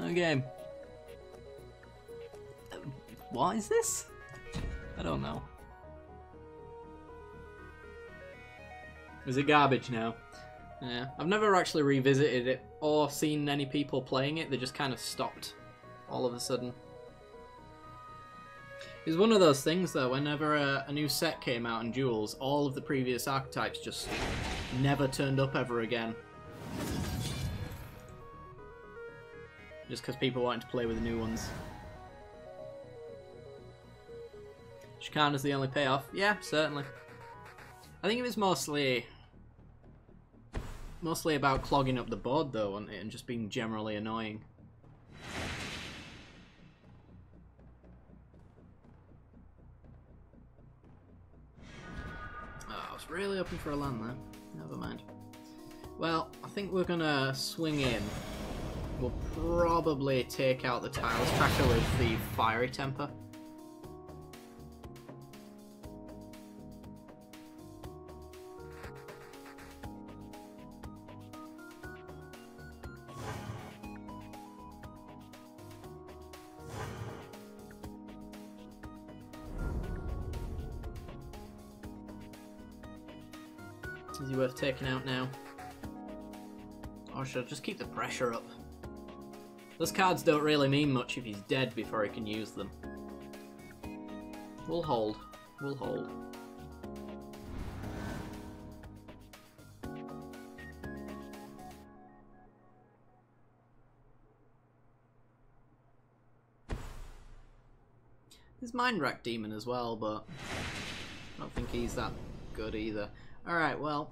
Okay. What is this? I don't know. Is it garbage now? Yeah. I've never actually revisited it or seen any people playing it. They just kind of stopped all of a sudden. It was one of those things though, whenever a new set came out in Duels, all of the previous archetypes just never turned up ever again. Just because people wanted to play with the new ones. Shikana's the only payoff? Yeah, certainly. I think it was mostly about clogging up the board though, wasn't it? And just being generally annoying. Oh, I was really hoping for a land there. Never mind. Well, I think we're gonna swing in. We'll probably take out the Tiles Tracker with the Fiery Temper. Is he worth taking out now? Or should I just keep the pressure up? Those cards don't really mean much if he's dead before he can use them. We'll hold. We'll hold. There's Mind Rack Demon as well, but I don't think he's that good either. Alright, well,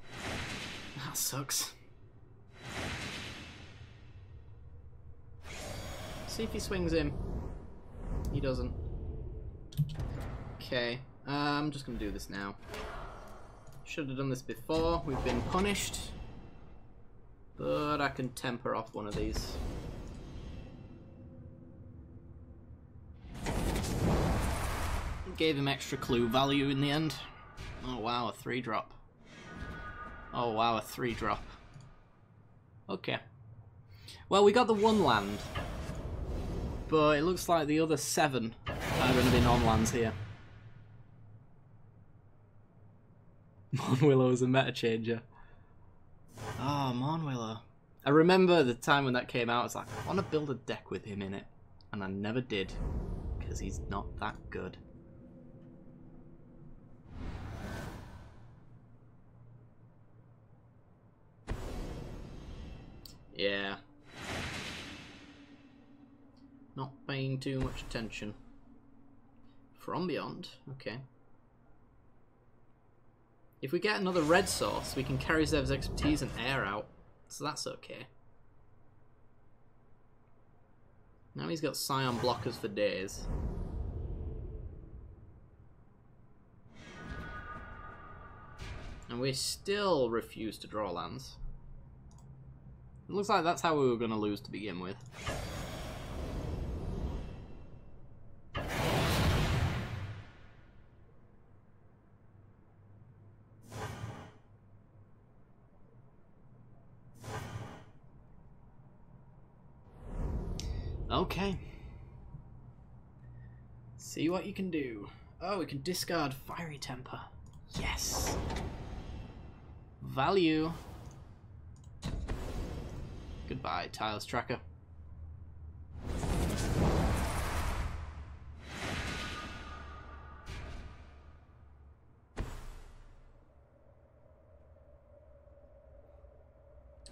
that sucks. See if he swings him. He doesn't. Okay, I'm just going to do this now. Should have done this before. We've been punished. But I can temper off one of these. Gave him extra clue value in the end. Oh wow, a 3-drop. Oh wow, a 3-drop. Okay. Well, we got the 1 land. But it looks like the other 7 are going to be non-lands here. Monwillow is a meta changer. Oh, Monwillow. I remember the time when that came out, I was like, I want to build a deck with him in it. And I never did. Because he's not that good. Yeah. Not paying too much attention. From Beyond, okay. If we get another red source, we can carry Zev's expertise and air out, so that's okay. Now he's got Scion blockers for days. And we still refuse to draw lands. It looks like that's how we were going to lose to begin with. Okay. See what you can do. Oh, we can discard Fiery Temper. Yes. Value. Goodbye, Tiles Tracker.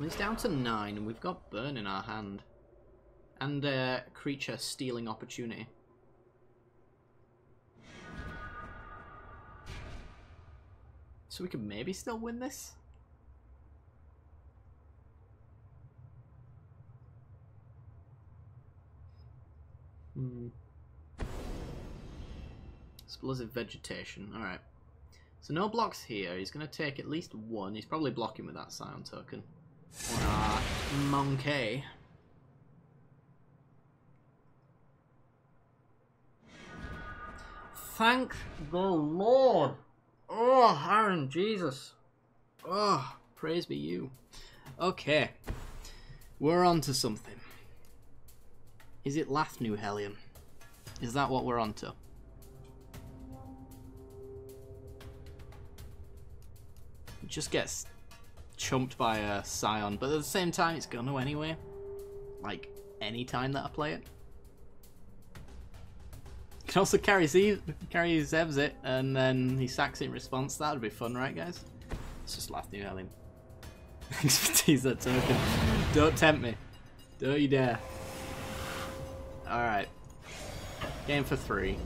It's down to 9 and we've got Burn in our hand. And Creature Stealing Opportunity. So we could maybe still win this? Explosive Vegetation, alright. So no blocks here. He's going to take at least one. He's probably blocking with that Scion token. On our monkey. Thank the Lord. Oh, Aaron, Jesus. Oh, praise be you. Okay. We're on to something. Is it Lathnu Hellion? Is that what we're on to? It just gets chumped by a Scion, but at the same time it's gonna anyway. Like, any time that I play it. You can also carry Zevs it, and then he sacks it in response. That would be fun, right, guys? It's just Lathnu Hellion. Expertise that token. Don't tempt me. Don't you dare. Alright. Game for 3.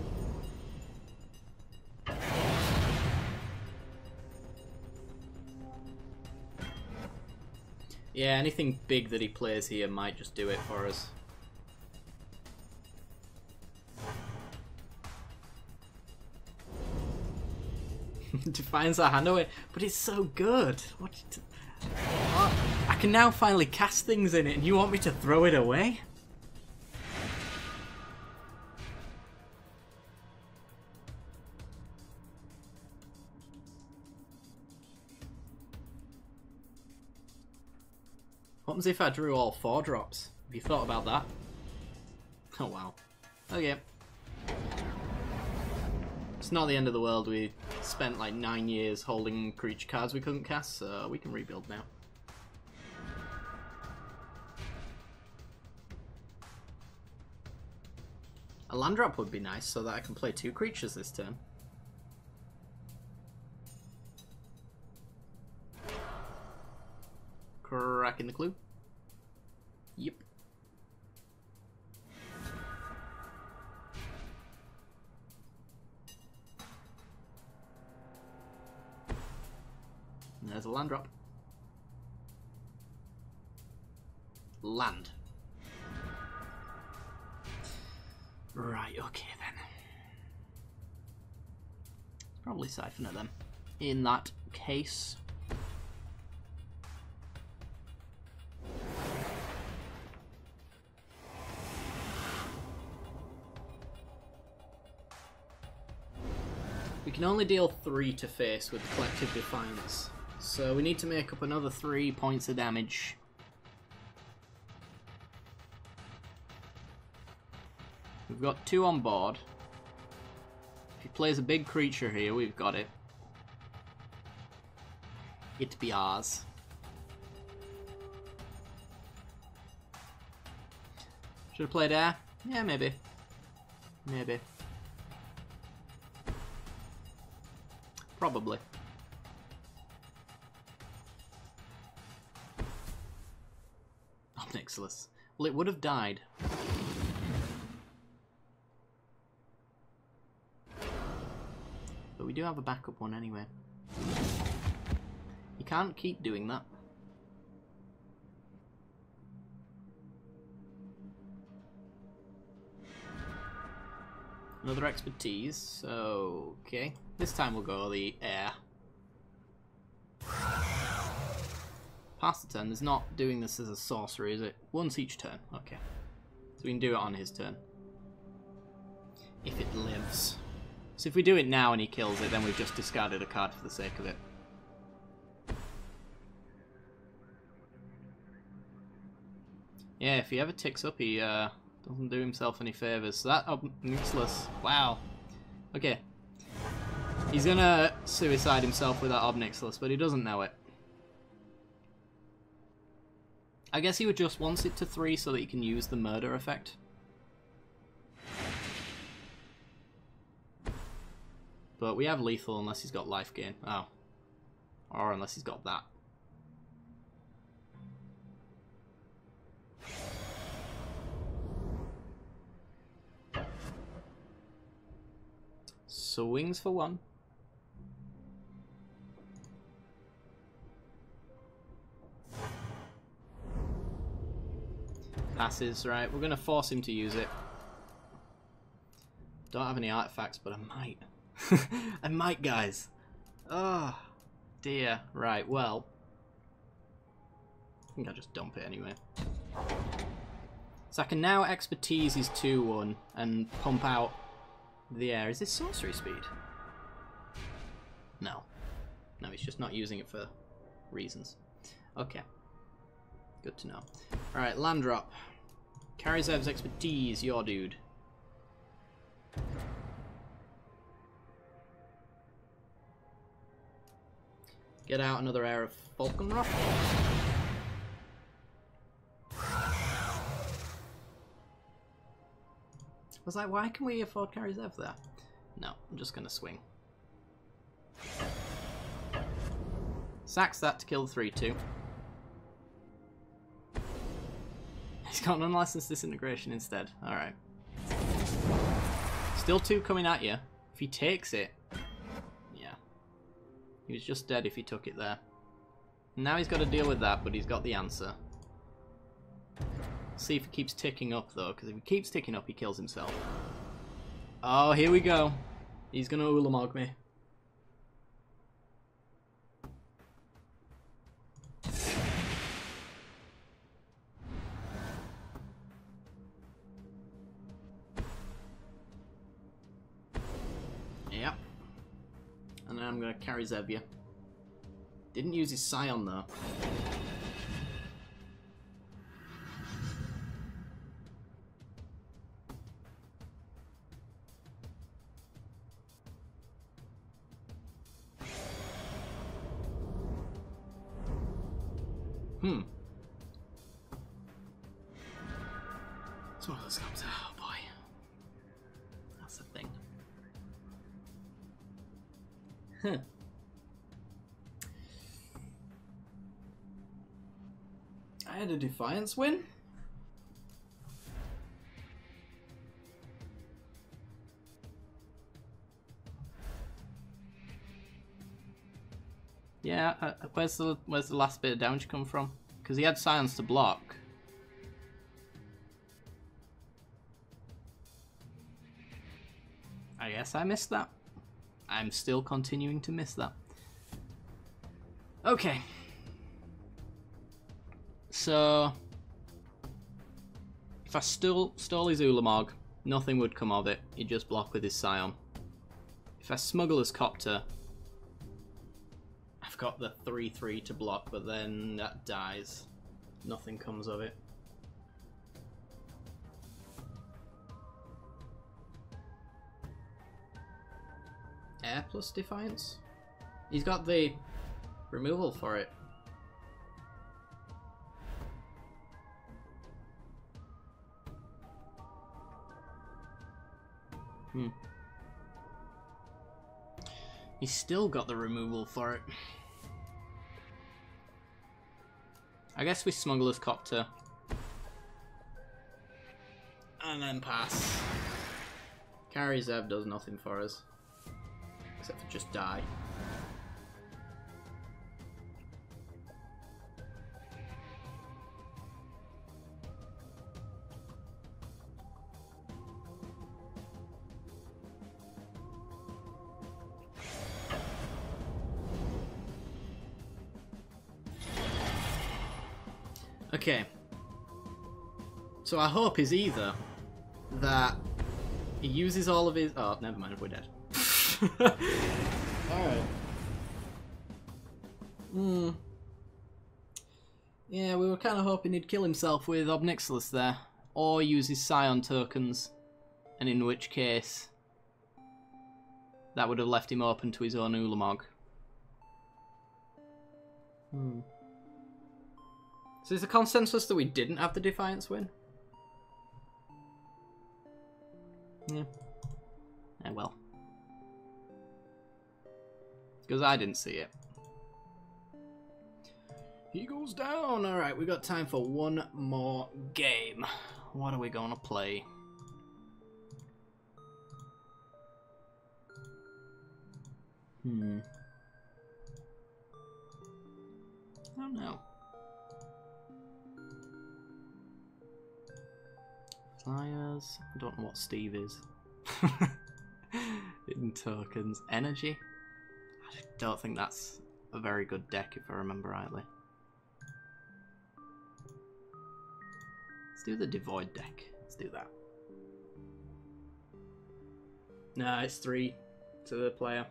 Yeah, anything big that he plays here might just do it for us. Defines our hand away, but it's so good. What? I can now finally cast things in it, and you want me to throw it away? What happens if I drew all 4 drops? Have you thought about that? Oh wow. Okay. It's not the end of the world. We spent like 9 years holding creature cards we couldn't cast, so we can rebuild now. A land drop would be nice so that I can play 2 creatures this turn. Cracking the clue. Yep. And there's a land drop. Land. Right, okay then. Probably siphon it then. In that case. We can only deal 3 to face with the Collective Defiance, so we need to make up another 3 points of damage. We've got 2 on board. If he plays a big creature here, we've got it. It be ours. Should have played air? Yeah, maybe. Maybe. Probably. Obnixilis. Well, it would have died. But we do have a backup one anyway. You can't keep doing that. Another expertise. Okay. This time we'll go the air. Pass the turn. There's not doing this as a sorcery, is it? Once each turn. Okay. So we can do it on his turn. If it lives. So if we do it now and he kills it, then we've just discarded a card for the sake of it. Yeah, if he ever ticks up, he doesn't do himself any favours. So that Obnixilis. Wow. Okay. He's gonna suicide himself with that Obnixilis, but he doesn't know it. I guess he would just want it to 3 so that he can use the murder effect. But we have lethal unless he's got life gain. Oh. Or unless he's got that. Swings for 1. Passes, right. We're going to force him to use it. Don't have any artifacts, but I might. I might, guys. Oh, dear. Right, well. I think I'll just dump it anyway. So I can now expertise his 2-1 and pump out the air. Is this sorcery speed? No. No, he's just not using it for reasons. Okay. Good to know. Alright, land drop. Karizev's expertise, your dude. Get out another air of Falconrock. I was like, why can we afford Karizev there? No, I'm just going to swing. Sacks that to kill 3-2. He's got an unlicensed disintegration instead. Alright. Still 2 coming at you. If he takes it... Yeah. He was just dead if he took it there. Now he's got to deal with that, but he's got the answer. See if he keeps ticking up, though, because if he keeps ticking up, he kills himself. Oh, here we go. He's going to Ulamog me. Yep. And then I'm going to carry Zevia. Didn't use his Scion, though. It's one of those comes. Oh boy. That's the thing. Huh. I had a Defiance win? Yeah, where's the last bit of damage come from? Because he had Science to block. I guess I missed that. I'm still continuing to miss that. Okay. So, if I stole his Ulamog, nothing would come of it. He'd just block with his Scion. If I smuggle his Copter, I've got the 3-3 to block, but then that dies. Nothing comes of it. Air plus Defiance? He's got the removal for it. He's still got the removal for it. I guess we smuggle his Copter. And then pass. Karizev does nothing for us. Except for just die. Okay. So our hope is either that he uses all of his... Oh, never mind, we're dead. Alright. Yeah, we were kind of hoping he'd kill himself with Obnixilis there. Or use his Scion tokens. And in which case... that would have left him open to his own Ulamog. So is the consensus that we didn't have the Defiance win? Yeah. Eh, well. Because I didn't see it. He goes down! Alright, we got time for one more game. What are we going to play? I don't know. Flyers. I don't know what Steve is. Hidden tokens. Energy. don't think that's a very good deck if I remember rightly. Let's do the Devoid deck. Let's do that. Nah, it's 3 to the player.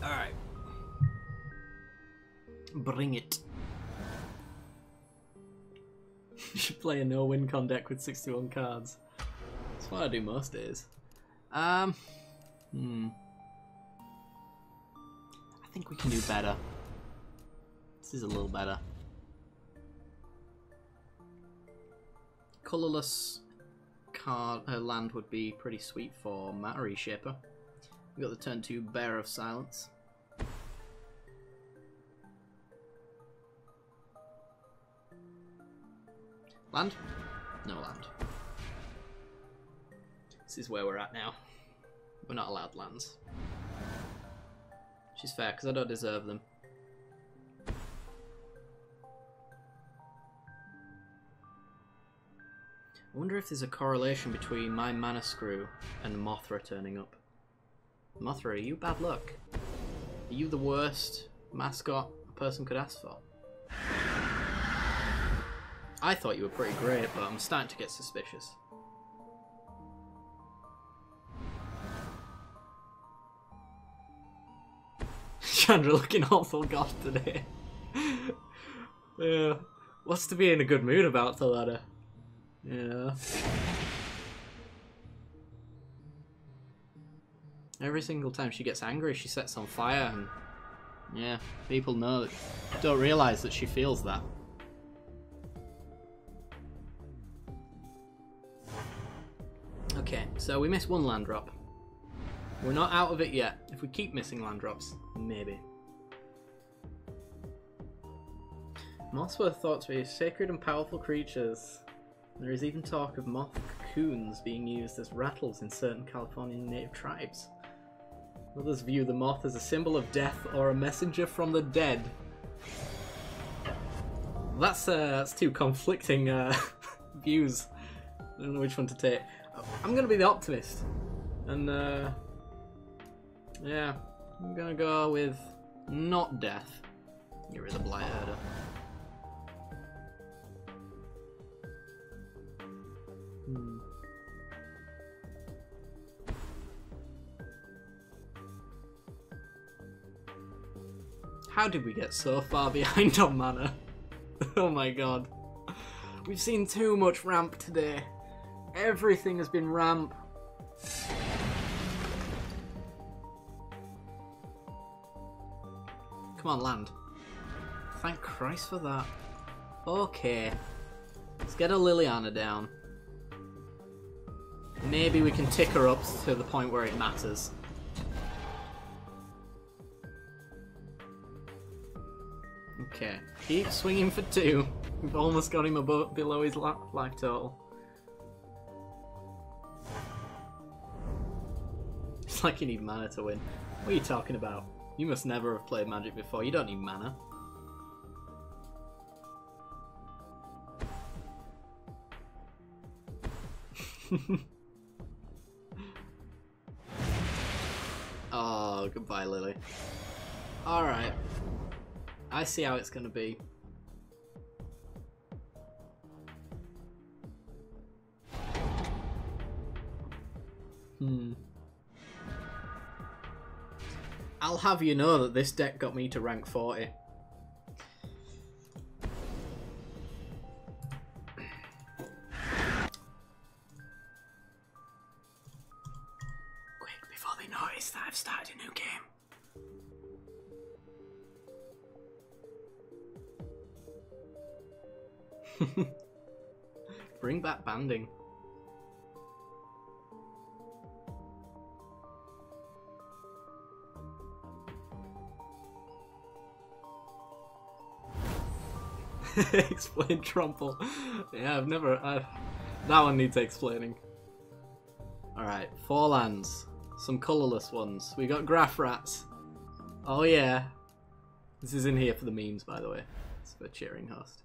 Alright. Bring it. You should play a no-win con deck with 61 cards. That's what I do most days. I think we can do better. This is a little better. Colourless card land would be pretty sweet for Matter Reshaper. We got the turn 2 Bear of Silence. Land? No land. This is where we're at now. We're not allowed lands. Which is fair, because I don't deserve them. I wonder if there's a correlation between my mana screw and Mothra turning up. Mothra, are you bad luck? Are you the worst mascot a person could ask for? I thought you were pretty great, but I'm starting to get suspicious. Chandra looking awful goth today. Yeah. What's to be in a good mood about the ladder? Yeah. Every single time she gets angry, she sets on fire, and yeah, people don't realise that she feels that. Okay, so we missed one land drop. We're not out of it yet. If we keep missing land drops, maybe. Moths were thought to be sacred and powerful creatures. There is even talk of moth cocoons being used as rattles in certain Californian native tribes. Others view the moth as a symbol of death or a messenger from the dead. That's two conflicting views. I don't know which one to take. I'm gonna be the optimist, and yeah, I'm gonna go with not death. Get rid of the Blight Herder. How did we get so far behind on mana? Oh my god. We've seen too much ramp today. Everything has been ramp. Come on, land. Thank Christ for that. Okay. Let's get a Liliana down. Maybe we can tick her up to the point where it matters. Okay, keep swinging for 2. We've almost got him below his life total. It's like you need mana to win. What are you talking about? You must never have played Magic before. You don't need mana. Oh, goodbye, Lily. Alright. I see how it's gonna be. I'll have you know that this deck got me to rank 40. Quick, before they notice that I've started a new game. Bring back banding. Explain Trumple. Yeah, That one needs explaining. Alright, 4 lands. Some colourless ones. We got graph rats. Oh yeah. This is in here for the memes, by the way. It's for cheering host.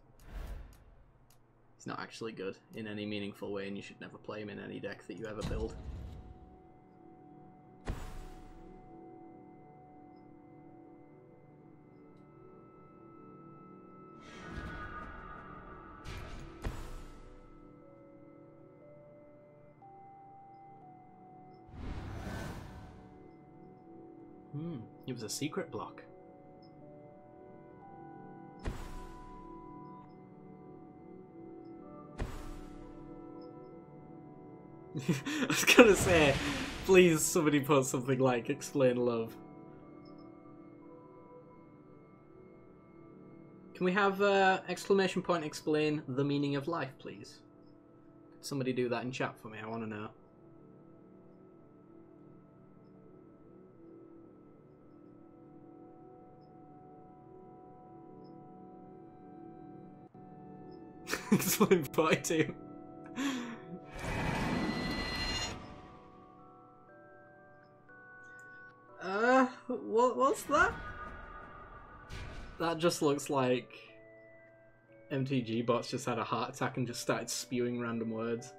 He's not actually good in any meaningful way, and you should never play him in any deck that you ever build. It was a secret block. I was gonna say, please somebody put something like explain love. Can we have exclamation point explain the meaning of life, please? Could somebody do that in chat for me? I want to know. Explain 42. What's that? That just looks like MTG bots just had a heart attack and just started spewing random words.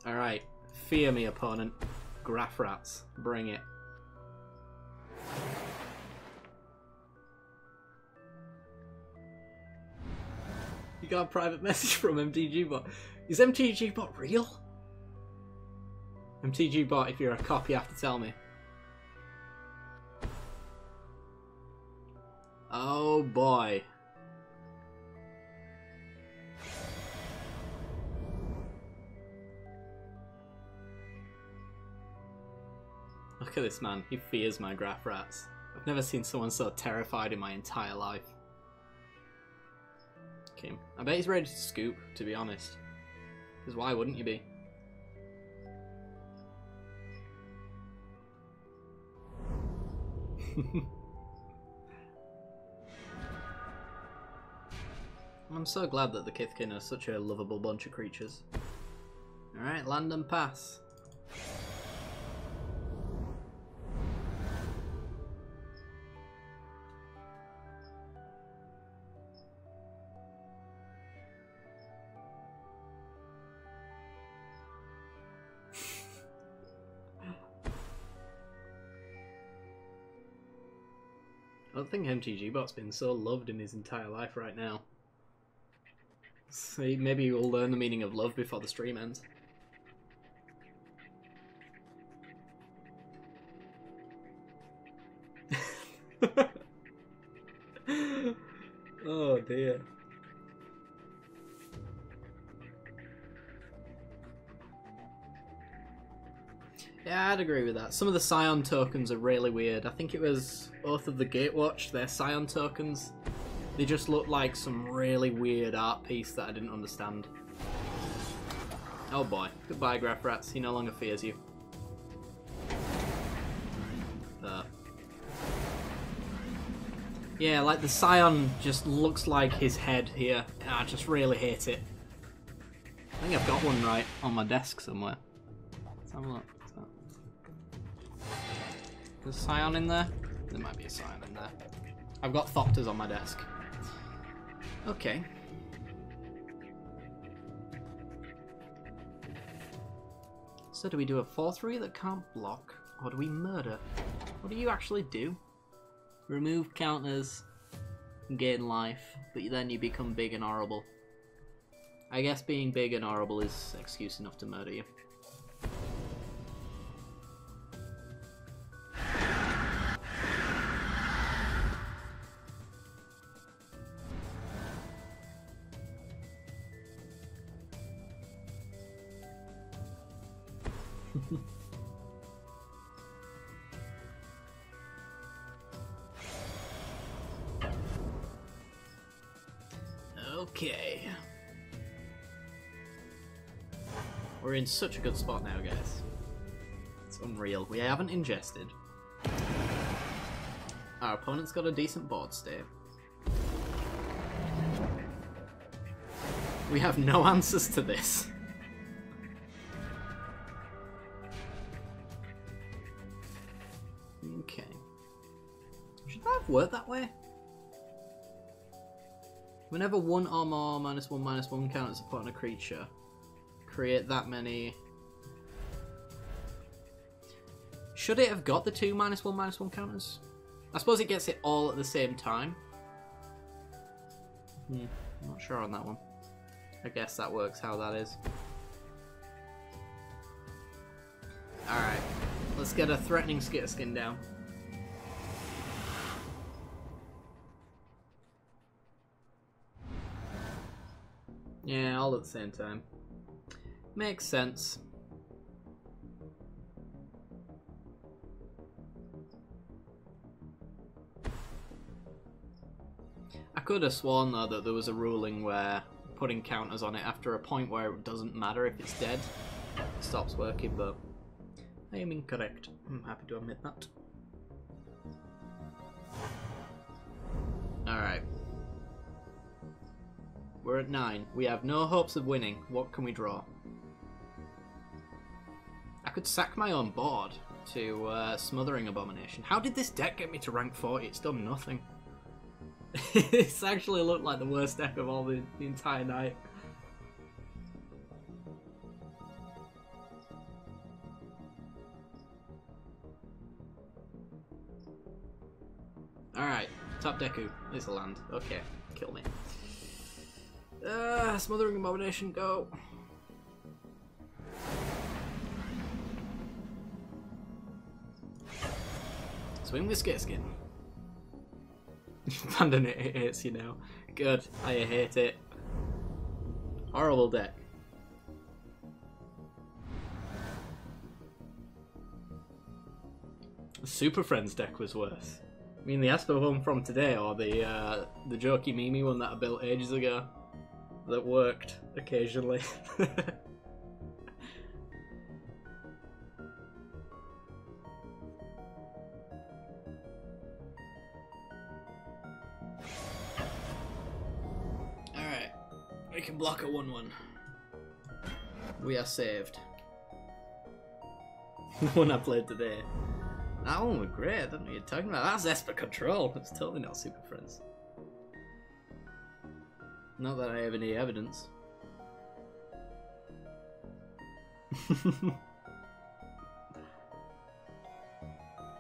Alright, fear me, opponent. Graph rats, bring it. You got a private message from MTG bot. Is MTG bot real? MTG bot, if you're a cop, you have to tell me. Oh boy. Look at this man, he fears my graph rats. I've never seen someone so terrified in my entire life. Okay, I bet he's ready to scoop, to be honest. Because why wouldn't you be? I'm so glad that the Kithkin are such a lovable bunch of creatures. Alright, land and pass. I don't think MTG bot's been so loved in his entire life right now. So maybe we'll learn the meaning of love before the stream ends. Oh dear. Yeah, I'd agree with that. Some of the Scion tokens are really weird. I think it was Oath of the Gatewatch, their Scion tokens. They just look like some really weird art piece that I didn't understand. Oh boy. Goodbye, graph rats. He no longer fears you. Yeah, like the Scion just looks like his head here. I just really hate it. I think I've got one right on my desk somewhere. Let's have a look. There's a Scion in there? There might be a Scion in there. I've got Thopters on my desk. Okay. So do we do a 4-3 that can't block? Or do we murder? What do you actually do? Remove counters, gain life, but then you become big and horrible. I guess being big and horrible is excuse enough to murder you. Okay. We're in such a good spot now, guys. It's unreal. We haven't ingested. Our opponent's got a decent board state. We have no answers to this. Okay. Should that have worked that way? Whenever one or more -1/-1 counters upon a creature, create that many. Should it have got the 2 -1/-1 counters? I suppose it gets it all at the same time. I'm not sure on that one. I guess that works how that is. Alright, let's get a threatening Skitterskin down. Yeah, all at the same time. Makes sense. I could have sworn though that there was a ruling where putting counters on it after a point where it doesn't matter if it's dead stops working, but I am incorrect. I'm happy to admit that. Alright. We're at 9. We have no hopes of winning. What can we draw? I could sack my own board to Smothering Abomination. How did this deck get me to rank 40? It's done nothing. It's actually looked like the worst deck of all the entire night. Alright, top Deku. It's a land. Okay, kill me. Smothering Abomination, go. Swing with Skitterskin. Abandon it, it hates you now. Good, I hate it. Horrible deck. The Super Friends deck was worse. I mean the Asper one from today, or the Jokey Mimi one that I built ages ago. That worked occasionally. Alright, we can block a 1/1. We are saved. One I played today. That one was great, I don't know what you're talking about. That's Esper Control. It's totally not Super Friends. Not that I have any evidence.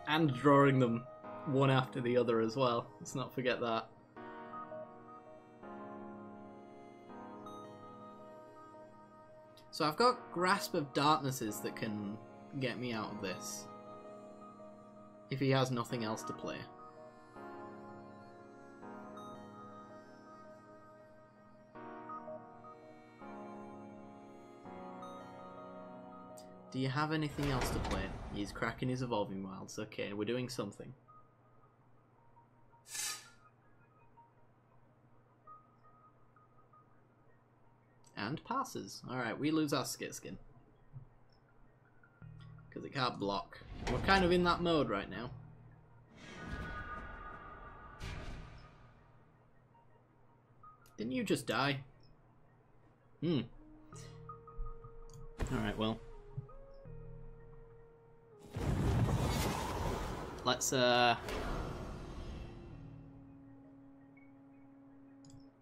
And drawing them one after the other as well. Let's not forget that. So I've got Grasp of Darknesses that can get me out of this. If he has nothing else to play. Do you have anything else to play? He's cracking his Evolving Wilds. Okay, we're doing something. And passes. Alright, we lose our Skitterskin. Because it can't block. We're kind of in that mode right now. Didn't you just die? Alright, well. Let's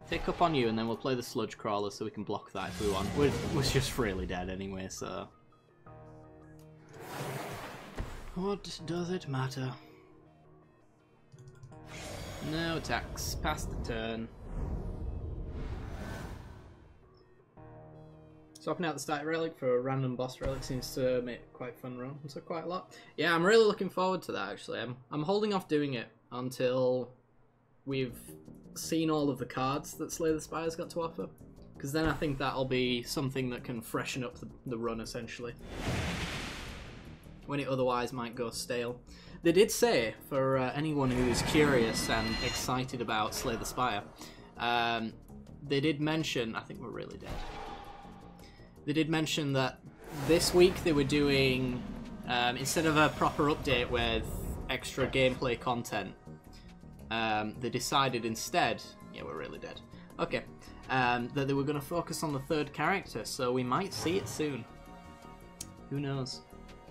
pick up on you and then we'll play the Sludge Crawler so we can block that if we want. We're just freely dead anyway, so... What does it matter? No attacks. Pass the turn. Swapping out the static relic for a random boss relic seems to make quite fun run, so quite a lot. Yeah, I'm really looking forward to that actually. I'm holding off doing it until we've seen all of the cards that Slay the Spire's got to offer, because then I think that'll be something that can freshen up the run essentially, when it otherwise might go stale. They did say, for anyone who is curious and excited about Slay the Spire, they did mention, I think we're really dead. They did mention that this week they were doing, instead of a proper update with extra gameplay content, they decided instead, yeah, we're really dead. Okay, that they were going to focus on the third character, so we might see it soon. Who knows?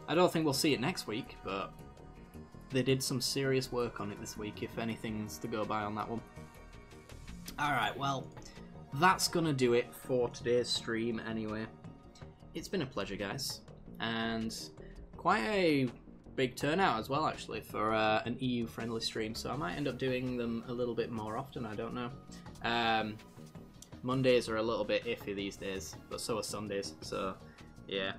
I don't think we'll see it next week, but they did some serious work on it this week, if anything's to go by on that one. Alright, well, that's going to do it for today's stream anyway. It's been a pleasure, guys, and quite a big turnout as well, actually, for an EU-friendly stream, so I might end up doing them a little bit more often, I don't know. Mondays are a little bit iffy these days, but so are Sundays, so yeah.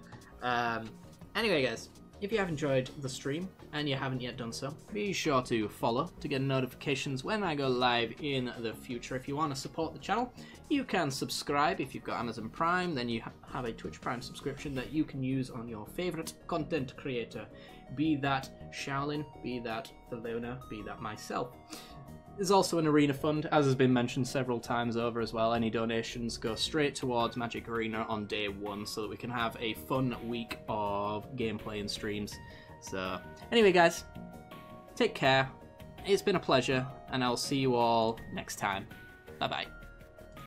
Anyway, guys, if you have enjoyed the stream and you haven't yet done so, be sure to follow to get notifications when I go live in the future. If you want to support the channel, you can subscribe. If you've got Amazon Prime, then you have a Twitch Prime subscription that you can use on your favorite content creator, be that Shaolin, be that Thelona, be that myself. There's also an Arena Fund, as has been mentioned several times over as well. Any donations go straight towards Magic Arena on day 1 so that we can have a fun week of gameplay and streams. So, anyway guys, take care. It's been a pleasure, and I'll see you all next time. Bye bye.